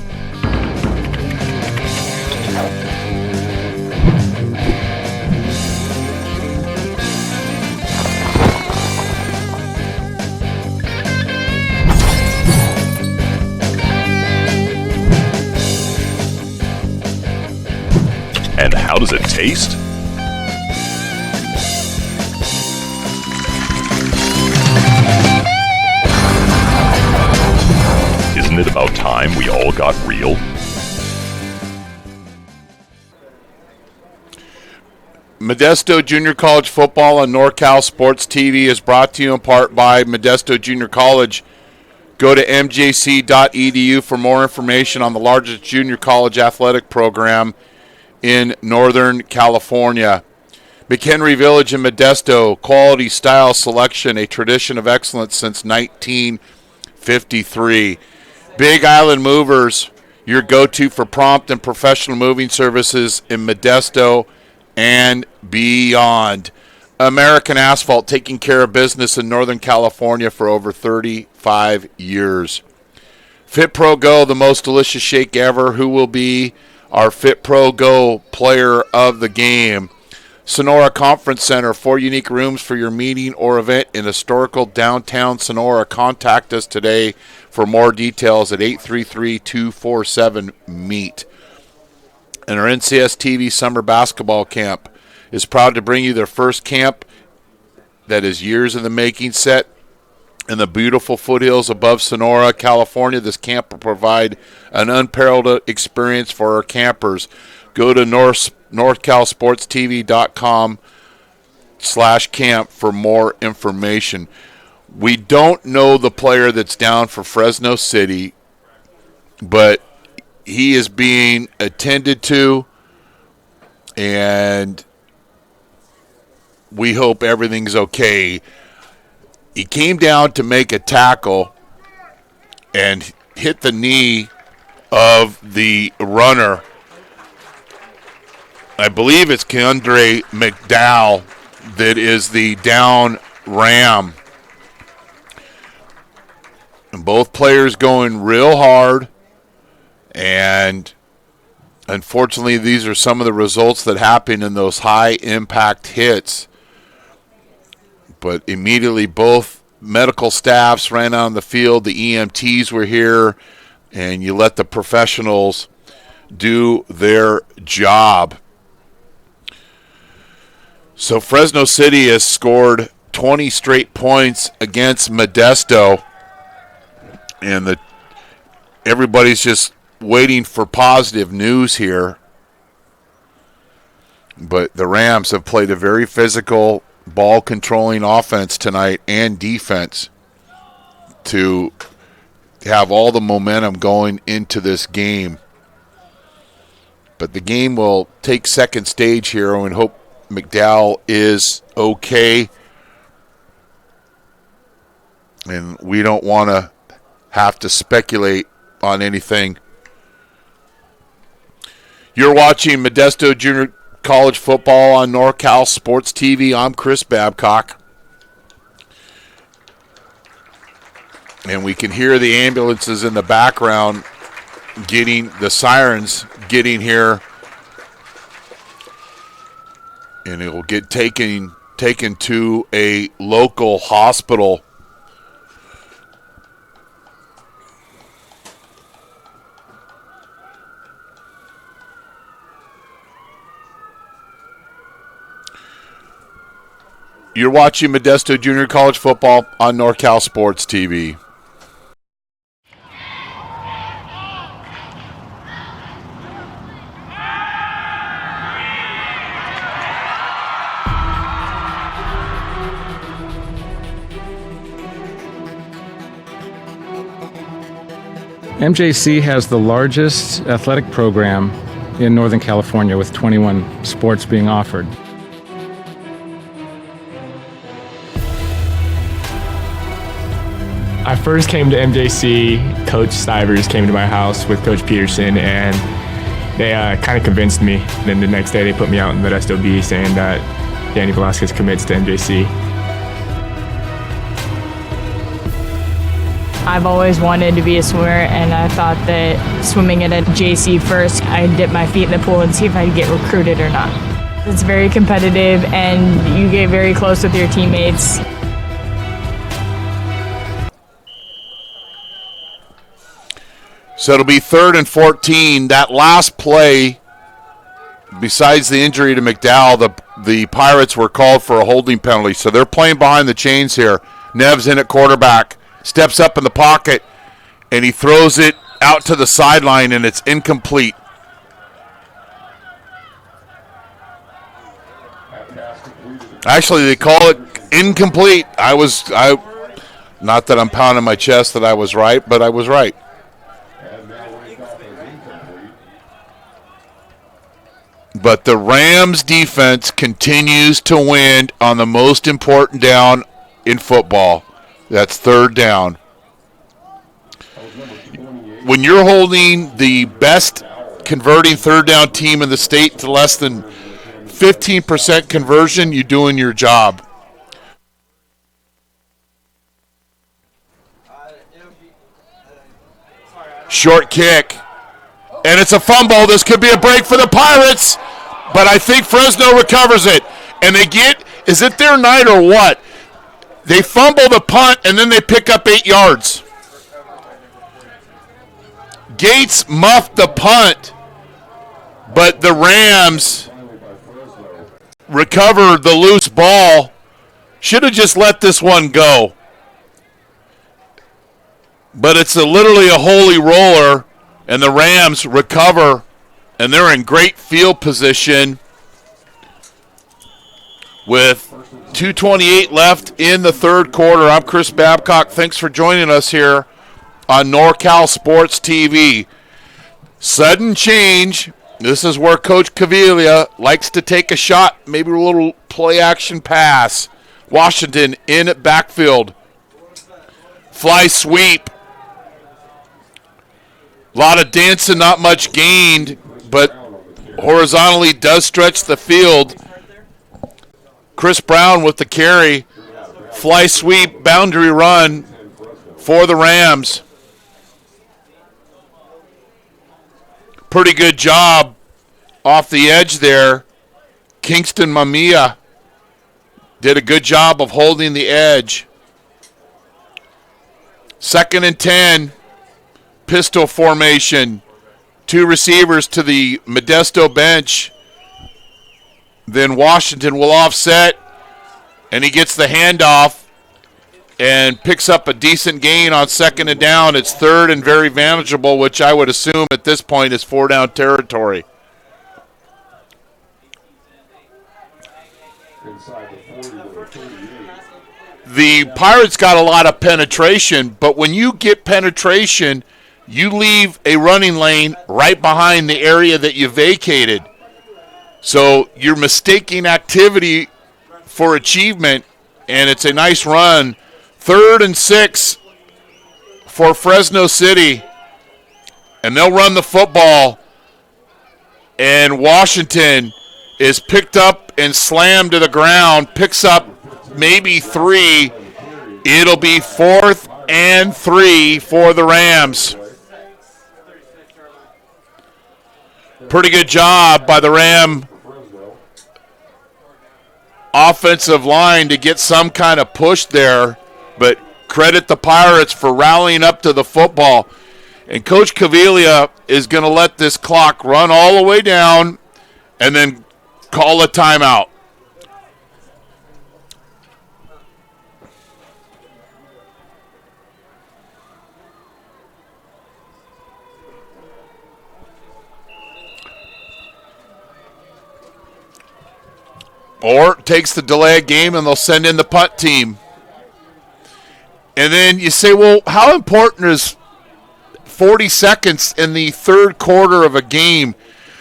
And how does it taste? Isn't it about time we all got real? Modesto Junior College football on NorCal Sports TV is brought to you in part by Modesto Junior College. Go to mjc.edu for more information on the largest junior college athletic program in Northern California. McHenry Village in Modesto, quality, style, selection, a tradition of excellence since 1953. Big Island Movers, your go-to for prompt and professional moving services in Modesto and beyond. American Asphalt, taking care of business in Northern California for over 35 years. FitPro GO, the most delicious shake ever. Who will be our FitPro GO player of the game? Sonora Conference Center, 4 unique rooms for your meeting or event in historical downtown Sonora. Contact us today for more details at 833-247-MEET. And our NCS TV Summer Basketball Camp is proud to bring you their first camp that is years in the making, set in the beautiful foothills above Sonora, California. This camp will provide an unparalleled experience for our campers. Go to NorCalSportsTV.com/camp for more information. We don't know the player that's down for Fresno City, but he is being attended to, and we hope everything's okay. He came down to make a tackle and hit the knee of the runner. I believe it's Keandre McDowell that is the down Ram. And both players going real hard, and unfortunately these are some of the results that happen in those high impact hits. But immediately both medical staffs ran out on the field. The EMTs were here, and you let the professionals do their job. So Fresno City has scored 20 straight points against Modesto, and everybody's just waiting for positive news here. But the Rams have played a very physical, ball-controlling offense tonight and defense to have all the momentum going into this game. But the game will take second stage here, and hope McDowell is okay. And we don't want to have to speculate on anything. You're watching Modesto Junior College football on NorCal Sports TV. I'm Chris Babcock. And we can hear the ambulances in the background getting the sirens getting here. And it will get taken to a local hospital. You're watching Modesto Junior College football on NorCal Sports TV. MJC has the largest athletic program in Northern California, with 21 sports being offered. I first came to MJC, Coach Stivers came to my house with Coach Peterson, and they kind of convinced me. Then the next day they put me out in Modesto B saying that Danny Velasquez commits to MJC. I've always wanted to be a swimmer, and I thought that swimming at a JC first, I'd dip my feet in the pool and see if I'd get recruited or not. It's very competitive, and you get very close with your teammates. So it'll be 3rd and 14. That last play, besides the injury to McDowell, the Pirates were called for a holding penalty. So they're playing behind the chains here. Nev's in at quarterback, steps up in the pocket, and he throws it out to the sideline, and it's incomplete. Actually, they call it incomplete. Not that I'm pounding my chest that I was right, but I was right. But the Rams defense continues to win on the most important down in football. That's 3rd down. When you're holding the best converting 3rd down team in the state to less than 15% conversion, you're doing your job. Short kick. And it's a fumble. This could be a break for the Pirates, but I think Fresno recovers it. And is it their night or what? They fumble the punt, and then they pick up 8 yards. Gates muffed the punt, but the Rams recovered the loose ball. Should have just let this one go. But it's literally a holy roller, and the Rams recover, and they're in great field position with 2:28 left in the third quarter. I'm Chris Babcock. Thanks for joining us here on NorCal Sports TV. Sudden change. This is where Coach Caviglia likes to take a shot, maybe a little play-action pass. Washington in at backfield. Fly sweep. A lot of dancing, not much gained, but horizontally does stretch the field. Chris Brown with the carry. Fly sweep, boundary run for the Rams. Pretty good job off the edge there. Kingston Mamiya did a good job of holding the edge. 2nd and 10. Pistol formation. 2 receivers to the Modesto bench. Then Washington will offset, and he gets the handoff and picks up a decent gain on 2nd and down. It's 3rd and very manageable, which I would assume at this point is 4-down territory. The Pirates got a lot of penetration, but when you get penetration, you leave a running lane right behind the area that you vacated. So you're mistaking activity for achievement, and it's a nice run. 3rd and 6 for Fresno City, and they'll run the football, and Washington is picked up and slammed to the ground, picks up maybe 3. It'll be 4th and 3 for the Rams. Pretty good job by the Ram offensive line to get some kind of push there, but credit the Pirates for rallying up to the football. And Coach Caviglia is going to let this clock run all the way down and then call a timeout. Or takes the delay of game and they'll send in the punt team. And then you say, well, how important is 40 seconds in the third quarter of a game?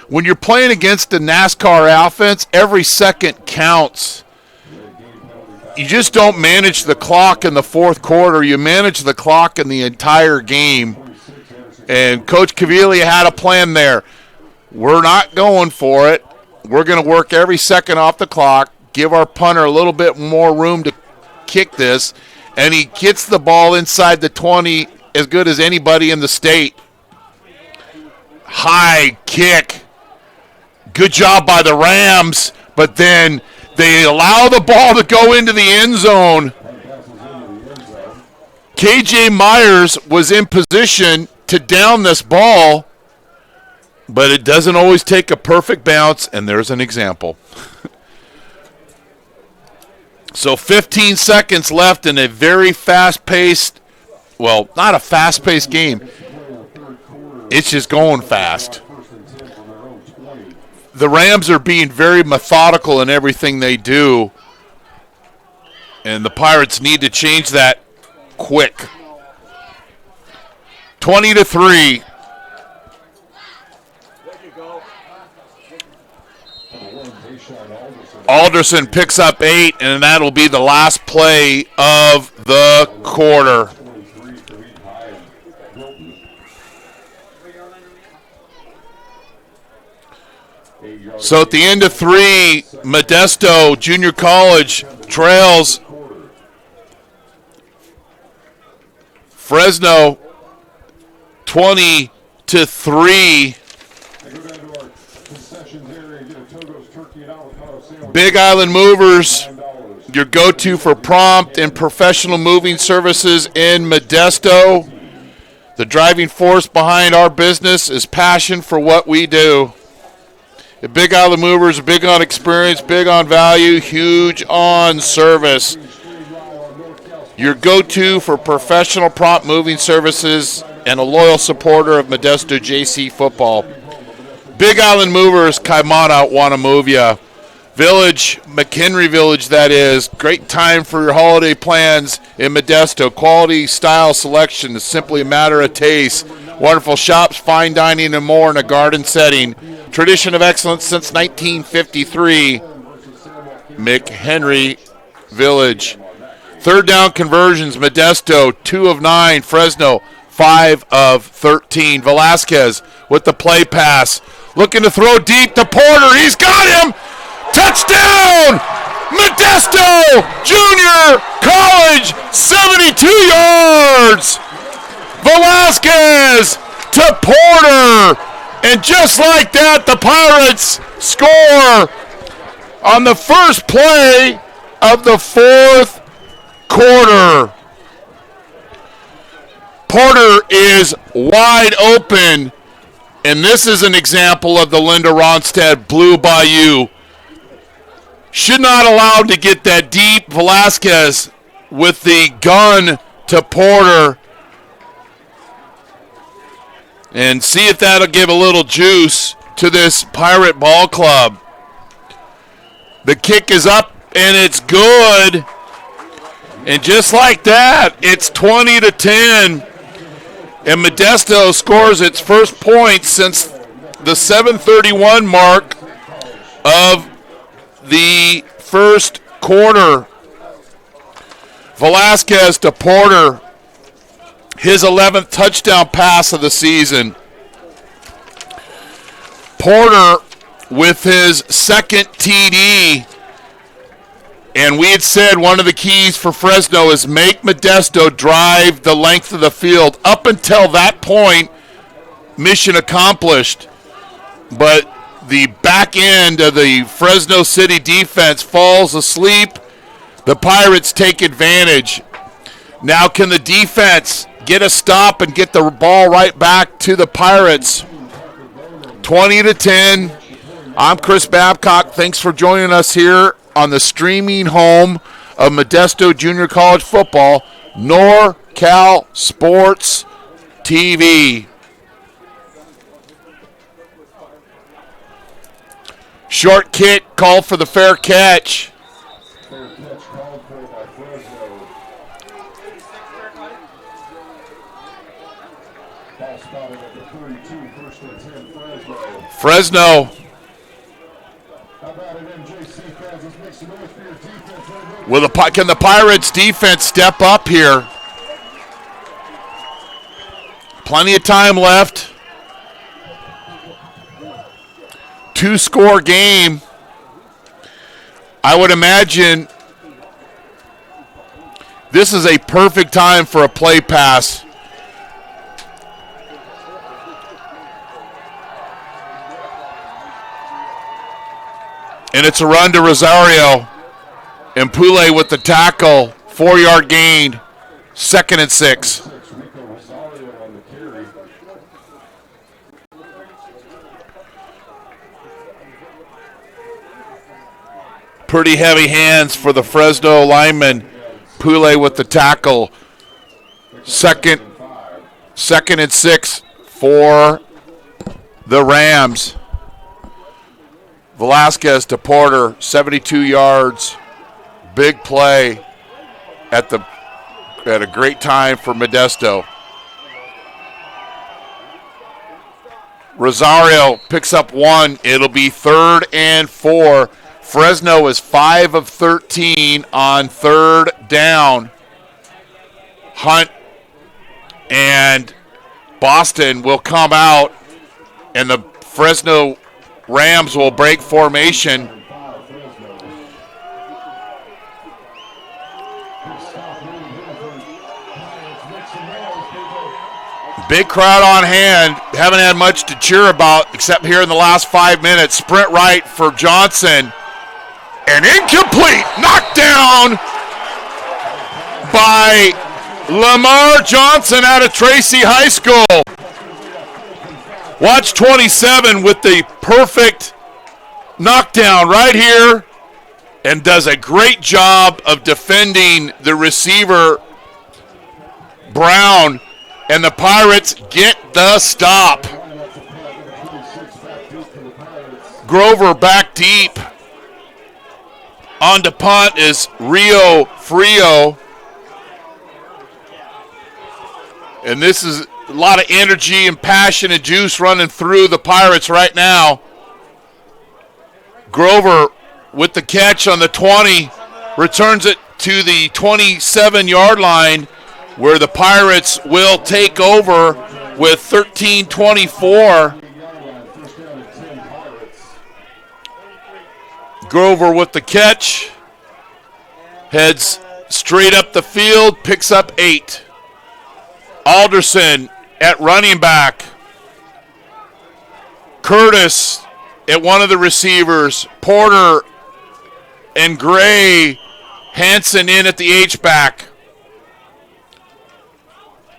When you're playing against a NASCAR offense, every second counts. You just don't manage the clock in the fourth quarter. You manage the clock in the entire game. And Coach Caviglia had a plan there. We're not going for it. We're going to work every second off the clock, give our punter a little bit more room to kick this, and he gets the ball inside the 20 as good as anybody in the state. High kick. Good job by the Rams, but then they allow the ball to go into the end zone. KJ Myers was in position to down this ball, but it doesn't always take a perfect bounce, and there's an example. So 15 seconds left in a very fast-paced, well, not a fast-paced game. It's just going fast. The Rams are being very methodical in everything they do, and the Pirates need to change that quick. 20-3. Alderson picks up 8, and that'll be the last play of the quarter. So at the end of 3, Modesto Junior College trails Fresno 20-3. Big Island Movers, your go-to for prompt and professional moving services in Modesto. The driving force behind our business is passion for what we do. The Big Island Movers are big on experience, big on value, huge on service. Your go-to for professional prompt moving services and a loyal supporter of Modesto JC football. Big Island Movers, Kaimana, wanna move ya. Village, McHenry Village, that is. Great time for your holiday plans in Modesto. Quality, style, selection is simply a matter of taste. Wonderful shops, fine dining, and more in a garden setting. Tradition of excellence since 1953. McHenry Village. Third down conversions, Modesto, 2 of 9. Fresno, 5 of 13. Velasquez with the play pass. Looking to throw deep to Porter. He's got him! Touchdown! Modesto Junior College, 72 yards! Velasquez to Porter. And just like that, the Pirates score on the first play of the fourth quarter. Porter is wide open, and this is an example of the Linda Ronstadt Blue Bayou. Should not allowed to get that deep. Velasquez with the gun to Porter. And see if that'll give a little juice to this Pirate ball club. The kick is up, and it's good. And just like that, it's 20-10. And Modesto scores its first point since the 7:31 mark of the first quarter. Velasquez to Porter. His 11th touchdown pass of the season. Porter with his second TD. And we had said one of the keys for Fresno is make Modesto drive the length of the field. Up until that point, mission accomplished. But the back end of the Fresno City defense falls asleep. The Pirates take advantage. Now can the defense get a stop and get the ball right back to the Pirates? 20-10. I'm Chris Babcock. Thanks for joining us here on the streaming home of Modesto Junior College football, NorCal Sports TV. Short kick called for the fair catch. Fresno. Can the Pirates defense step up here? Plenty of time left. 2-score game. I would imagine this is a perfect time for a play pass. And it's a run to Rosario. And Poulet with the tackle. 4-yard gain. 2nd and 6. Pretty heavy hands for the Fresno lineman. Poulet with the tackle. Second and 6 for the Rams. Velasquez to Porter, 72 yards. Big play at a great time for Modesto. Rosario picks up 1. It'll be 3rd and 4. Fresno is 5 of 13 on 3rd down. Hunt and Boston will come out, and the Fresno Rams will break formation. Big crowd on hand. Haven't had much to cheer about except here in the last 5 minutes. Sprint right for Johnson. And incomplete. Knocked down by Lamar Johnson out of Tracy High School. Watch 27 with the perfect knockdown right here, and does a great job of defending the receiver, Brown, and the Pirates get the stop. Grover back deep. On to punt is Rio Frio. And this is a lot of energy and passion and juice running through the Pirates right now. Grover with the catch on the 20, returns it to the 27-yard line, where the Pirates will take over with 13:24. Grover with the catch, heads straight up the field, picks up 8. Alderson at running back. Curtis at one of the receivers. Porter and Gray. Hanson in at the H-back.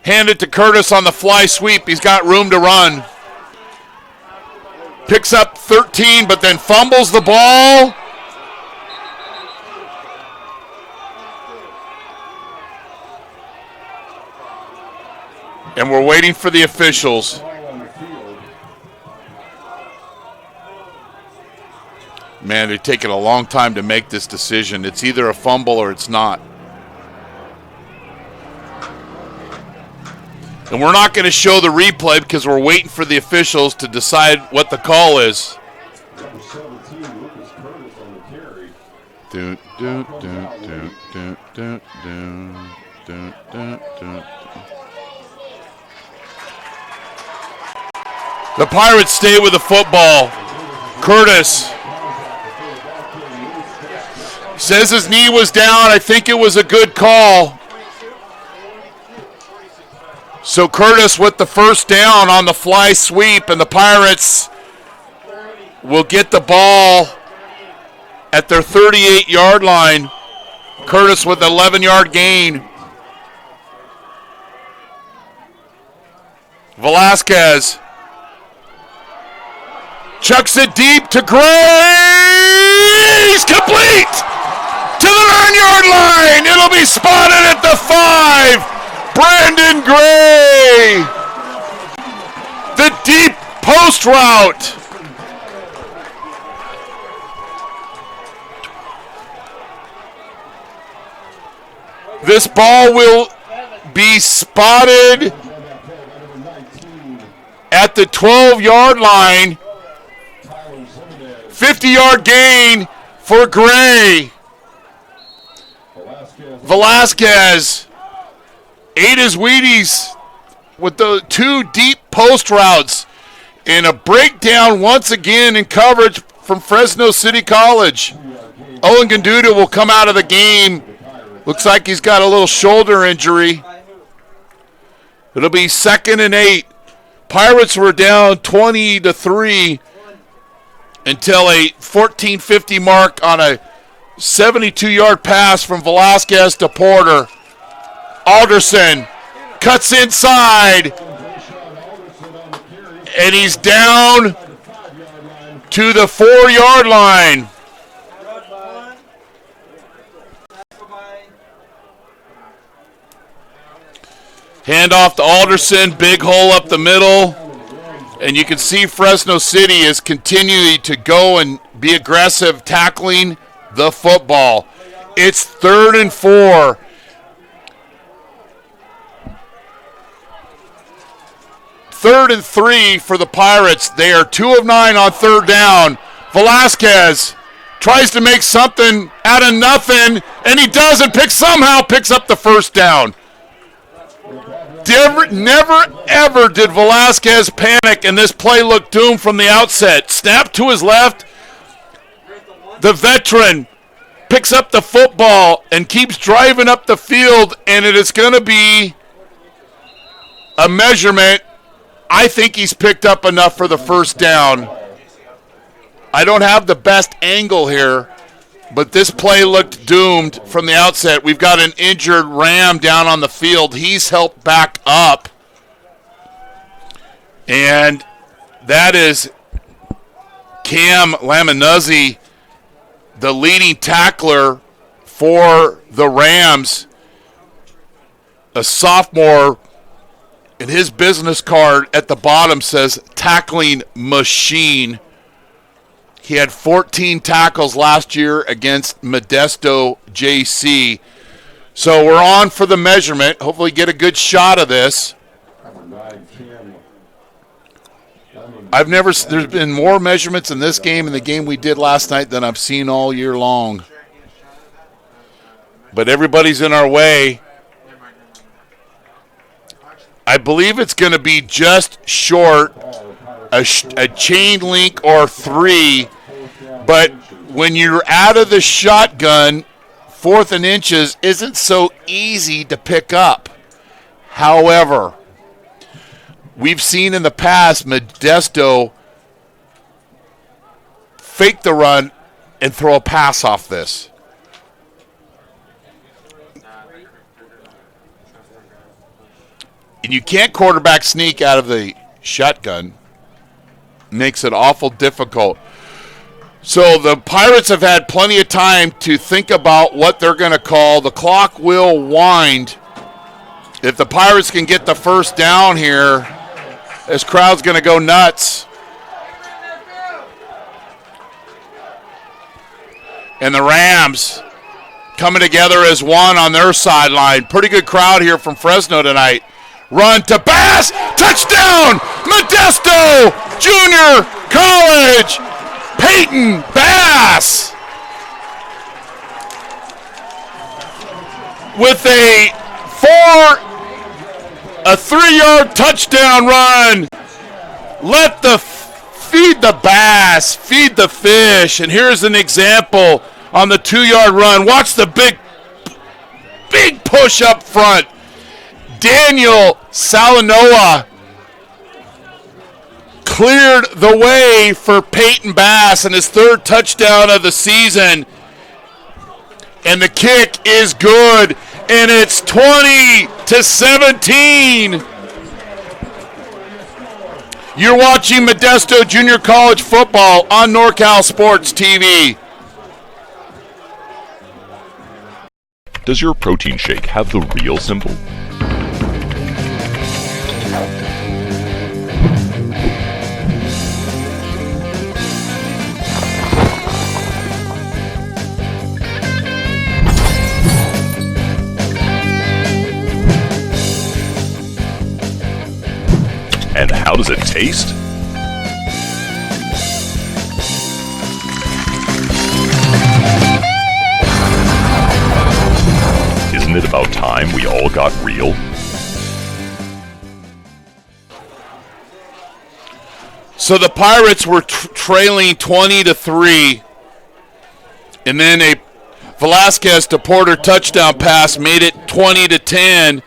Hand it to Curtis on the fly sweep. He's got room to run. Picks up 13, but then fumbles the ball. And we're waiting for the officials. Man, they're taking a long time to make this decision. It's either a fumble or it's not. And we're not going to show the replay because we're waiting for the officials to decide what the call is. The Pirates stay with the football. Curtis says his knee was down. I think it was a good call. So Curtis with the first down on the fly sweep, and the Pirates will get the ball at their 38-yard line. Curtis with an 11-yard gain. Velasquez chucks it deep to Gray. He's complete to the 9-yard line. It'll be spotted at the 5. Brandon Gray. The deep post route. This ball will be spotted at the 12-yard line. 50-yard gain for Gray. Velasquez ate his Wheaties with the 2 deep post routes, and a breakdown once again in coverage from Fresno City College. Owen Ganduda will come out of the game. Looks like he's got a little shoulder injury. It'll be 2nd and 8. Pirates were down 20-3 until a 14:50 mark on a 72-yard pass from Velasquez to Porter. Alderson cuts inside, and he's down to the 4-yard line. Hand off to Alderson, big hole up the middle. And you can see Fresno City is continuing to go and be aggressive, tackling the football. It's 3rd and 4. Third and 3 for the Pirates. They are 2 of 9 on 3rd down. Velasquez tries to make something out of nothing, and he does, and somehow picks up the first down. Never, ever did Velasquez panic, and this play looked doomed from the outset. Snap to his left. The veteran picks up the football and keeps driving up the field, and it is going to be a measurement. I think he's picked up enough for the first down. I don't have the best angle here, But this play looked doomed from the outset. We've got an injured Ram down on the field. He's helped back up. And that is Cam Laminuzzi, the leading tackler for the Rams, a sophomore, and his business card at the bottom says tackling machine. He had 14 tackles last year against Modesto JC. So we're on for the measurement. Hopefully get a good shot of this. There's been more measurements in this game and the game we did last night than I've seen all year long. But everybody's in our way. I believe it's going to be just short, a chain link or 3. But when you're out of the shotgun, 4th and inches isn't so easy to pick up. However, we've seen in the past Modesto fake the run and throw a pass off this. And you can't quarterback sneak out of the shotgun. Makes it awful difficult. So the Pirates have had plenty of time to think about what they're going to call. The clock will wind. If the Pirates can get the first down here, this crowd's going to go nuts. And the Rams coming together as one on their sideline. Pretty good crowd here from Fresno tonight. Run to Bass, touchdown, Modesto Junior College, Peyton Bass with a 3-yard touchdown run. Feed the bass, feed the fish, and here's an example on the 2-yard run. Watch the big push up front. Daniel Salanoa cleared the way for Peyton Bass and his 3rd touchdown of the season. And the kick is good, and it's 20-17. You're watching Modesto Junior College football on NorCal Sports TV. Does your protein shake have the real symbol? And how does it taste? Isn't it about time we all got real? So the Pirates were trailing 20-3, and then a Velasquez to Porter touchdown pass made it 20-10,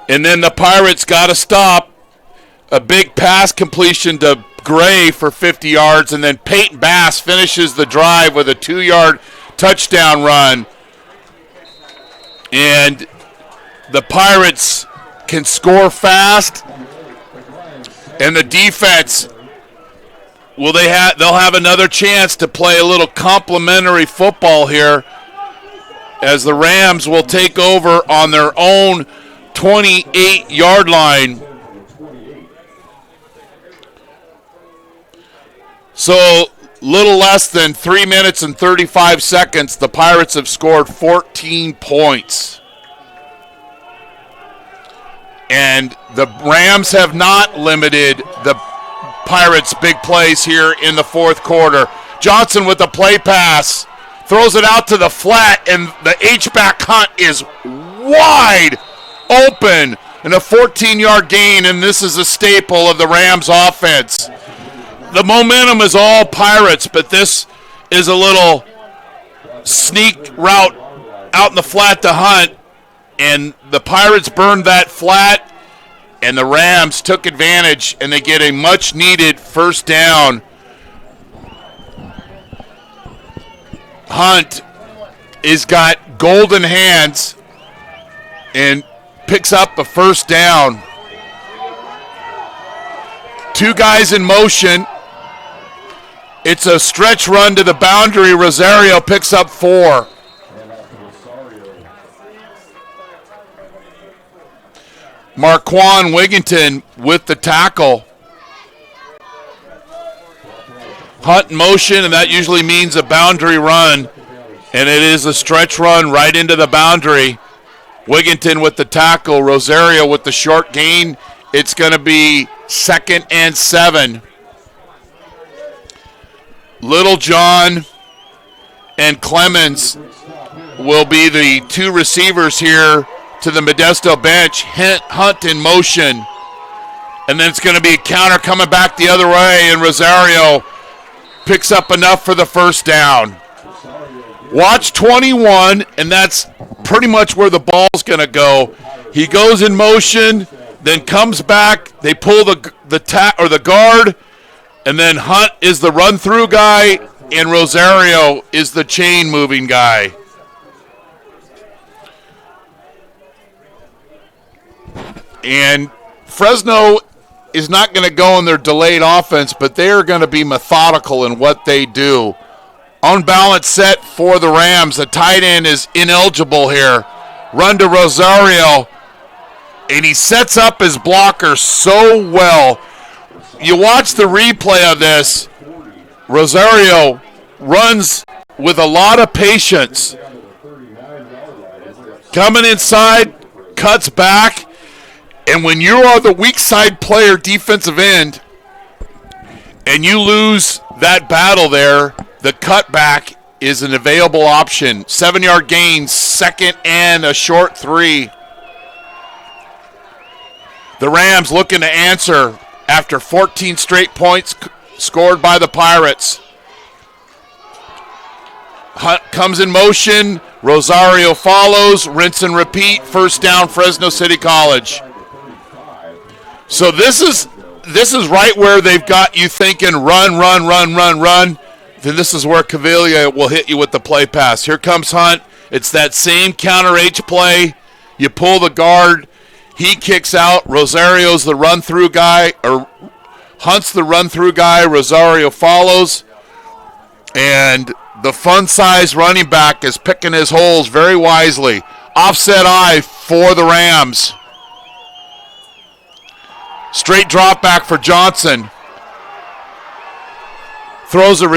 and then the Pirates got to stop. A big pass completion to Gray for 50 yards, and then Peyton Bass finishes the drive with a 2-yard touchdown run. And the Pirates can score fast, and the defense, they'll have another chance to play a little complimentary football here as the Rams will take over on their own 28-yard line. So, little less than 3 minutes and 35 seconds, the Pirates have scored 14 points. And the Rams have not limited the Pirates' big plays here in the 4th quarter. Johnson with the play pass, throws it out to the flat, and the H-back hunt is wide open. And a 14-yard gain, and this is a staple of the Rams' offense. The momentum is all Pirates, but this is a little sneak route out in the flat to Hunt, and the Pirates burned that flat, and the Rams took advantage, and they get a much-needed first down. Hunt has got golden hands and picks up the first down. 2 guys in motion. It's a stretch run to the boundary. Rosario picks up 4. Marquand Wigginton with the tackle. Hunt in motion, and that usually means a boundary run. And it is a stretch run right into the boundary. Wigginton with the tackle. Rosario with the short gain. It's going to be 2nd and 7. Little John and Clemens will be the 2 receivers here to the Modesto bench. Hunt in motion. And then it's going to be a counter coming back the other way, and Rosario picks up enough for the first down. Watch 21, and that's pretty much where the ball's going to go. He goes in motion, then comes back. They pull the guard, and then Hunt is the run-through guy, and Rosario is the chain-moving guy. And Fresno is not going to go in their delayed offense, but they are going to be methodical in what they do. Unbalanced set for the Rams. The tight end is ineligible here. Run to Rosario, and he sets up his blocker so well. You watch the replay of this. Rosario runs with a lot of patience. Coming inside, cuts back. And when you are the weak side player, defensive end, and you lose that battle there, the cutback is an available option. 7-yard gain, 2nd and a short 3. The Rams looking to answer after 14 straight points scored by the Pirates. Hunt comes in motion. Rosario follows. Rinse and repeat. First down, Fresno City College. So this is right where they've got you thinking run. Then this is where Cavilla will hit you with the play pass. Here comes Hunt. It's that same counter H play. You pull the guard. He kicks out. Rosario's the run-through guy, or Hunt's the run-through guy. Rosario follows. And the fun-size running back is picking his holes very wisely. Offset eye for the Rams. Straight drop back for Johnson. Throws a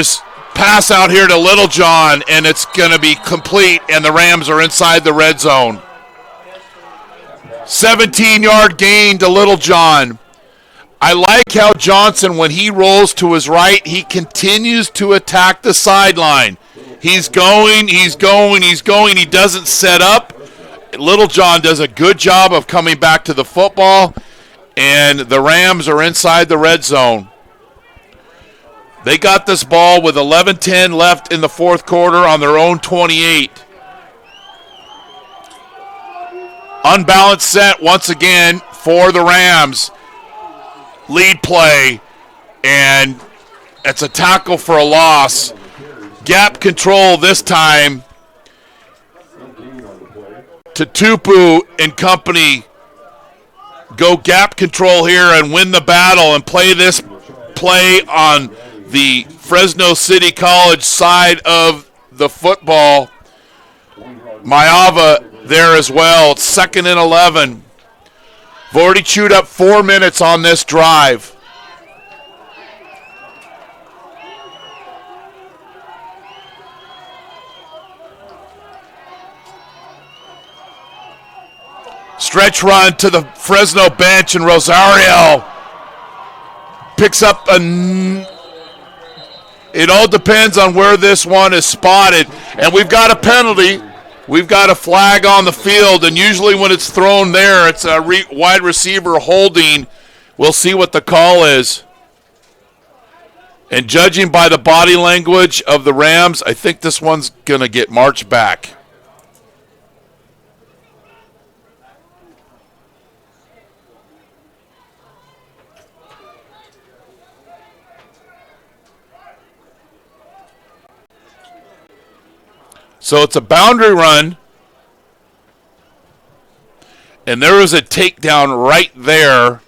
pass out here to Little John, and it's going to be complete, and the Rams are inside the red zone. 17-yard gain to Little John. I like how Johnson, when he rolls to his right, he continues to attack the sideline. He's going. He doesn't set up. Little John does a good job of coming back to the football, and the Rams are inside the red zone. They got this ball with 11:10 left in the fourth quarter on their own 28. Unbalanced set once again for the Rams. Lead play, and it's a tackle for a loss. Gap control this time to Tupu and company. Go gap control here and win the battle and play this play on the Fresno City College side of the football. Mayava there as well. It's 2nd and 11. We've already chewed up 4 minutes on this drive. Stretch run to the Fresno bench, and Rosario picks up it all depends on where this one is spotted. And we've got a penalty. We've got a flag on the field, and usually when it's thrown there, it's a wide receiver holding. We'll see what the call is. And judging by the body language of the Rams, I think this one's going to get marched back. So it's a boundary run. And there was a takedown right there.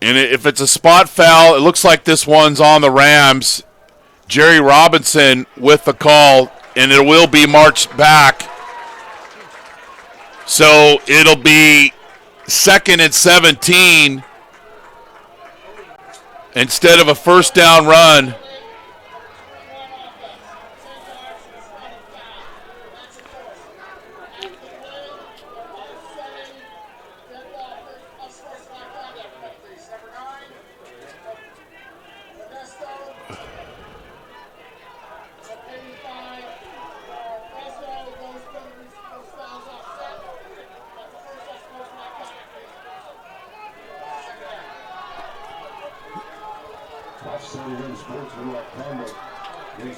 And if it's a spot foul, it looks like this one's on the Rams. Jerry Robinson with the call, and it will be marched back. So it'll be 2nd and 17 instead of a first down run.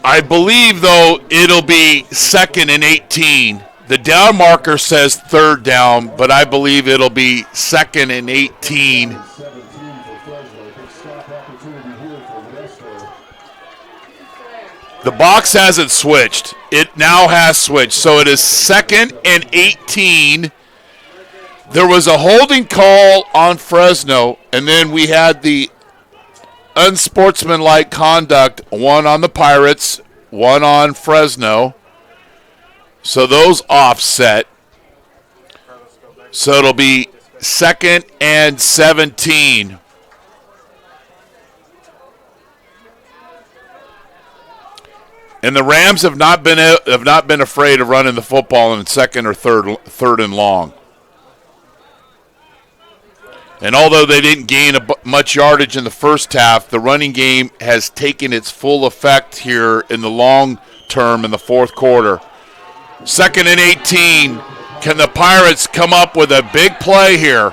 I believe, though, it'll be 2nd and 18. The down marker says 3rd down, but I believe it'll be 2nd and 18. The box hasn't switched. It now has switched, so it is 2nd and 18. There was a holding call on Fresno, and then we had the unsportsmanlike conduct, one on the Pirates, one on Fresno. So those offset. So it'll be 2nd and 17. And the Rams have not been afraid of running the football in 2nd or 3rd and long. And although they didn't gain much yardage in the first half, the running game has taken its full effect here in the long term in the fourth quarter. 2nd and 18. Can the Pirates come up with a big play here?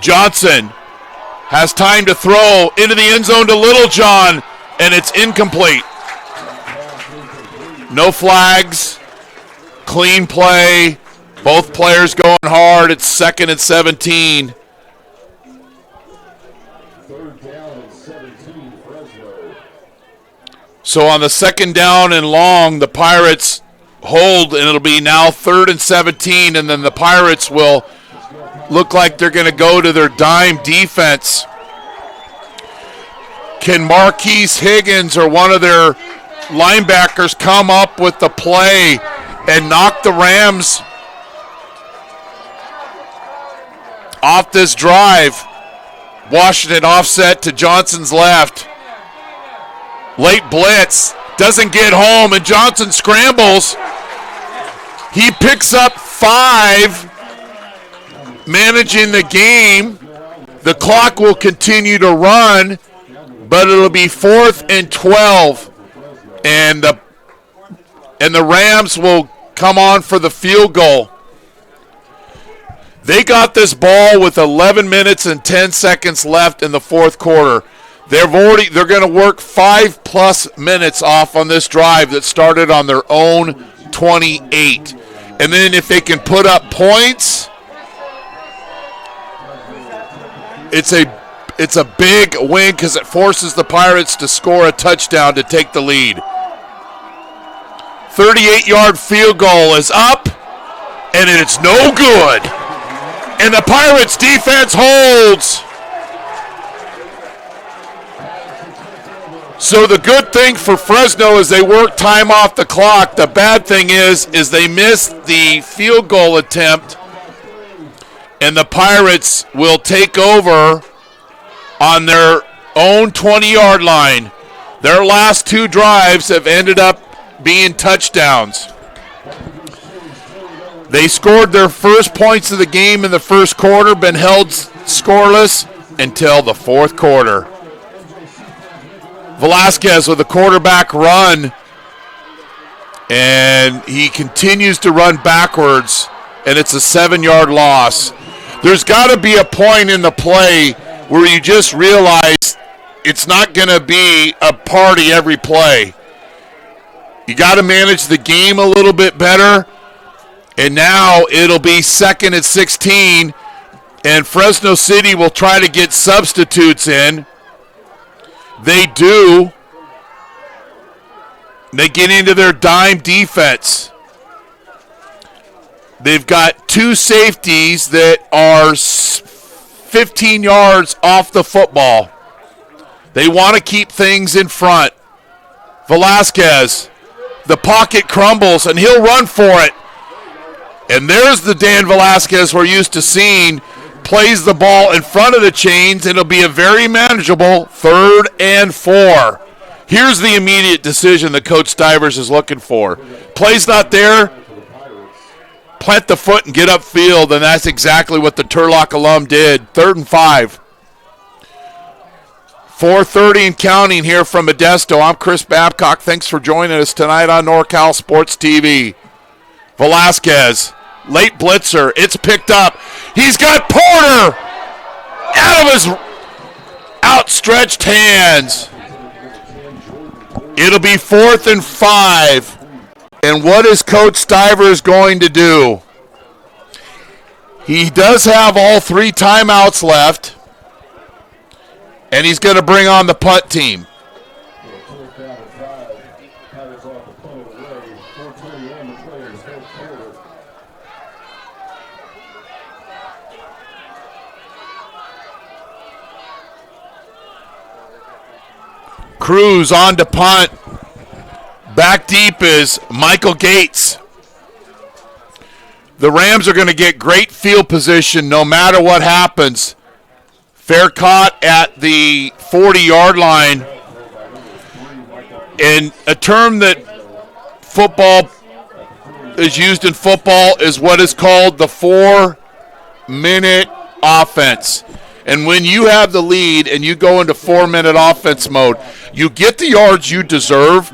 Johnson has time to throw into the end zone to Littlejohn, and it's incomplete. No flags. Clean play. Both players going hard. It's 2nd and 17. So on the 2nd down and long, the Pirates hold, and it'll be now 3rd and 17, and then the Pirates will look like they're going to go to their dime defense. Can Marquise Higgins or one of their linebackers come up with the play and knock the Rams off this drive? Washington offset to Johnson's left. Late blitz, doesn't get home, and Johnson scrambles. He picks up 5, managing the game. The clock will continue to run, but it'll be 4th and 12. And the Rams will come on for the field goal. They got this ball with 11 minutes and 10 seconds left in the fourth quarter. They're going to work 5+ minutes off on this drive that started on their own 28. And then if they can put up points, it's a big win because it forces the Pirates to score a touchdown to take the lead. 38-yard field goal is up, and it's no good. And the Pirates defense holds. So the good thing for Fresno is they work time off the clock. The bad thing is they missed the field goal attempt, and the Pirates will take over on their own 20-yard line. Their last 2 drives have ended up being touchdowns. They scored their first points of the game in the first quarter, been held scoreless until the fourth quarter. Velasquez with a quarterback run, and he continues to run backwards, and it's a 7-yard loss. There's got to be a point in the play where you just realize it's not going to be a party every play. You got to manage the game a little bit better, And now it'll be 2nd and 16, and Fresno City will try to get substitutes in. They do. They get into their dime defense. They've got 2 safeties that are 15 yards off the football. They want to keep things in front. Velasquez, the pocket crumbles, and he'll run for it. And there's the Dan Velasquez we're used to seeing, plays the ball in front of the chains, and it'll be a very manageable 3rd and 4. Here's the immediate decision that Coach Stivers is looking for. Play's not there, plant the foot and get upfield, and that's exactly what the Turlock alum did. 3rd and 5. 4:30 and counting here from Modesto. I'm Chris Babcock. Thanks for joining us tonight on NorCal Sports TV. Velasquez, late blitzer. It's picked up. He's got Porter out of his outstretched hands. It'll be 4th and 5. And what is Coach Stivers going to do? He does have all 3 timeouts left. And he's going to bring on the punt team. Cruz on to punt. Back deep is Michael Gates. The Rams are going to get great field position no matter what happens. Fair caught at the 40-yard line. And a term that football is used in football is what is called the 4-minute offense. And when you have the lead and you go into 4-minute offense mode, you get the yards you deserve.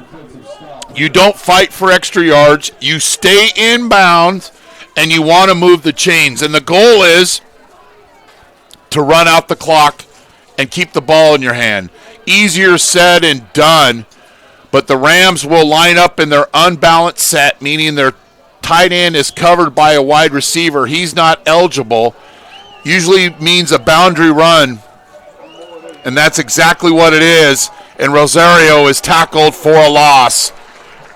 You don't fight for extra yards. You stay in bounds, and you want to move the chains. And the goal is to run out the clock and keep the ball in your hand. Easier said and done, but the Rams will line up in their unbalanced set, meaning their tight end is covered by a wide receiver. He's not eligible. Usually means a boundary run, and that's exactly what it is. And Rosario is tackled for a loss.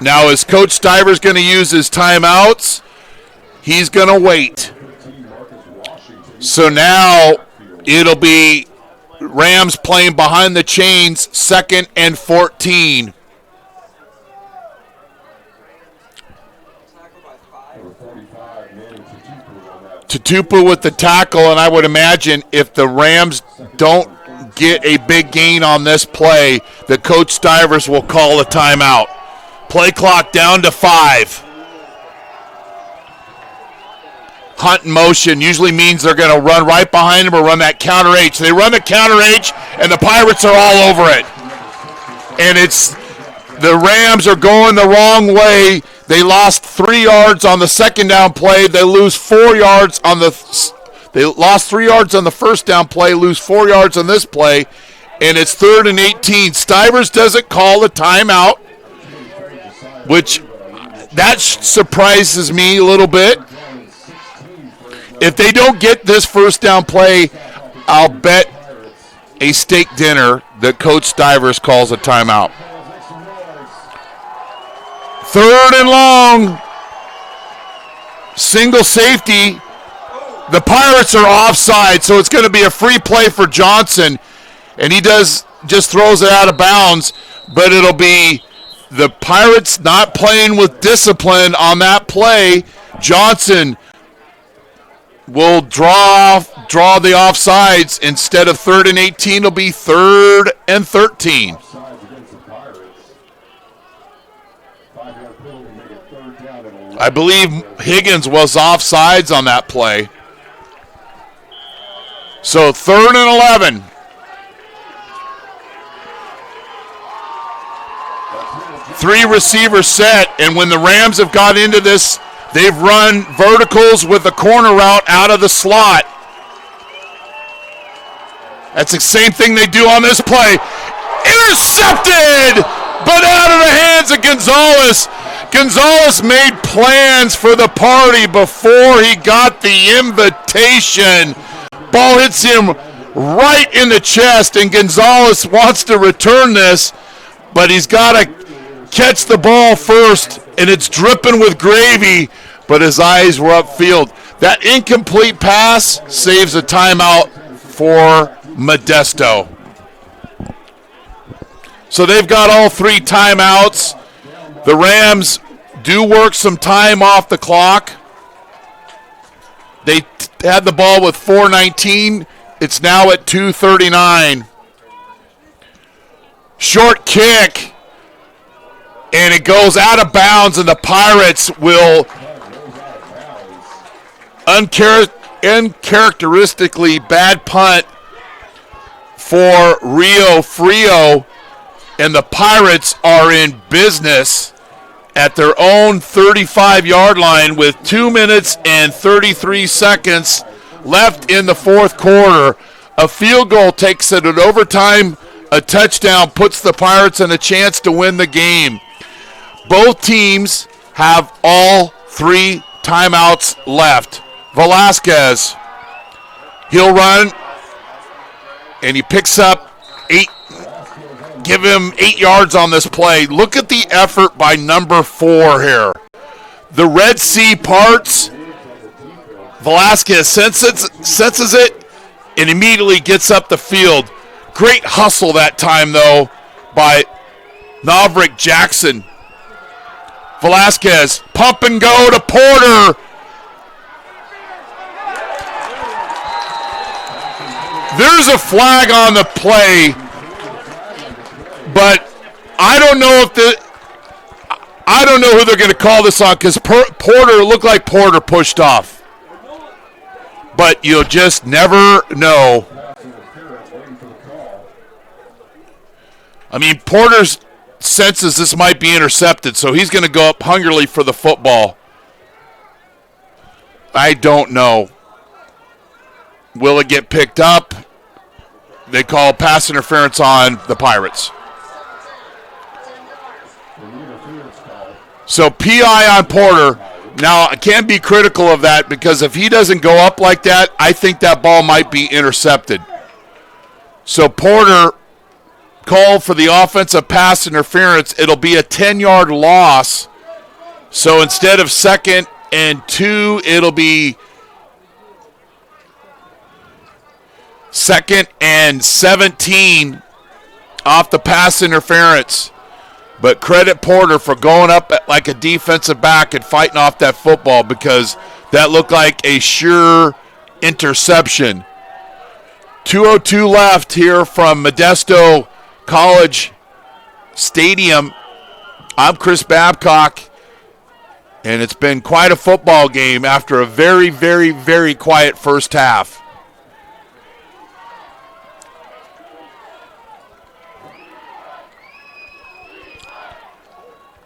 Now, is Coach Stivers going to use his timeouts? He's going to wait. So now it'll be Rams playing behind the chains, 2nd and 14. Tutupu with the tackle, and I would imagine if the Rams don't get a big gain on this play, that Coach Stivers will call a timeout. Play clock down to 5. Hunt in motion usually means they're going to run right behind him or run that counter H. They run the counter H, and the Pirates are all over it. And the Rams are going the wrong way. They lost 3 yards on the 2nd down play. They lose 4 yards on they lost 3 yards on the 1st down play, lose 4 yards on this play, and it's 3rd and 18. Stivers doesn't call a timeout, which that surprises me a little bit. If they don't get this 1st down play, I'll bet a steak dinner that Coach Stivers calls a timeout. 3rd and long. Single safety. The Pirates are offside, so it's going to be a free play for Johnson. And he just throws it out of bounds. But it'll be the Pirates not playing with discipline on that play. Johnson will draw the offsides. Instead of 3rd and 18, it'll be 3rd and 13. I believe Higgins was offsides on that play. So 3rd and 11. Three receiver set, and when the Rams have got into this, they've run verticals with the corner route out of the slot. That's the same thing they do on this play. Intercepted, but out of the hands of Gonzalez. Gonzalez made plans for the party before he got the invitation. Ball hits him right in the chest, and Gonzalez wants to return this, but he's got to catch the ball first, and it's dripping with gravy, but his eyes were upfield. That incomplete pass saves a timeout for Modesto. So they've got all 3 timeouts. The Rams do work some time off the clock. They had the ball with 4:19. It's now at 2:39. Short kick, and it goes out of bounds, and the Pirates will uncharacteristically bad punt for Rio Frio, and the Pirates are in business at their own 35-yard line with 2 minutes and 33 seconds left in the fourth quarter. A field goal takes it at overtime. A touchdown puts the Pirates in a chance to win the game. Both teams have all 3 timeouts left. Velasquez, he'll run, and he picks up 8. Give him 8 yards on this play. Look at the effort by number 4 here. The Red Sea parts. Velasquez senses it and immediately gets up the field. Great hustle that time, though, by Navrik Jackson. Velasquez, pump and go to Porter. There's a flag on the play, but I don't know who they're going to call this on, because Porter looked like Porter pushed off. But you'll just never know. I mean, Porter senses this might be intercepted, so he's going to go up hungrily for the football. I don't know. Will it get picked up? They call pass interference on the Pirates. So PI on Porter. Now, I can't be critical of that, because if he doesn't go up like that, I think that ball might be intercepted. So Porter called for the offensive pass interference. It'll be a 10-yard loss. So instead of 2nd and 2, it'll be 2nd and 17 off the pass interference. But credit Porter for going up like a defensive back and fighting off that football, because that looked like a sure interception. 2:02 left here from Modesto College Stadium. I'm Chris Babcock, and it's been quite a football game after a very, very, very quiet first half.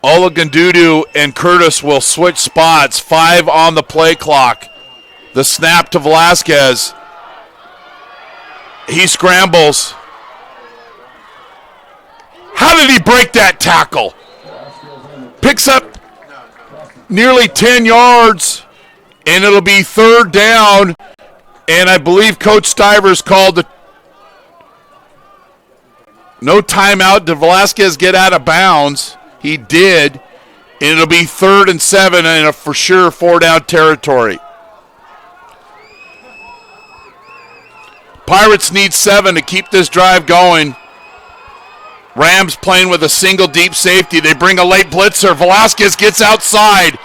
Olagundudu and Curtis will switch spots. 5 on the play clock. The snap to Velasquez. He scrambles. How did he break that tackle? Picks up nearly 10 yards, and it'll be 3rd down. And I believe Coach Stivers called the no timeout. Did Velasquez get out of bounds? He did, and it'll be 3rd and 7 in a for sure 4-down territory. Pirates need 7 to keep this drive going. Rams playing with a single deep safety. They bring a late blitzer. Velasquez gets outside.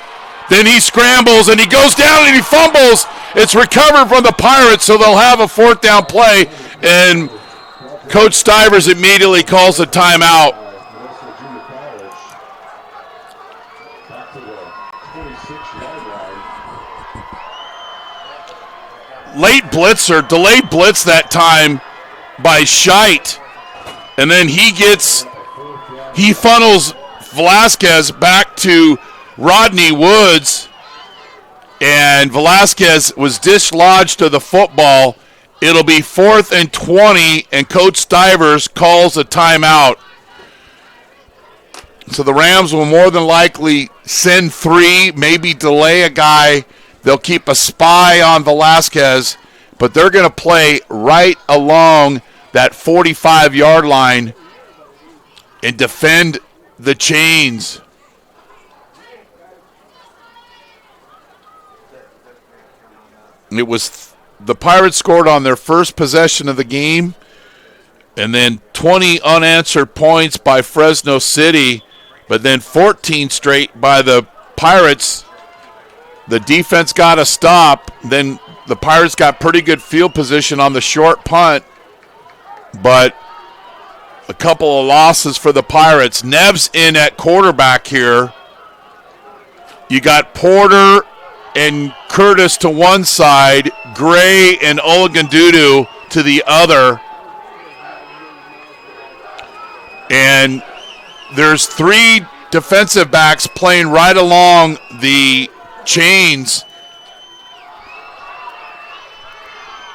Then he scrambles, and he goes down, and he fumbles. It's recovered from the Pirates, so they'll have a 4th down play, and Coach Stivers immediately calls a timeout. Late blitzer, delayed blitz that time by Scheidt. And then he funnels Velasquez back to Rodney Woods. And Velasquez was dislodged to the football. It'll be 4th and 20, and Coach Stivers calls a timeout. So the Rams will more than likely send 3, maybe delay a guy. They'll keep a spy on Velasquez, but they're going to play right along that 45-yard line and defend the chains. It was the Pirates scored on their first possession of the game, and then 20 unanswered points by Fresno City, but then 14 straight by the Pirates. The defense got a stop. Then the Pirates got pretty good field position on the short punt, but a couple of losses for the Pirates. Nev's in at quarterback here. You got Porter and Curtis to one side, Gray and Olagundudu to the other. And there's 3 defensive backs playing right along the chains.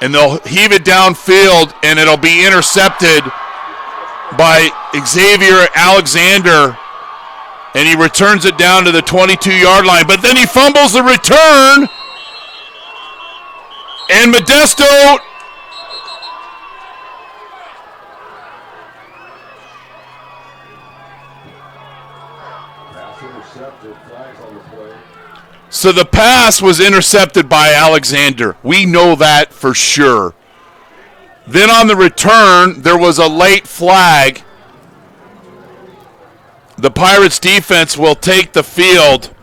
And they'll heave it downfield, and it'll be intercepted by Xavier Alexander. And he returns it down to the 22-yard line. But then he fumbles the return. And Modesto So the pass was intercepted by Alexander. We know that for sure. Then on the return, there was a late flag. The Pirates defense will take the field.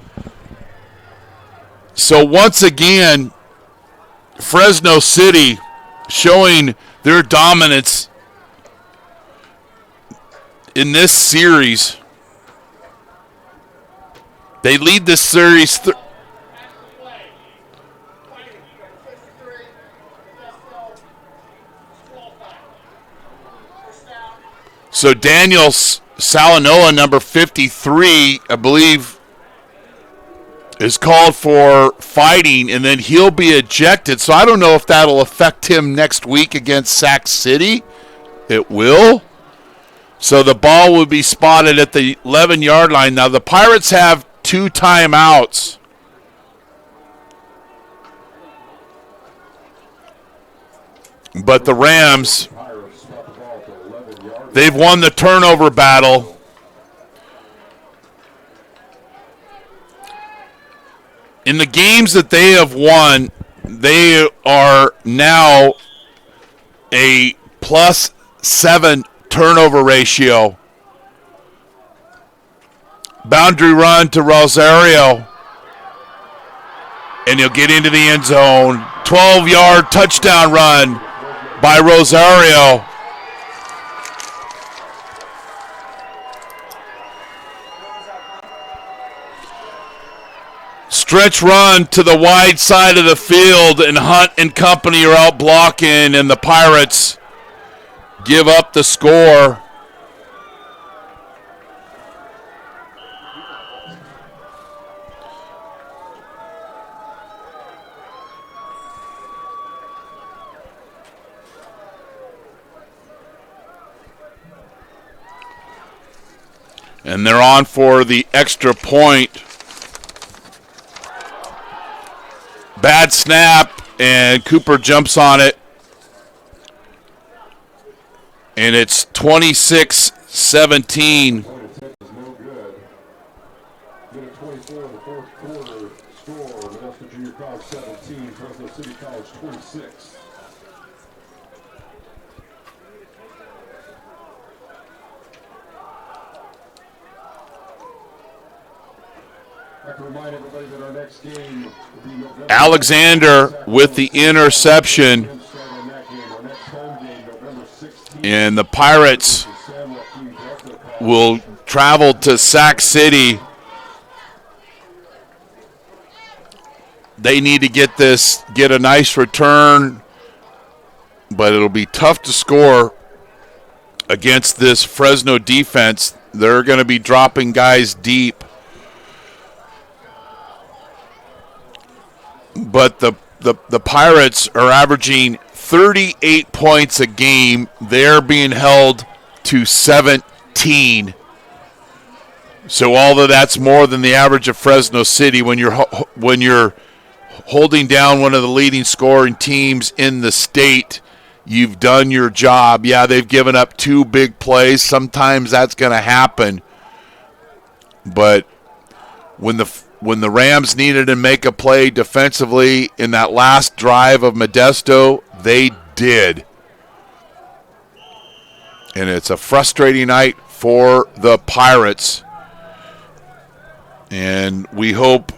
So once again, Fresno City showing their dominance in this series. They lead this series. So Daniel Salanoa, number 53, I believe, is called for fighting, and then he'll be ejected. So I don't know if that'll affect him next week against Sac City. It will. So the ball will be spotted at the 11-yard line. Now the Pirates have 2 timeouts. But the Rams, they've won the turnover battle. In the games that they have won, they are now a +7 turnover ratio. Boundary run to Rosario, and he'll get into the end zone. 12-yard touchdown run by Rosario. Stretch run to the wide side of the field, and Hunt and company are out blocking, and the Pirates give up the score. And they're on for the extra point. Bad snap, and Cooper jumps on it. And it's 26-17. Alexander with the interception, and the Pirates will travel to Sac City. They need to get a nice return, but it'll be tough to score against this Fresno defense. They're going to be dropping guys deep. But the Pirates are averaging 38 points a game. They're being held to 17. So although that's more than the average of Fresno City, when you're holding down one of the leading scoring teams in the state, you've done your job. Yeah, they've given up 2 big plays. Sometimes that's going to happen. But when the Rams needed to make a play defensively in that last drive of Modesto, they did. And it's a frustrating night for the Pirates. And we hope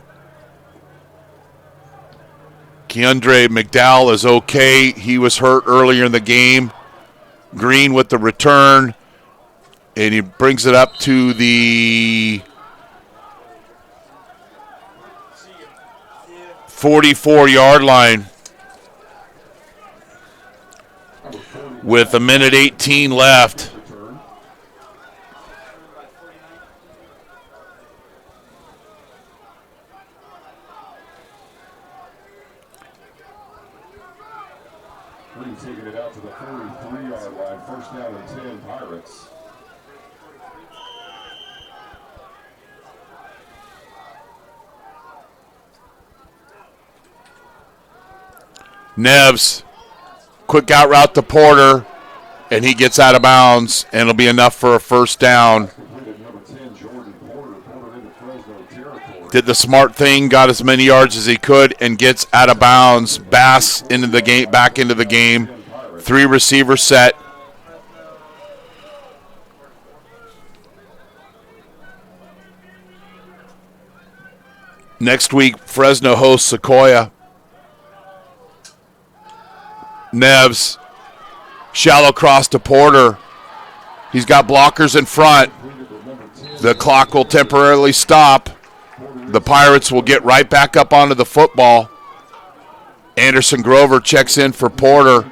Keandre McDowell is okay. He was hurt earlier in the game. Green with the return. And he brings it up to the 44-yard line with 1:18 left. Green taking it out to the 43-yard line. First down and 10, Pirates. Neves, quick out route to Porter, and he gets out of bounds, and it'll be enough for a first down. Did the smart thing, got as many yards as he could, and gets out of bounds. Bass into the game, back into the game. 3 receiver set. Next week, Fresno hosts Sequoia. Neves, shallow cross to Porter. He's got blockers in front. The clock will temporarily stop. The Pirates will get right back up onto the football. Anderson Grover checks in for Porter.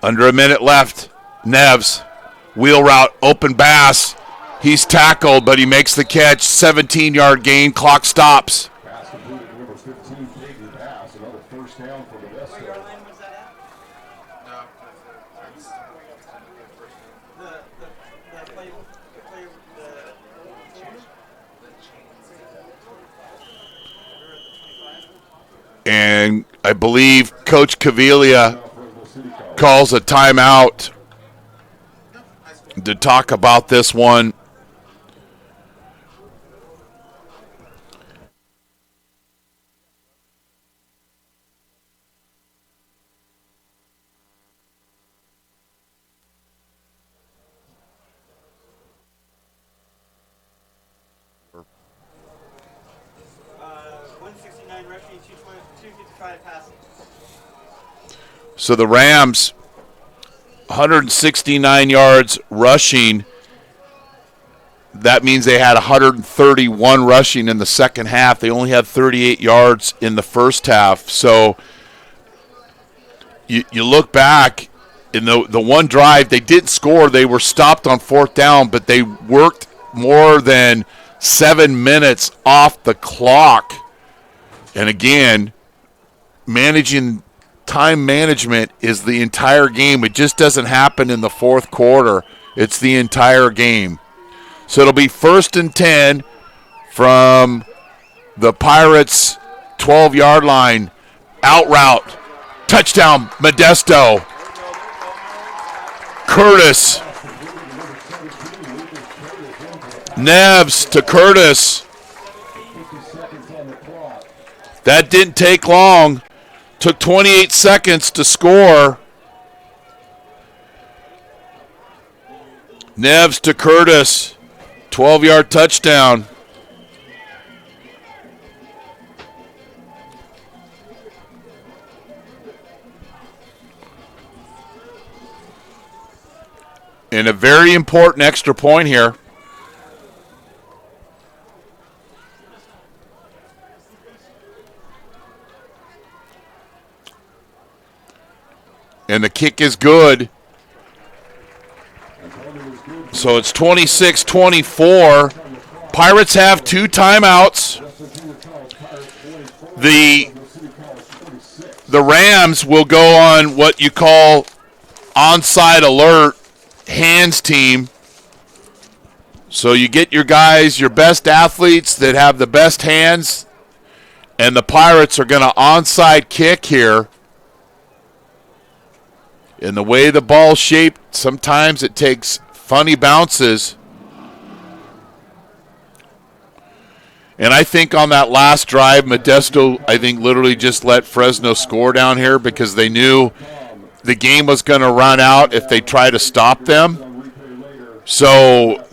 Under a minute left. Neves, wheel route, open Bass. He's tackled, but he makes the catch. 17-yard gain. Clock stops. And I believe Coach Cavilia calls a timeout to talk about this one. So the Rams, 169 yards rushing. That means they had 131 rushing in the second half. They only had 38 yards in the first half. So you look back, in the one drive, they didn't score. They were stopped on 4th down, but they worked more than 7 minutes off the clock. And again, time management is the entire game. It just doesn't happen in the fourth quarter. It's the entire game. So it'll be 1st and 10 from the Pirates' 12-yard line. Out route. Touchdown, Modesto. Curtis. Neves to Curtis. That didn't take long. Took 28 seconds to score. Neves to Curtis. 12-yard touchdown. And a very important extra point here. And the kick is good. So it's 26-24. Pirates have 2 timeouts. The the Rams will go on what you call onside alert hands team. So you get your guys, your best athletes that have the best hands, and the Pirates are going to onside kick here. And the way the ball's shaped, sometimes it takes funny bounces. And I think on that last drive, Modesto, I think, literally just let Fresno score down here because they knew the game was going to run out if they try to stop them. So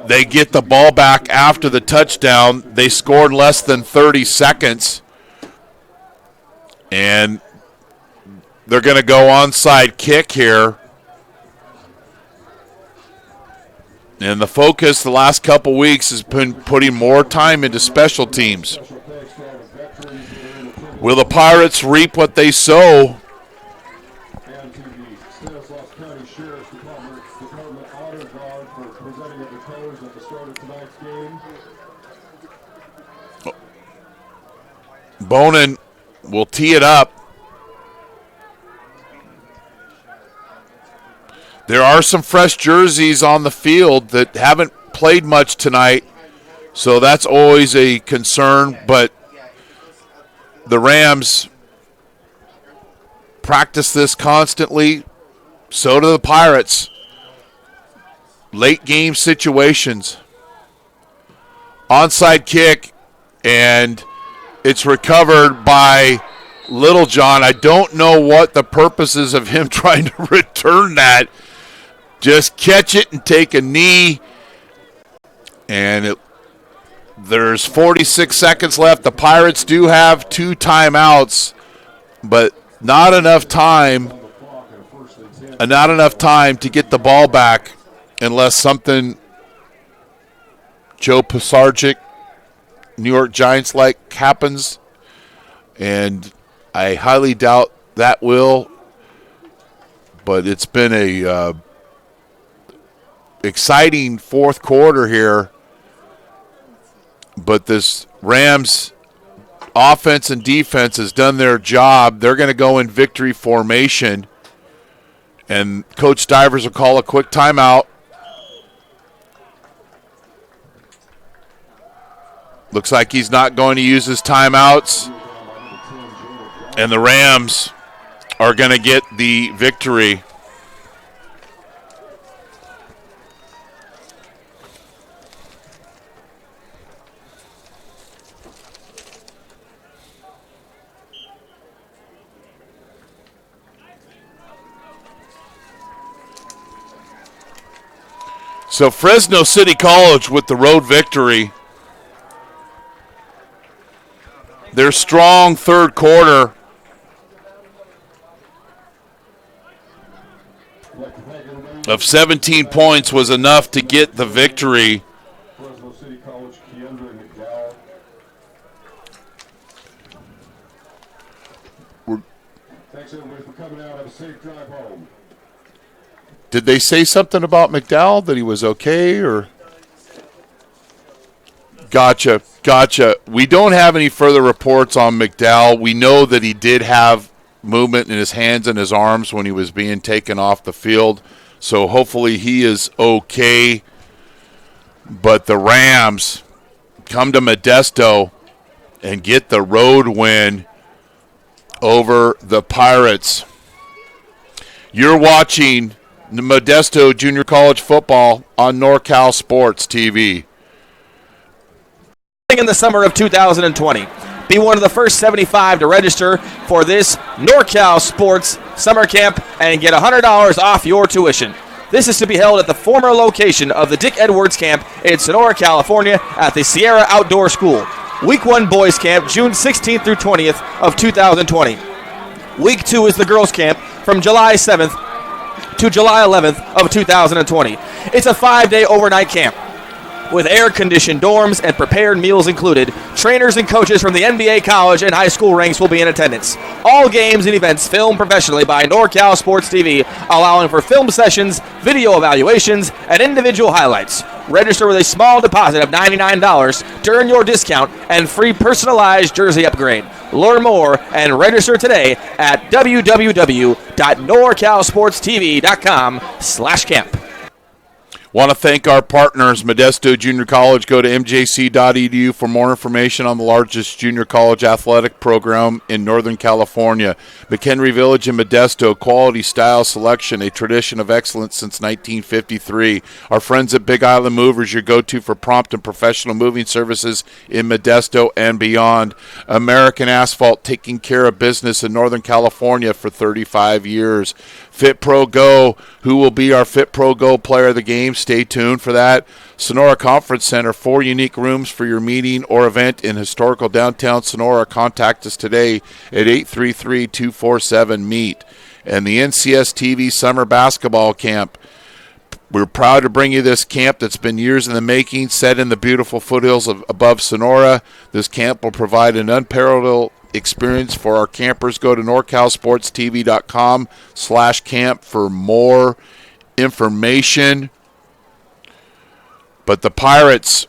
they get the ball back after the touchdown. They scored in less than 30 seconds. And they're going to go onside kick here. And the focus the last couple weeks has been putting more time into special teams. Will the Pirates reap what they sow? Bonin will tee it up. There are some fresh jerseys on the field that haven't played much tonight, so that's always a concern. But the Rams practice this constantly. So do the Pirates. Late game situations. Onside kick, and it's recovered by Littlejohn. I don't know what the purpose is of him trying to return that. Just catch it and take a knee. And there's 46 seconds left. The Pirates do have 2 timeouts, but not enough time to get the ball back unless something Joe Pisarcik, New York Giants-like happens. And I highly doubt that will. But it's been a exciting fourth quarter here, but this Rams offense and defense has done their job. They're going to go in victory formation, and Coach Stivers will call a quick timeout. Looks like he's not going to use his timeouts, and the Rams are going to get the victory. So Fresno City College with the road victory. Their strong third quarter of 17 points was enough to get the victory. Fresno City College, Keandre McDowell. Thanks everybody for coming out. Have a safe drive home. Did they say something about McDowell, that he was okay, or? Gotcha. We don't have any further reports on McDowell. We know that he did have movement in his hands and his arms when he was being taken off the field, so hopefully he is okay. But the Rams come to Modesto and get the road win over the Pirates. You're watching Modesto Junior College football on NorCal Sports TV. In the summer of 2020, be one of the first 75 to register for this NorCal Sports Summer Camp and get $100 off your tuition. This is to be held at the former location of the Dick Edwards Camp in Sonora, California at the Sierra Outdoor School. Week 1 Boys Camp, June 16th through 20th of 2020. Week 2 is the Girls Camp from July 7th to July 11th of 2020. It's a 5-day overnight camp with air-conditioned dorms and prepared meals included. Trainers and coaches from the NBA, college, and high school ranks will be in attendance. All games and events filmed professionally by NorCal Sports TV, allowing for film sessions, video evaluations, and individual highlights. Register with a small deposit of $99 to earn your discount and free personalized jersey upgrade. Learn more and register today at www.norcalsportstv.com/camp. Want to thank our partners, Modesto Junior College. Go to mjc.edu for more information on the largest junior college athletic program in Northern California. McHenry Village in Modesto, quality, style, selection, a tradition of excellence since 1953. Our friends at Big Island Movers, your go-to for prompt and professional moving services in Modesto and beyond. American Asphalt, taking care of business in Northern California for 35 years. FitPro GO, who will be our FitPro GO player of the game? Stay tuned for that. Sonora Conference Center, 4 unique rooms for your meeting or event in historical downtown Sonora. Contact us today at 833-247-MEET. And the NCS TV Summer Basketball Camp. We're proud to bring you this camp that's been years in the making, set in the beautiful foothills above Sonora. This camp will provide an unparalleled experience for our campers. Go to norcalsportstv.com/camp for more information. But the Pirates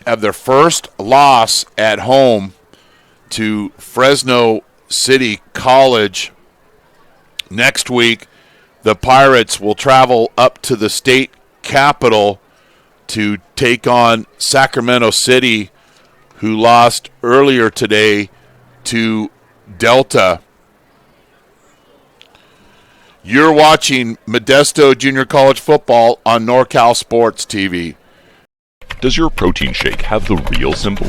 have their first loss at home to Fresno City College. Next week, the Pirates will travel up to the state capital to take on Sacramento City, who lost earlier today to Delta. You're watching Modesto Junior College football on NorCal Sports TV. Does your protein shake have the real symbol?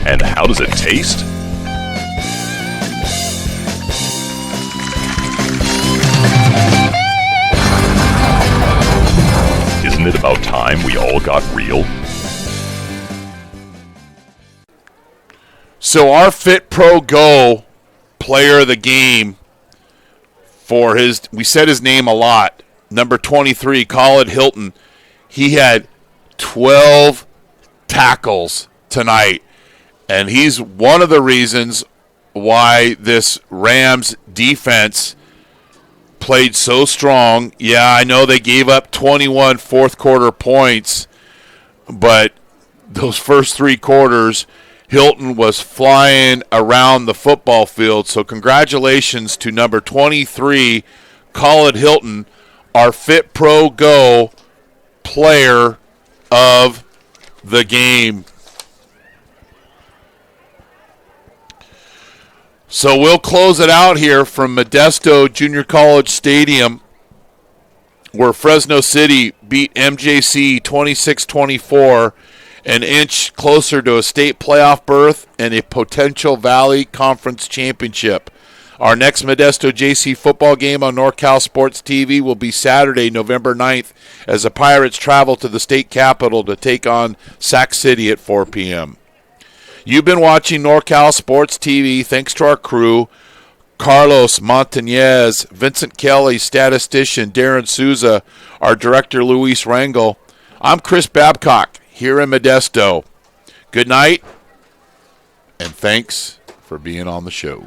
And how does it taste? Isn't it about time we all got real? So our FitPro GO player of the game for we said his name a lot, number 23, Colin Hilton, he had 12 tackles tonight. And he's one of the reasons why this Rams defense played so strong. Yeah, I know they gave up 21 fourth-quarter points, but those first 3 quarters, Hilton was flying around the football field. So congratulations to number 23, Colin Hilton, our FitPro GO player of the game. So we'll close it out here from Modesto Junior College Stadium, where Fresno City beat MJC 26-24, an inch closer to a state playoff berth and a potential Valley Conference championship. Our next Modesto JC football game on NorCal Sports TV will be Saturday, November 9th, as the Pirates travel to the state capitol to take on Sac City at 4 p.m. You've been watching NorCal Sports TV. Thanks to our crew, Carlos Montañez, Vincent Kelly, statistician Darren Souza, our director Luis Rangel. I'm Chris Babcock here in Modesto. Good night, and thanks for being on the show.